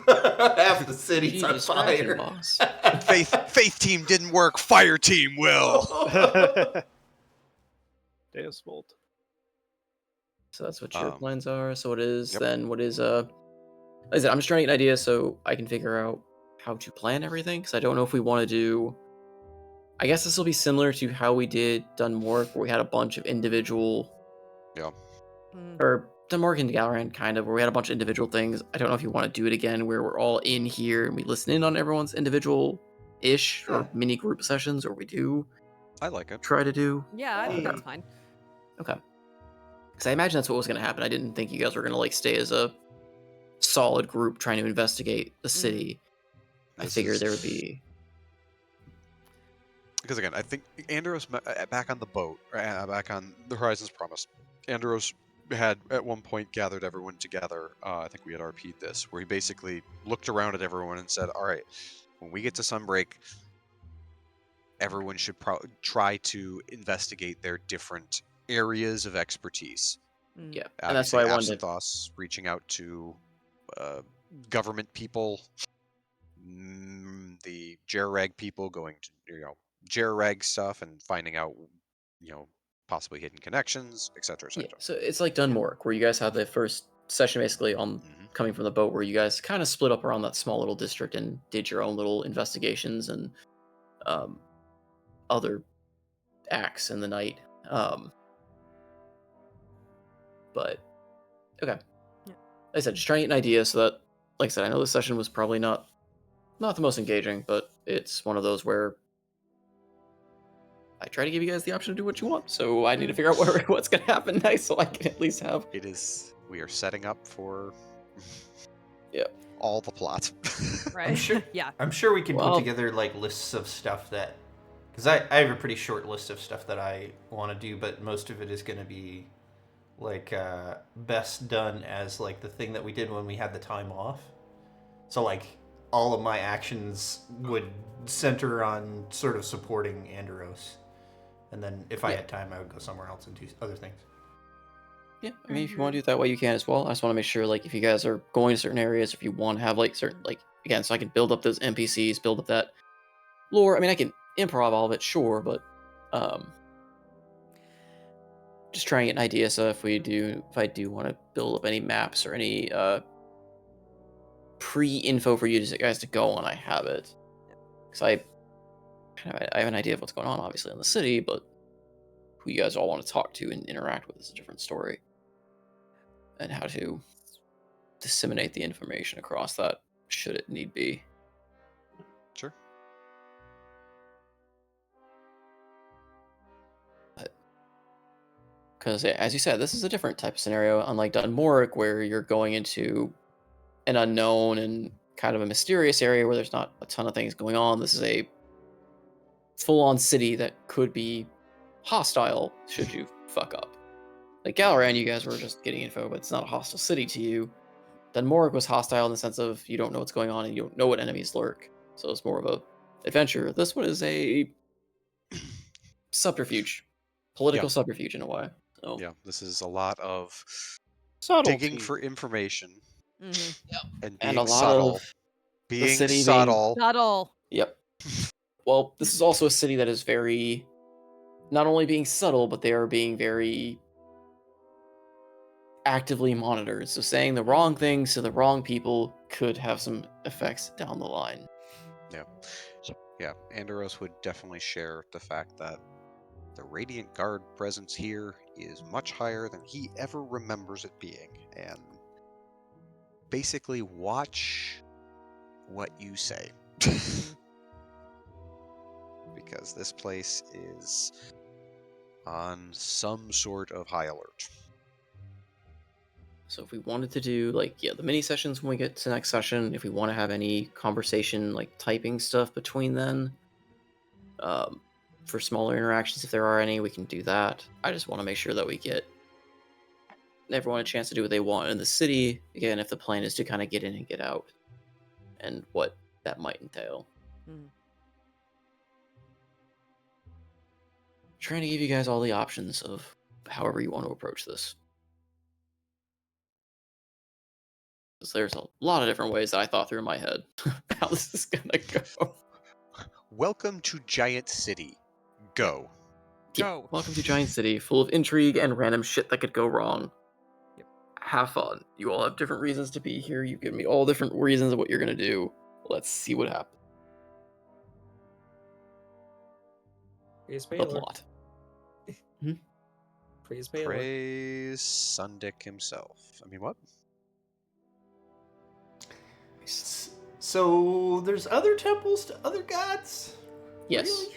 Half the city's on fire. Faith team didn't work. Fire team will. Deus Volt. So that's what your plans are. So what is then? What is like I said, I'm just trying to get an idea so I can figure out how to plan everything. Because I don't know if we want to do. I guess this will be similar to how we did Dunmore, where we had a bunch of individual... Yeah. Or Dunmore and Galran, kind of, where we had a bunch of individual things. I don't know if you want to do it again, where we're all in here and we listen in on everyone's individual-ish or mini group sessions, or we do... I like it. Try to do... Yeah, I think that's fine. Okay. Because I imagine that's what was going to happen. I didn't think you guys were going to like stay as a solid group trying to investigate the city. I figured there would be... Because again, I think Andros back on the boat, back on the Horizon's Promise. Andros had at one point gathered everyone together. I think we had RP'd this, where he basically looked around at everyone and said, "All right, when we get to Sunbreak, everyone should try to investigate their different areas of expertise." Yeah, and that's why I wanted Absinthoss reaching out to government people, the Jerreg people, going to Jerreg stuff and finding out possibly hidden connections, etc. Yeah, so it's like Dunmore, where you guys had the first session basically on coming from the boat, where you guys kind of split up around that small little district and did your own little investigations and other acts in the night. But okay, like I said, just trying to get an idea so that, like I said, I know this session was probably not the most engaging, but it's one of those where I try to give you guys the option to do what you want. So I need to figure out what's going to happen next, so I can at least have. It is. We are setting up for. All the plot. Right. I'm sure. Yeah. I'm sure we can put together like lists of stuff that, because I have a pretty short list of stuff that I want to do, but most of it is going to be like best done as like the thing that we did when we had the time off. So like all of my actions would center on sort of supporting Andros. And then if I had time, I would go somewhere else and do other things. Yeah, I mean, if you want to do it that way, you can as well. I just want to make sure, like, if you guys are going to certain areas, if you want to have, like, certain, like, again, so I can build up those NPCs, build up that lore. I mean, I can improv all of it, sure, but just trying to get an idea. So if I do want to build up any maps or any pre-info for you guys to go on, I have it. Because I have an idea of what's going on, obviously, in the city, but who you guys all want to talk to and interact with is a different story. And how to disseminate the information across that, should it need be. Sure. Because, as you said, this is a different type of scenario, unlike Dunmoric, where you're going into an unknown and kind of a mysterious area where there's not a ton of things going on. This is a full-on city that could be hostile should you fuck up. Like Galran, you guys were just getting info, but it's not a hostile city to you. Dunmoric was hostile in the sense of you don't know what's going on and you don't know what enemies lurk. So it's more of a adventure. This one is a subterfuge. Political subterfuge in a way. So. Yeah, this is a lot of subtlety. Digging for information and being a lot subtle. of being the city subtle. Subtle. Yep. Well, this is also a city that is very, not only being subtle, but they are being very actively monitored. So saying the wrong things to the wrong people could have some effects down the line. Yeah. Yeah, Andros would definitely share the fact that the Radiant Guard presence here is much higher than he ever remembers it being. And basically watch what you say. Because this place is on some sort of high alert. So if we wanted to do, like, the mini sessions when we get to next session, if we want to have any conversation, like, typing stuff between then, for smaller interactions, if there are any, we can do that. I just want to make sure that we get everyone a chance to do what they want in the city, again, if the plan is to kind of get in and get out, and what that might entail. Trying to give you guys all the options of however you want to approach this. There's a lot of different ways that I thought through in my head how this is gonna go. Welcome to Giant City. Go. Go. Welcome to Giant City, full of intrigue and random shit that could go wrong. Yep. Have fun. You all have different reasons to be here. You give me all different reasons of what you're gonna do. Let's see what happens. Praise the Baylor. plot. Praise Baylor. Praise Sundick himself. I mean, what? So there's other temples to other gods? Yes. Really?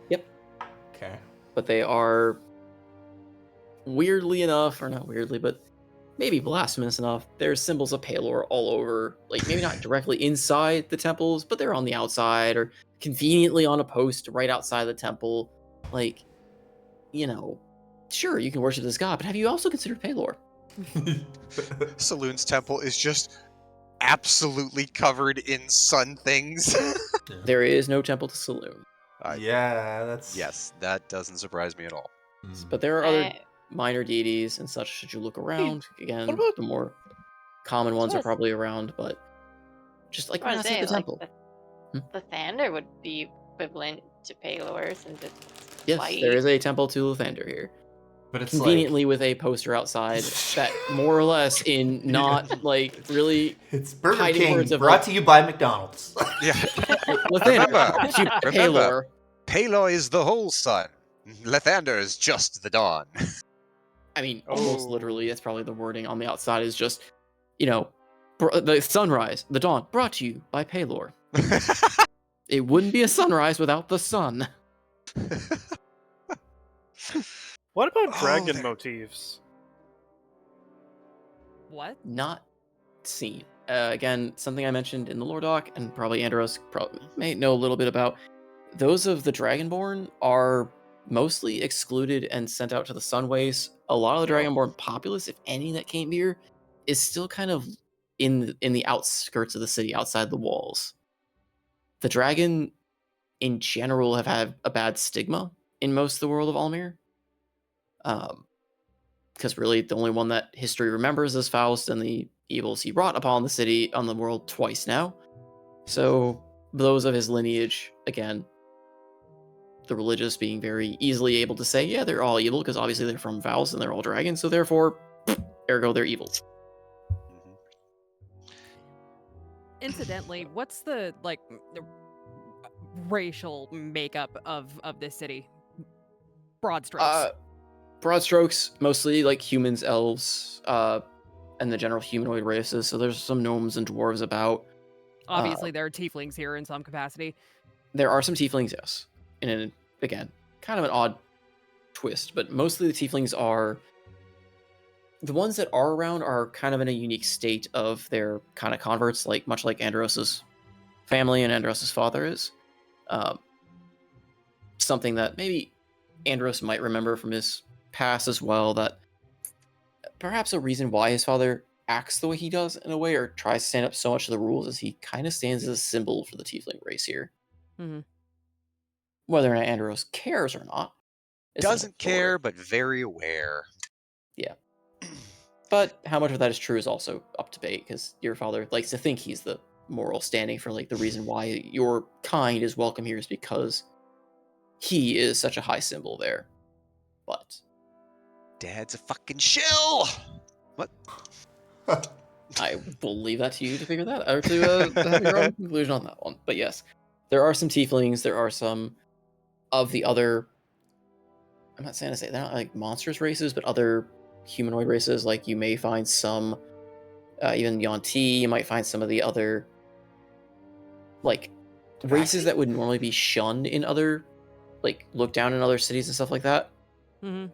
Yep. Okay. But they are, weirdly enough, or not weirdly, but maybe blasphemous enough, there's symbols of Palor all over. Like, maybe not directly inside the temples, but they're on the outside, or conveniently on a post right outside the temple. Like, sure, you can worship this god, but have you also considered Palor? Saloon's temple is just absolutely covered in sun things. There is no temple to Saloon. Yeah, that's... Yes, that doesn't surprise me at all. But there are other minor deities and such should you look around. Again, about- the more common ones are Yes. probably around, but just like I when was I gonna see say, the like, temple. the Thander would be equivalent to Palor since it's Yes, light. there is a temple to Lathander here. But it's Conveniently with a poster outside that more or less in not like really It's Burger hiding King, words of brought like, to you by McDonald's. Yeah. Lathander, if you remember, Palor, Palor is the whole sun. Lathander is just the dawn. I mean, almost Oh. literally, that's probably the wording on the outside is just, the sunrise, the dawn, brought to you by Palor. It wouldn't be a sunrise without the sun. What about Oh, dragon there- motifs? What? Not seen. Again, something I mentioned in the lore doc, and probably Andros may know a little bit about. Those of the Dragonborn are mostly excluded and sent out to the Sunways. A lot of the Dragonborn populace, if any that came here, is still kind of in the outskirts of the city, outside the walls. The dragon, in general, have had a bad stigma in most of the world of Almir. Because really, the only one that history remembers is Faust and the evils he wrought upon the city, on the world twice now. So, those of his lineage, again, the religious being very easily able to say, yeah, they're all evil, because obviously they're from Faust and they're all dragons, so therefore, ergo, they're evil. Incidentally, what's the racial makeup of this city? Broad strokes. Broad strokes, mostly like humans, elves, and the general humanoid races. So there's some gnomes and dwarves about. Obviously, there are tieflings here in some capacity. There are some tieflings, yes. And again, kind of an odd twist, but mostly the tieflings are... The ones that are around are kind of in a unique state of their kind of converts, much like Andros's family and Andros's father is. Something that maybe Andros might remember from his past as well, that perhaps a reason why his father acts the way he does in a way, or tries to stand up so much to the rules, is he kind of stands as a symbol for the tiefling race here. Mhm. Whether or not Andros cares or not. is another Doesn't care, story. but very aware. Yeah. But how much of that is true is also up to debate, because your father likes to think he's the moral standing for the reason why your kind is welcome here is because he is such a high symbol there. But Dad's a fucking shill. What? I will leave that to you to figure that out, or to have your own conclusion on that one. But yes, there are some tieflings, there are some of the other, I'm not saying to say they're not like monstrous races, but other humanoid races. Like you may find some, even Yuan-Ti, you might find some of the other races that would normally be shunned in other, looked down in other cities and stuff like that. Mhm.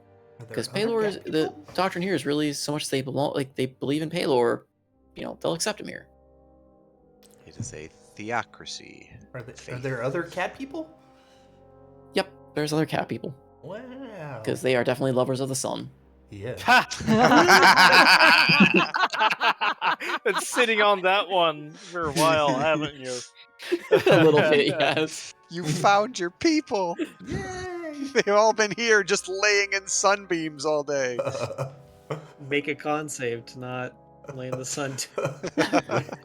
Because Palor, the doctrine here is really so much they believe in Palor, they'll accept him here. It is a theocracy. Are there other cat people? Yep, there's other cat people. Wow. Because they are definitely lovers of the sun. Yeah. Been sitting on that one for a while, haven't you? A little bit, yes. You found your people. Yay! They've all been here just laying in sunbeams all day. Make a con save to not lay in the sun.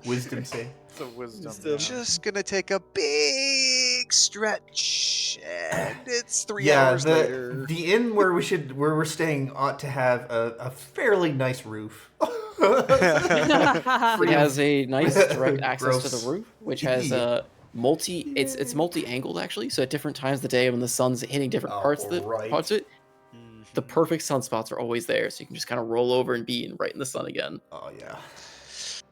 Wisdom save. It's a wisdom. Wisdom. Yeah. Just gonna take a big stretch, and it's 3 hours later. The inn where we're staying ought to have a fairly nice roof. It has a nice direct access to Gross. the roof, which has it's multi-angled actually, so at different times of the day when the sun's hitting different parts of it, the perfect sunspots are always there, so you can just kind of roll over and be right in the sun again. Oh yeah.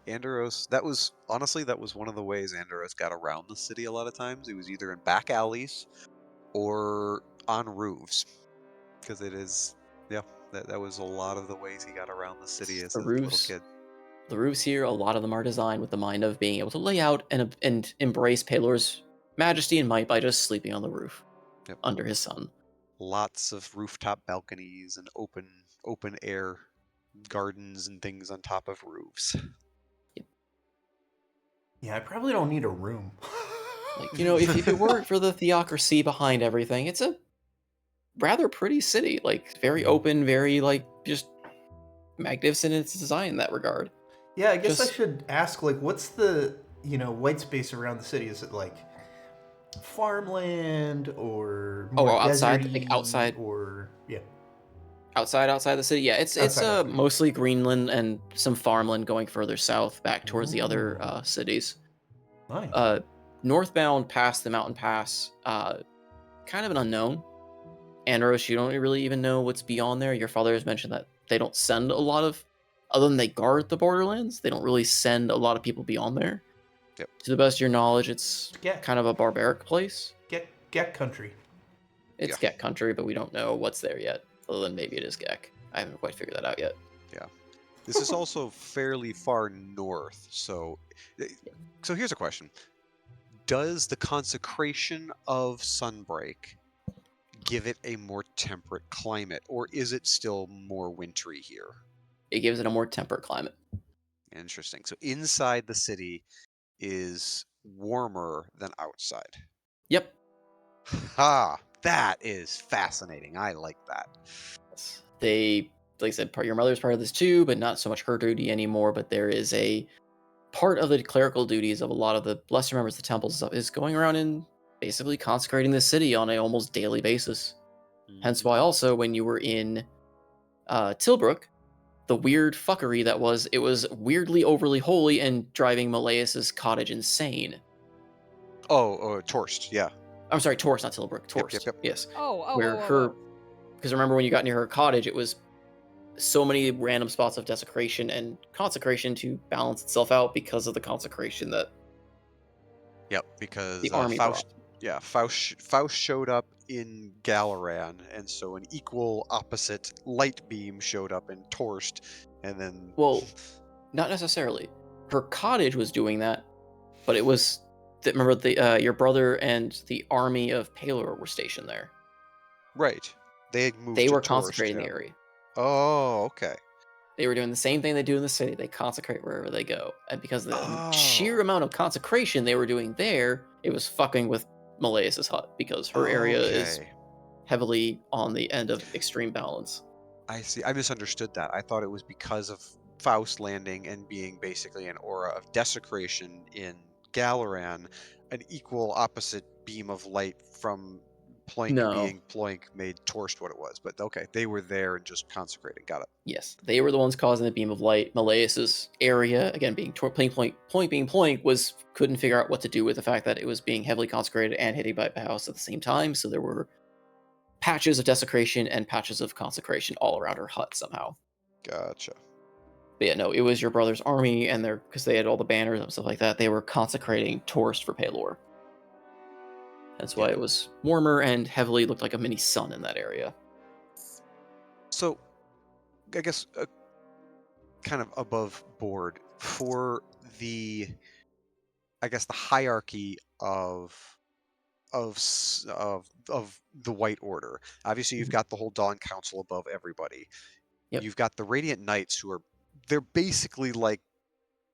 Andros, that was one of the ways Andros got around the city a lot of times. He was either in back alleys or on roofs. Because it is, yeah, that was a lot of the ways he got around the city as a little kid. The roofs here, a lot of them are designed with the mind of being able to lay out and embrace Pelor's majesty and might by just sleeping on the roof under his sun. Lots of rooftop balconies and open air gardens and things on top of roofs. Yeah, I probably don't need a room. Like, if it weren't for the theocracy behind everything, it's a rather pretty city. Like, very open, very, like, just magnificent in its design in that regard. Yeah, I guess I should ask, like, what's the, white space around the city? Is it, like, farmland or more outside, deserty, outside, or outside the city? Yeah, it's mostly Greenland and some farmland going further south back towards the other cities. Nice. Northbound past the mountain pass, kind of an unknown. Andros, you don't really even know what's beyond there. Your father has mentioned that they don't send a lot of, other than they guard the borderlands, they don't really send a lot of people beyond there. Yep. To the best of your knowledge, it's kind of a barbaric place. Gek country. It's Gek country, but we don't know what's there yet, other than maybe it is Gek. I haven't quite figured that out yet. Yeah. This is also fairly far north, so here's a question. Does the consecration of Sunbreak give it a more temperate climate, or is it still more wintry here? It gives it a more temperate climate. Interesting. So inside the city is warmer than outside. Yep. Ha! That is fascinating. I like that. They, like I said, your mother's part of this too, but not so much her duty anymore. But there is a part of the clerical duties of a lot of the lesser members of the temples and stuff is going around and basically consecrating the city on a almost daily basis. Hence why also when you were in Tilbrook, the weird fuckery that was, it was weirdly overly holy and driving Meleus's cottage insane. Torst, yeah. I'm sorry, Torst, not Tilbrook. Torst, yep. Yes. Her, because remember when you got near her cottage, it was so many random spots of desecration and consecration to balance itself out because of the consecration that. Yep, because the army Faust showed up in Galaran, and so an equal opposite light beam showed up in Torst, and then. Well, not necessarily. Her cottage was doing that, but it was. Remember, your brother and the army of Pelor were stationed there. Right. They had moved. They were Torst, consecrating the area. Oh, okay. They were doing the same thing they do in the city. They consecrate wherever they go. And because of the sheer amount of consecration they were doing there, it was fucking with Meleus's hut, because her area is heavily on the end of extreme balance. I see. I misunderstood that. I thought it was because of Faust landing and being basically an aura of desecration in Galaran, an equal opposite beam of light from Ploink being Ploink made Torst what it was. But okay, they were there and just consecrated. Got it. Yes, they were the ones causing the beam of light. Meleus's area, again being Ploink being Ploink, couldn't figure out what to do with the fact that it was being heavily consecrated and hitting by House at the same time. So there were patches of desecration and patches of consecration all around her hut somehow. Gotcha. But yeah, no, it was your brother's army, and because they had all the banners and stuff like that, they were consecrating Torst for Pelor. That's why it was warmer and heavily looked like a mini sun in that area. So, I guess kind of above board for the hierarchy of the White Order. Obviously, you've got the whole Dawn Council above everybody. Yep. You've got the Radiant Knights, they're basically like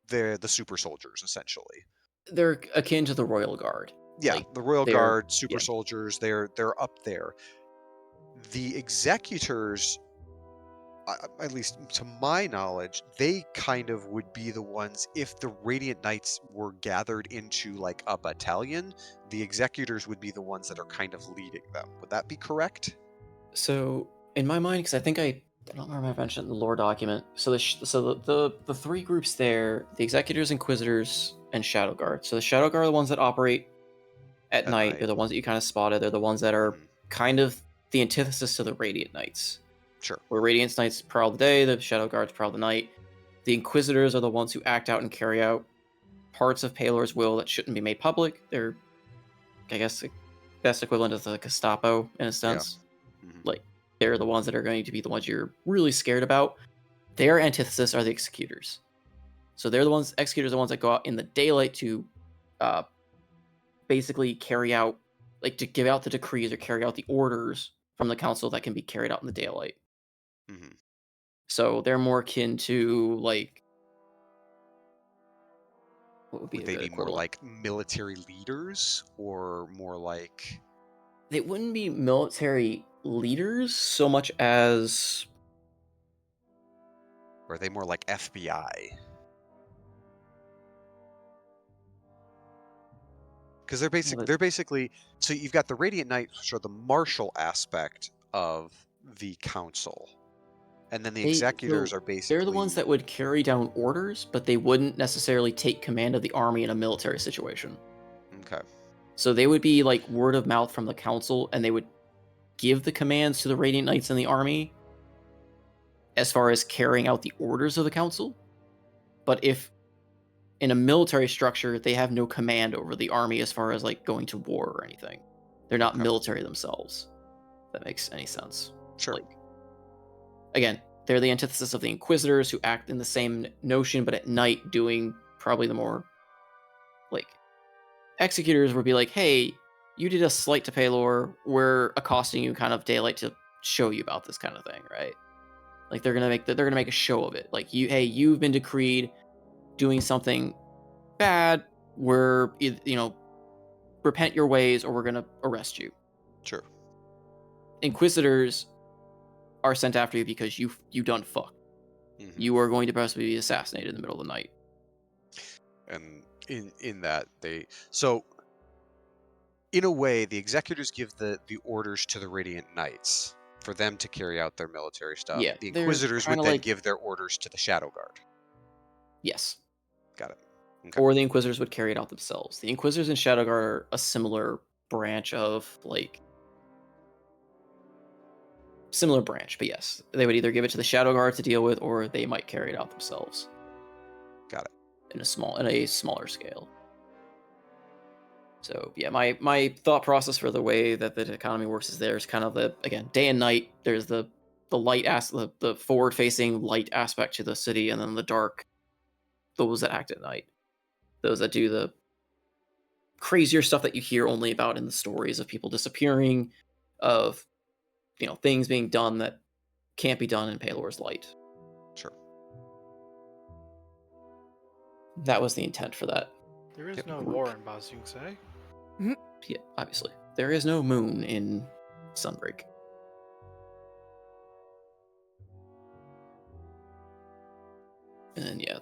they're the super soldiers, essentially. They're akin to the Royal Guard. Yeah, the Royal Guard, super soldiers, they're up there. The Executors, at least to my knowledge, they kind of would be the ones, if the Radiant Knights were gathered into like a battalion, the Executors would be the ones that are kind of leading them. Would that be correct? So, in my mind, because I think I don't remember if I mentioned the lore document. So the three groups there, the Executors, Inquisitors, and Shadow Guard. So the Shadow Guard are the ones that operate at night. They're the ones that you kind of spotted. They're the ones that are kind of the antithesis to the Radiant Knights. Sure. Where Radiant Knights prowl the day, the Shadow Guards prowl the night. The Inquisitors are the ones who act out and carry out parts of Palor's will that shouldn't be made public. They're, I guess, the best equivalent of the Gestapo in a sense. Yeah. Like, they're the ones that are going to be the ones you're really scared about. Their antithesis are the Executors. So they're the ones, Executors are the ones that go out in the daylight to basically carry out, like, to give out the decrees or carry out the orders from the council that can be carried out in the daylight. Mm-hmm. So they're more akin to, like, what would Would they be more like military leaders or more like... They wouldn't be military leaders so much as... Or are they more like FBI? Because they're basically... So you've got the Radiant Knights, which are the martial aspect of the council. And then the Executors are basically... They're the ones that would carry down orders, but they wouldn't necessarily take command of the army in a military situation. Okay. So they would be like word of mouth from the council, and they would give the commands to the Radiant Knights in the army as far as carrying out the orders of the council. But if in a military structure, they have no command over the army as far as like going to war or anything. They're not military themselves. If that makes any sense. Sure. Like, again, they're the antithesis of the Inquisitors who act in the same notion, but at night doing probably the more, like, Executors would be like, hey, you did a slight to Palor, we're accosting you kind of daylight to show you about this kind of thing, right? Like, they're gonna make a show of it. Like, you've been decreed doing something bad, we're, repent your ways or we're gonna arrest you. Sure. Inquisitors are sent after you because you done fuck. Mm-hmm. You are going to possibly be assassinated in the middle of the night. And in that so in a way the Executors give the orders to the Radiant Knights for them to carry out their military stuff. Yeah, the Inquisitors would then like... give their orders to the Shadow Guard. Yes. Got it. Okay. Or the Inquisitors would carry it out themselves. The Inquisitors and Shadow Guard are a similar branch, but yes. They would either give it to the Shadow Guard to deal with, or they might carry it out themselves. Got it. In a smaller scale. So yeah, my thought process for the way that the economy works is there's kind of again, day and night. There's the light the forward facing light aspect to the city, and then the dark, those that act at night. Those that do the crazier stuff that you hear only about in the stories of people disappearing, of things being done that can't be done in Palor's light. Sure. That was the intent for that. There is no war in Ba Sing Se. Yeah, obviously. There is no moon in Sunbreak. And yeah.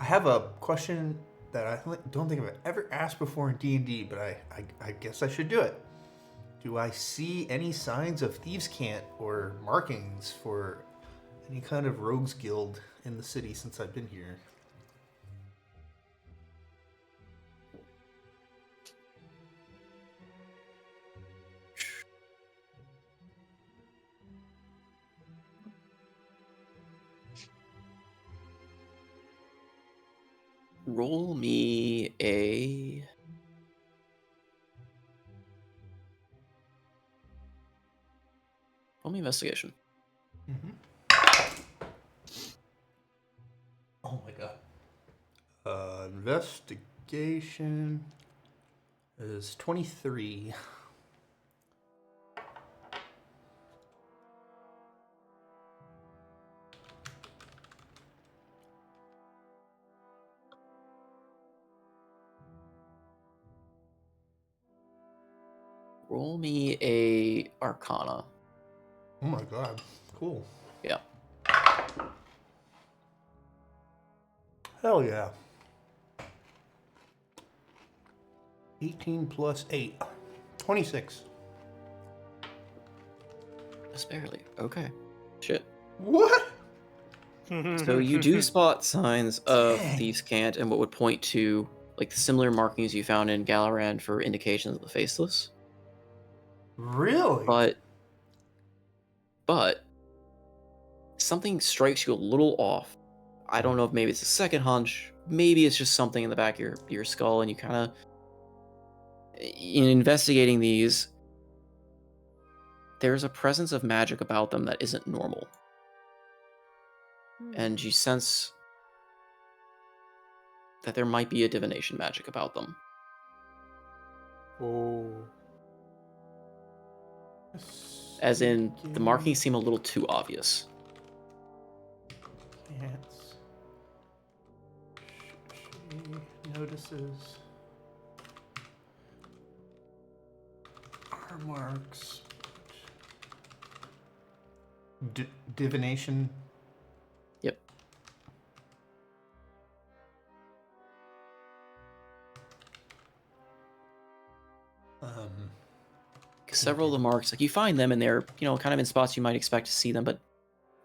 I have a question that I don't think I've ever asked before in D&D, but I guess I should do it. Do I see any signs of Thieves' Cant or markings for any kind of rogues guild in the city since I've been here? Roll me investigation. Mm-hmm. Oh my god. Investigation is 23. Roll me a Arcana. Oh my god. Cool. Yeah. Hell yeah. 18 plus 8. 26. Just barely. Okay. Shit. What? So you do spot signs of Thieves' Cant and what would point to like similar markings you found in Galaran for indications of the faceless. Really? But something strikes you a little off. I don't know if maybe it's a second hunch, maybe it's just something in the back of your skull, and you kind of, in investigating these, there's a presence of magic about them that isn't normal. And you sense that there might be a divination magic about them. Oh. As in, the markings seem a little too obvious. Yes. She notices our marks. Divination. Yep. Several of the marks, like you find them and they're, kind of in spots you might expect to see them, but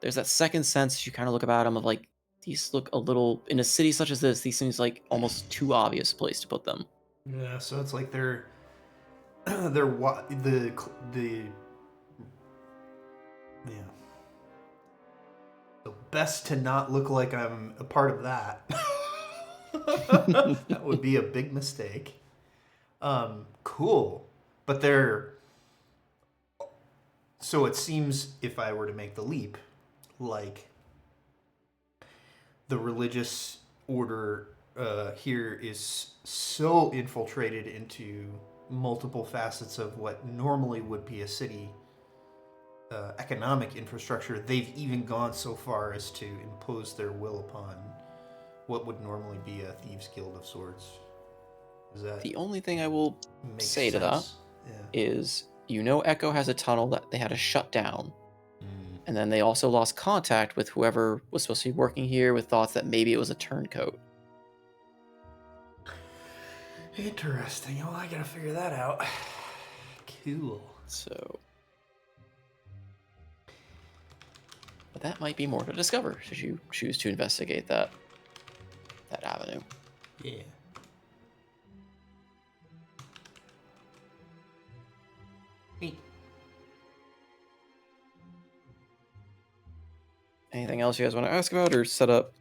there's that second sense you kind of look about them of like, these look a little, in a city such as this, these seems like almost too obvious place to put them. Yeah, so it's like they're the yeah. So best to not look like I'm a part of that. That would be a big mistake. Cool. But so it seems, if I were to make the leap, like the religious order here is so infiltrated into multiple facets of what normally would be a city economic infrastructure. They've even gone so far as to impose their will upon what would normally be a thieves' guild of sorts. Is that the only thing I will say to that Yeah. is, Echo has a tunnel that they had to shut down. And then they also lost contact with whoever was supposed to be working here, with thoughts that maybe it was a turncoat. Interesting. Well, I gotta figure that out. Cool. So, but that might be more to discover should you choose to investigate that avenue. Yeah. Neat. Anything else you guys want to ask about or set up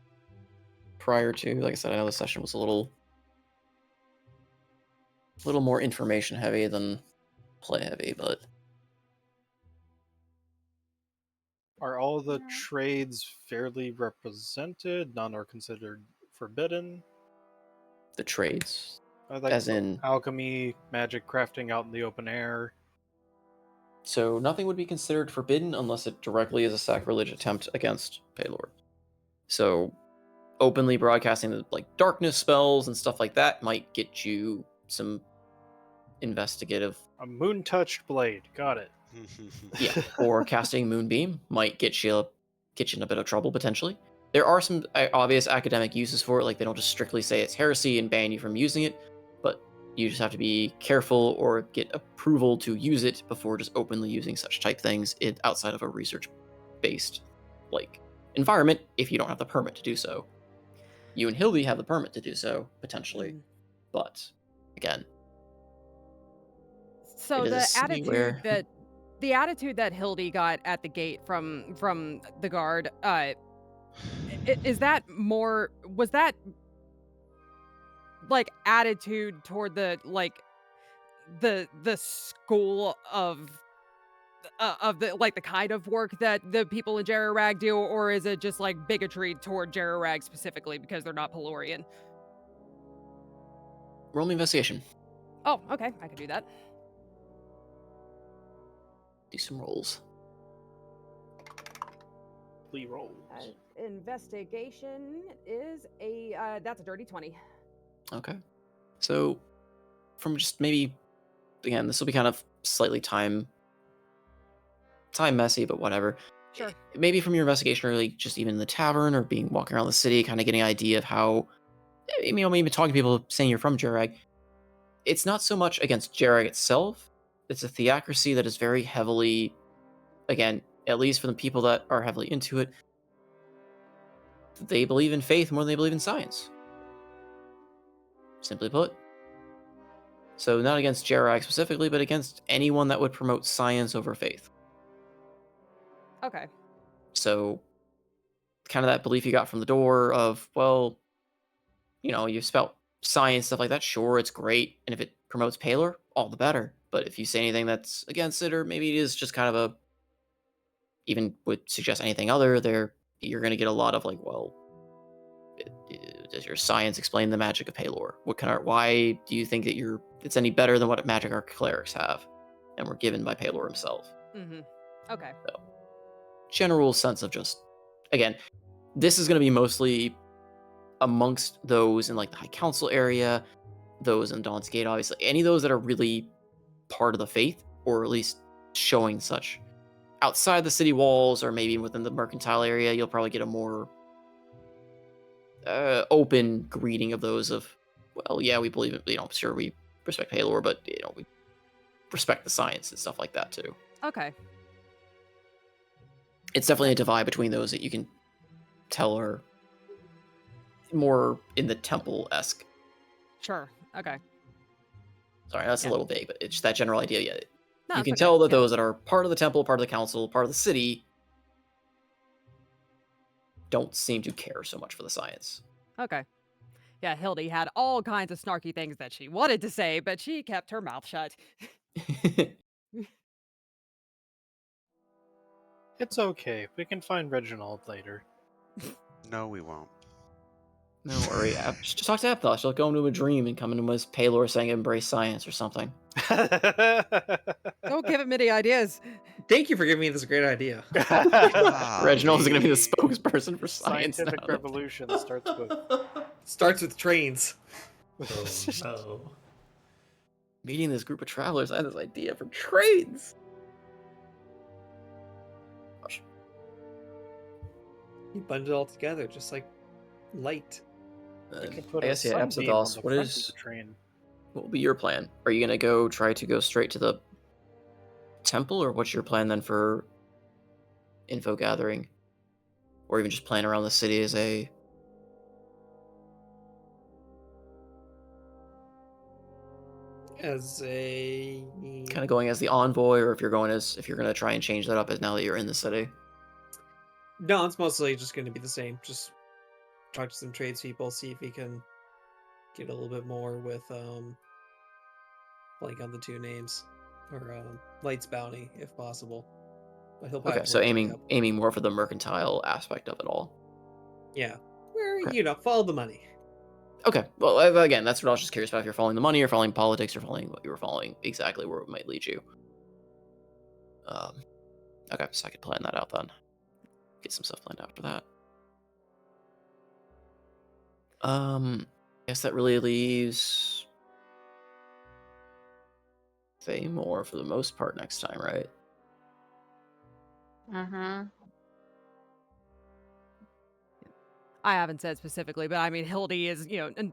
prior to? Like I said, I know the session was a little more information heavy than play heavy, but Are all the trades fairly represented? None are considered forbidden? the trades, Like as in, alchemy, magic crafting out in the open air. so nothing would be considered forbidden unless it directly is a sacrilege attempt against Paylord. So openly broadcasting the darkness spells and stuff like that might get you some investigative. A moon-touched blade. Got it. Yeah, or casting Moonbeam might get you in a bit of trouble potentially. There are some obvious academic uses for it, like they don't just strictly say it's heresy and ban you from using it, but you just have to be careful or get approval to use it before just openly using such type things outside of a research-based environment if you don't have the permit to do so. You and Hildy have the permit to do so, potentially, but again. So the attitude that Hildy got at the gate from the guard, is that more, was that attitude toward the school of the kind of work that the people in Jerarag do, or is it just bigotry toward Jerarag specifically because they're not Pelorian? Roll me investigation. Oh, okay, I could do that. Do some rolls. Rolls. Investigation is that's a dirty 20. Okay. So, from just maybe, again, this will be kind of slightly time messy, but whatever. Sure. Maybe from your investigation early, just even in the tavern or walking around the city, kind of getting an idea of how, maybe talking to people saying you're from Jerag. It's not so much against Jerag itself. It's a theocracy that is very heavily, again, at least for the people that are heavily into it, they believe in faith more than they believe in science. simply put. So not against Jerag specifically, but against anyone that would promote science over faith. Okay. So kind of that belief you got from the door of, well, you spout science, stuff like that, sure, it's great. And if it promotes Paler, all the better. But if you say anything that's against it, or maybe it is just kind of even would suggest anything other, you're going to get a lot of like, well, does your science explain the magic of Palor? Why do you think that it's any better than what magic our clerics have and were given by Palor himself? Mm-hmm. Okay. So, general sense of just, again, this is going to be mostly amongst those in like the High Council area, those in Dawn's Gate, obviously, any of those that are really part of the faith, or at least showing such. Outside the city walls, or maybe within the mercantile area, you'll probably get a more open greeting of those of, well, yeah, we believe it, sure, we respect Palor, but we respect the science and stuff like that too. Okay. It's definitely a divide between those that you can tell are more in the temple-esque. Sure. Okay. Sorry, that's a little vague, but it's just that general idea. Yeah, No, you it's can okay. tell that Yeah. those that are part of the temple, part of the council, part of the city don't seem to care so much for the science. Okay. Yeah, Hildy had all kinds of snarky things that she wanted to say, but she kept her mouth shut. It's okay. We can find Reginald later. No, we won't. No worry. Just talk to Apthos. She'll go into a dream and come into his Palor saying embrace science or something. Don't give him any ideas. Thank you for giving me this great idea. Reginald is going to be the spokesperson for science. Scientific now. revolution Starts with trains. Oh, no. Meeting this group of travelers, I had this idea for trains. Gosh. You bundle it all together, just like light. I guess, yeah, Apthos, what will be your plan? Are you going to try to go straight to the temple, or what's your plan then for info gathering? Or even just plan around the city as a... kind of going as the envoy, or if you're going to try and change that up as now that you're in the city? No, it's mostly just going to be the same. Just talk to some tradespeople, see if we can get a little bit more with like on the two names, or Light's Bounty if possible. But he'll Okay, so aiming more for the mercantile aspect of it all. Yeah, where Okay. Follow the money. Okay, well, again, that's what I was just curious about. If you're following the money, or following politics, or following what you were following, exactly where it might lead you. Okay, so I could plan that out then. Get some stuff planned after that. I guess that really leaves Faymore for the most part next time, right? Mm-hmm. I haven't said specifically, but I mean, Hildy is, and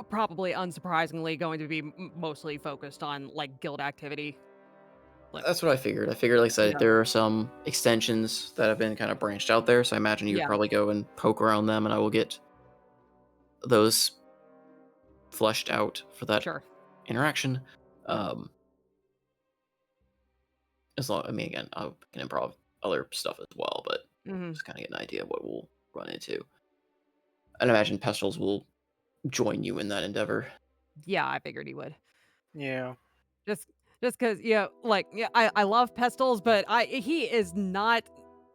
probably unsurprisingly going to be mostly focused on like guild activity. That's what I figured. Like I said, there are some extensions that have been kind of branched out there, so I imagine you would probably go and poke around them, and I will get those fleshed out for that interaction. As long, again, I can improv other stuff as well, but just kind of get an idea of what we'll run into. I'd imagine Pestles will join you in that endeavor. Yeah, I figured he would. Yeah. Just because, I love Pestles, but he is not,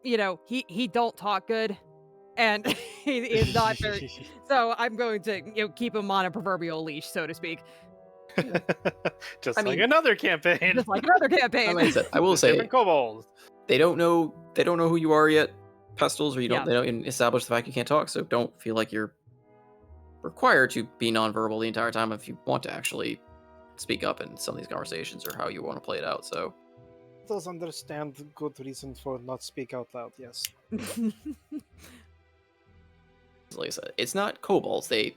he don't talk good, and he is not very. So I'm going to, keep him on a proverbial leash, so to speak. Just like another campaign. Just like another campaign. Like I said, I will say, different kobolds. They don't know who you are yet, Pestles, or they don't establish the fact you can't talk, so don't feel like you're required to be nonverbal the entire time if you want to actually speak up in some of these conversations, or how you want to play it out. So does understand good reason for not speak out loud, yes. Like I said, it's not kobolds. They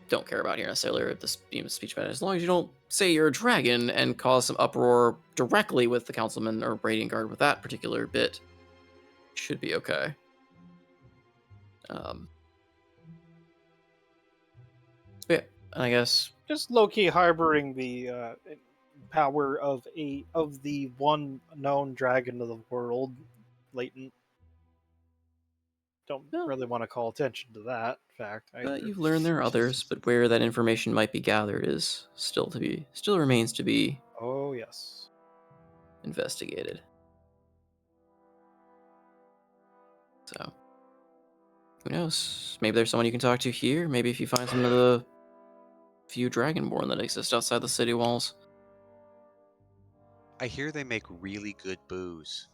don't care about here necessarily, or the speech pattern. As long as you don't say you're a dragon and cause some uproar directly with the councilman or Radiant Guard with that particular bit, should be okay. Yeah, and I guess just low-key harboring the power of the one known dragon of the world, latent. Don't No. really want to call attention to that fact either. But you've learned there are others, but where that information might be gathered is still remains to be Oh yes. investigated. So, who knows? Maybe there's someone you can talk to here. Maybe if you find some of the few Dragonborn that exist outside the city walls. I hear they make really good booze.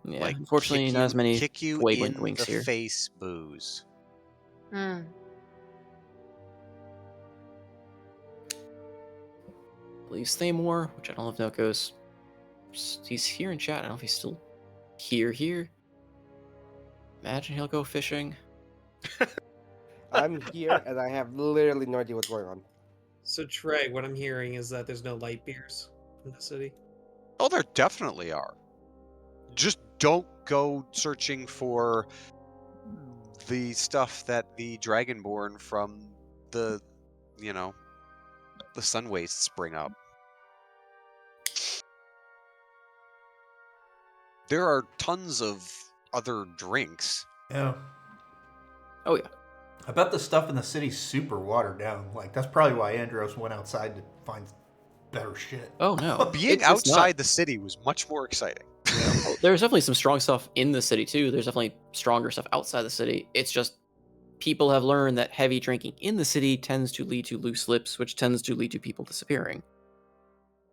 Yeah, Like unfortunately, not as many kick you flagrant in winks the here. face booze. Hmm. Believes Thamor, which I don't know if Noko's. He's here in chat. I don't know if he's still here. Imagine he'll go fishing. I'm here, and I have literally no idea what's going on. So Trey, what I'm hearing is that there's no light beers in the city. Oh, there definitely are. Just don't go searching for the stuff that the Dragonborn from the, the Sun Wastes bring up. There are tons of other drinks. Yeah. Oh yeah. I bet the stuff in the city's super watered down. Like, that's probably why Andros went outside to find better shit. Oh no. Being It's outside not. the city was much more exciting. Well, there's definitely some strong stuff in the city too. There's definitely stronger stuff outside the city. It's just people have learned that heavy drinking in the city tends to lead to loose lips, which tends to lead to people disappearing.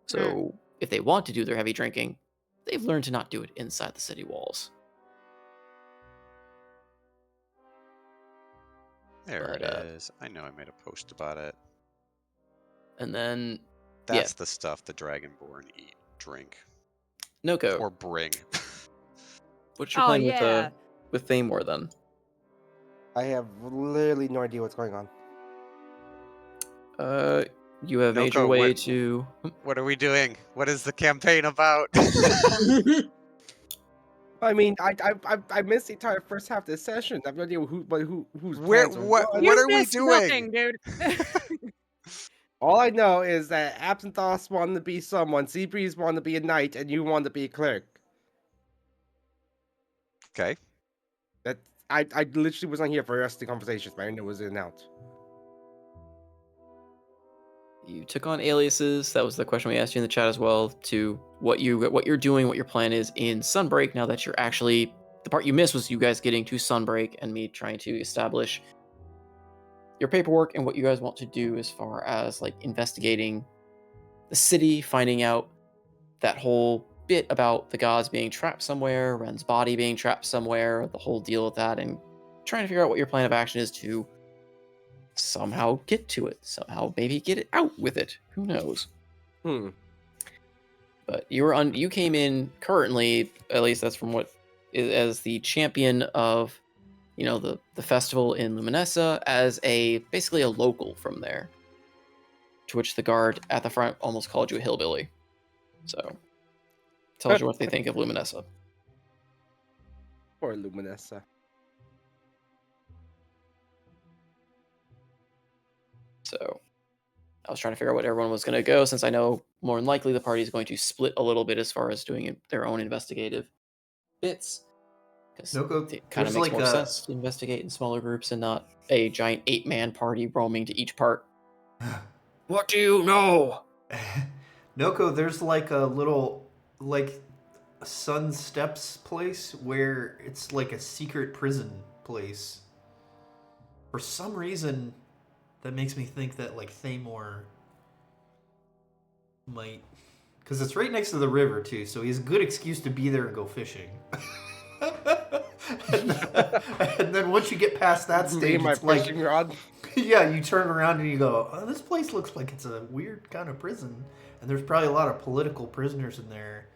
So if they want to do their heavy drinking, they've learned to not do it inside the city walls. There But, it is. I know I made a post about it. And then That's the stuff the Dragonborn eat, drink, Noko, or bring. what's your Oh plan yeah. with Thamor then? I have literally no idea what's going on. You have made your Noko, way what- to. What are we doing? What is the campaign about? I mean, I missed the entire first half of this session. I have no idea who's Where? plans are What what. are we missed doing? nothing, dude. All I know is that Absinthoth wanted to be someone, Seabreeze wanted to be a knight, and you wanted to be a cleric. Okay. That I literally was not here for the rest of the conversations, but I knew it was in and out. You took on aliases. That was the question we asked you in the chat as well. To what you're doing, what your plan is in Sunbreak. Now that you're actually, the part you missed was you guys getting to Sunbreak and me trying to establish your paperwork and what you guys want to do as far as like investigating the city, finding out that whole bit about the gods being trapped somewhere, Ren's body being trapped somewhere, the whole deal with that, and trying to figure out what your plan of action is to somehow get to it, somehow maybe get it out with it. Who knows? But you came in currently, at least that's from what as the champion of the festival in Luminessa, as basically a local from there. To which the guard at the front almost called you a hillbilly. So tells you what they think of Luminessa. Poor Luminessa. So I was trying to figure out what everyone was going to go, since I know more than likely the party is going to split a little bit as far as doing their own investigative bits. Because it kind of makes more sense to investigate in smaller groups and not a giant 8-man party roaming to each part. What do you know? Noko, there's like a little, like, Sun Steps place where it's like a secret prison place. For some reason, that makes me think that, like, Thamor might... Because it's right next to the river, too, so he has a good excuse to be there and go fishing. and then once you get past that stage, it's like... rod. Yeah, you turn around and you go, oh, this place looks like it's a weird kind of prison. And there's probably a lot of political prisoners in there.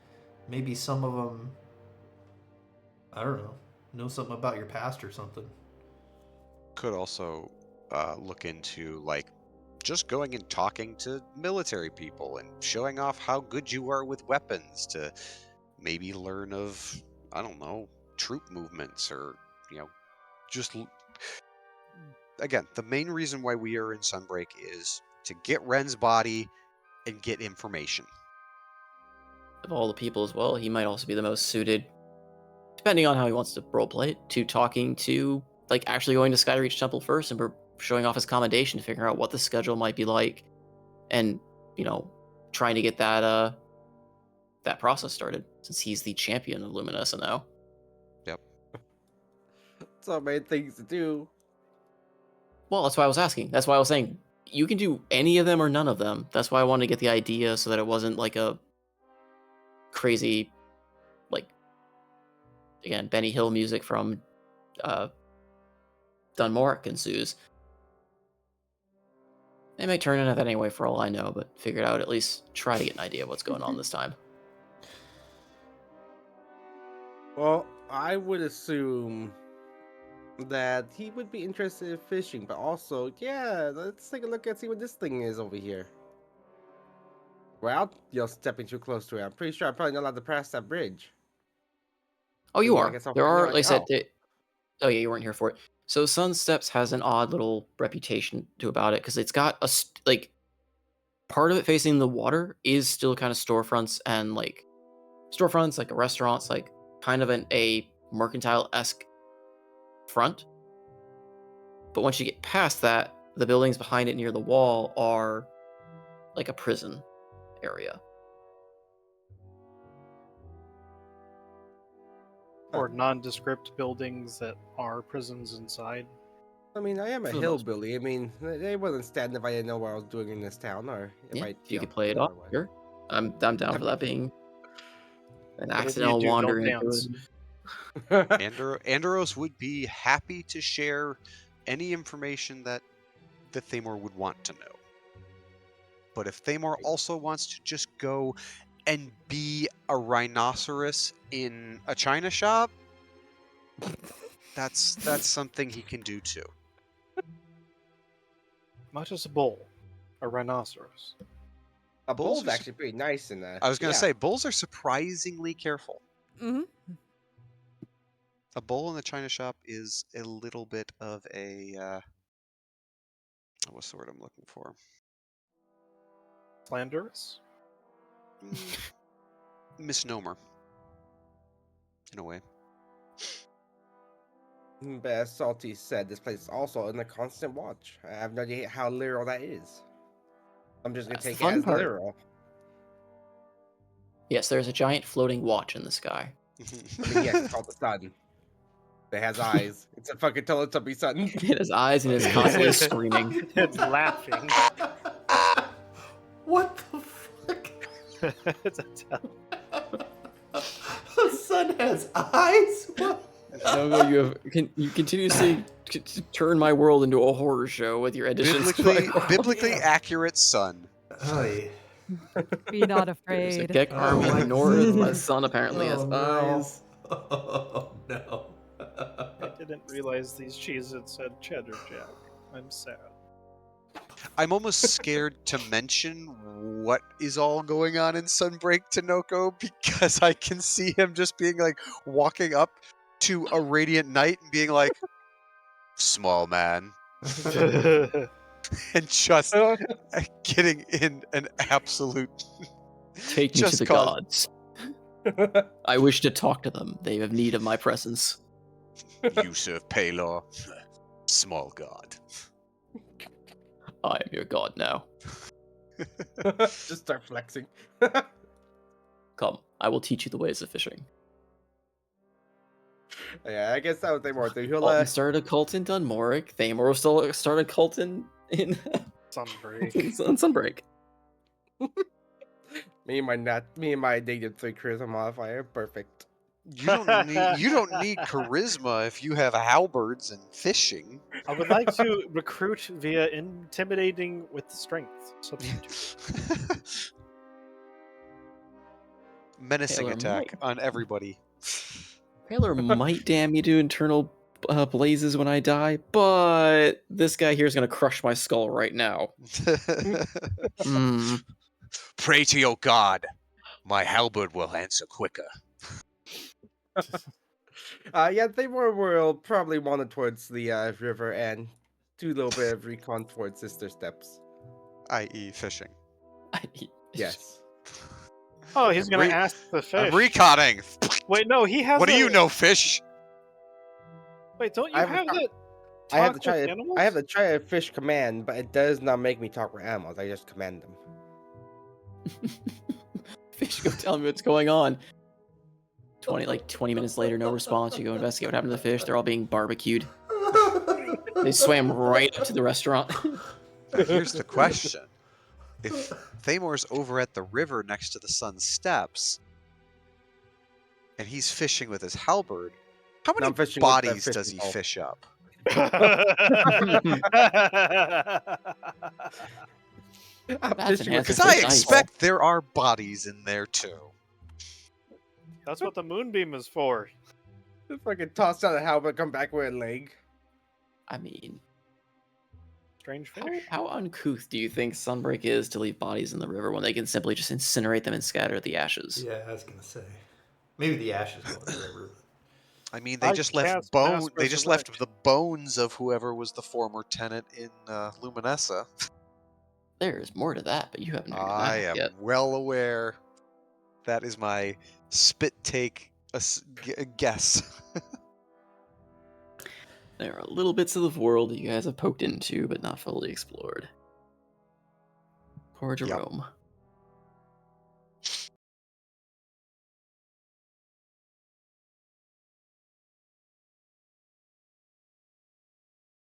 Maybe some of them, I don't know something about your past or something. Could also look into, like, just going and talking to military people and showing off how good you are with weapons to maybe learn of, I don't know, troop movements or, just again, the main reason why we are in Sunbreak is to get Ren's body and get information. Of all the people as well, he might also be the most suited, depending on how he wants to roleplay it, to talking to, like, actually going to Skyreach Temple first and showing off his commendation to figure out what the schedule might be like, and, you know, trying to get that process started, since he's the champion of Luminous now. Yep. So many things to do. Well, that's why I was asking. That's why I was saying you can do any of them or none of them. That's why I wanted to get the idea so that it wasn't like a crazy, like, again, Benny Hill music from Dunmoric ensues. They may turn into that anyway for all I know, but figured I would at least try to get an idea of what's going on this time. Well, I would assume that he would be interested in fishing, but also, yeah, let's take a look and see what this thing is over here. Well, you're stepping too close to it. I'm pretty sure I'm probably not allowed to pass that bridge. Oh, you I are. guess I'll There find are, out. like I said, oh yeah, you weren't here for it. So Sun Steps has an odd little reputation to about it because it's got like part of it facing the water is still kind of storefronts, like a restaurant's like kind of a mercantile-esque front. But once you get past that, the buildings behind it near the wall are like a prison area. Or nondescript buildings that are prisons inside. I mean, I am a For the most hillbilly. I mean, they wouldn't stand if I didn't know what I was doing in this town, or if Yeah, I. if you could know, play it off, otherwise. sure. I'm down for that being an accidental You do, wander don't into dance. it. Andros would be happy to share any information that the Thamor would want to know. But if Thamor also wants to just go and be a rhinoceros in a china shop, that's something he can do too. Not just a bull, a rhinoceros. A Bulls bull's are actually pretty nice in that. I was going to say, bulls are surprisingly careful. Mm-hmm. A bull in the china shop is a little bit of a what's the word I'm looking for? Slanderous? Misnomer, in a way. But as Salty said, this place is also in a constant watch. I have no idea how literal that is. I'm just gonna That's the take it fun as part. literal. Yes, there's a giant floating watch in the sky. I mean, yes, it's called the sun. It has eyes. It's a fucking Teletubby sun. It has eyes and is constantly screaming. It's laughing. What the fuck? It's a tell. The sun has eyes? What? No, you continuously turn my world into a horror show with your additions. Biblically accurate sun. Oy. Be not There's a afraid. Gek army my north. My God. son apparently has eyes. Oh, no. I didn't realize these cheeses said cheddar jack. I'm sad. I'm almost scared to mention what is all going on in Sunbreak to Noko because I can see him just being like walking up to a radiant knight and being like, "Small man," and just getting in an absolute. Take me to Just the cause- gods. I wish to talk to them. They have need of my presence. You serve Paylor, small god. I am your god now. Just start flexing. Come, I will teach you the ways of fishing. Yeah, I guess that was Thamor thing. He'll Alton started a cult in Dunmoric. Thamor will still start a cult in Sunbreak. on Sunbreak. me and my negative 3 charisma modifier, perfect. You don't need charisma if you have halberds and fishing. I would like to recruit via intimidating with strength. Substitute. Menacing Taylor attack might- on everybody. Taylor might damn me to internal blazes when I die, but this guy here is going to crush my skull right now. Pray to your god. My halberd will answer quicker. Yeah, Thamor will probably wander towards the river and 2 low for every contoured sister steps. I.e., fishing. Yes. Oh, he's I'm gonna re- ask the I'm fish. reconning. Wait, no, he has. What do you know, fish? Wait, don't I you have, a have tr- the I have to talk try. with animals? I have to try a fish command, but it does not make me talk with animals. I just command them. Fish, go tell me what's going on. 20 minutes later, no response. You go investigate what happened to the fish. They're all being barbecued. They swam right up to the restaurant. Now, here's the question. If Thamor's over at the river next to the Sun Steps, and he's fishing with his halberd, how No, many I'm fishing with the bodies fishing does he pole. fish up? I'm That's fishing with enhanced Because with I the dice. expect there are bodies in there too. That's what the moonbeam is for. fucking toss out a halberd, come back with a leg. I mean, Strange fish. how uncouth do you think Sunbreak is to leave bodies in the river when they can simply just incinerate them and scatter the ashes? Yeah, I was gonna say. Maybe the ashes go in the river. I mean, I cast mass They just left resurrect. the bones of whoever was the former tenant in Luminessa. There's more to that, but you haven't figured I that out am yet. well aware. That is my spit take guess. There are little bits of the world that you guys have poked into, but not fully explored. Poor Yep. Jerome.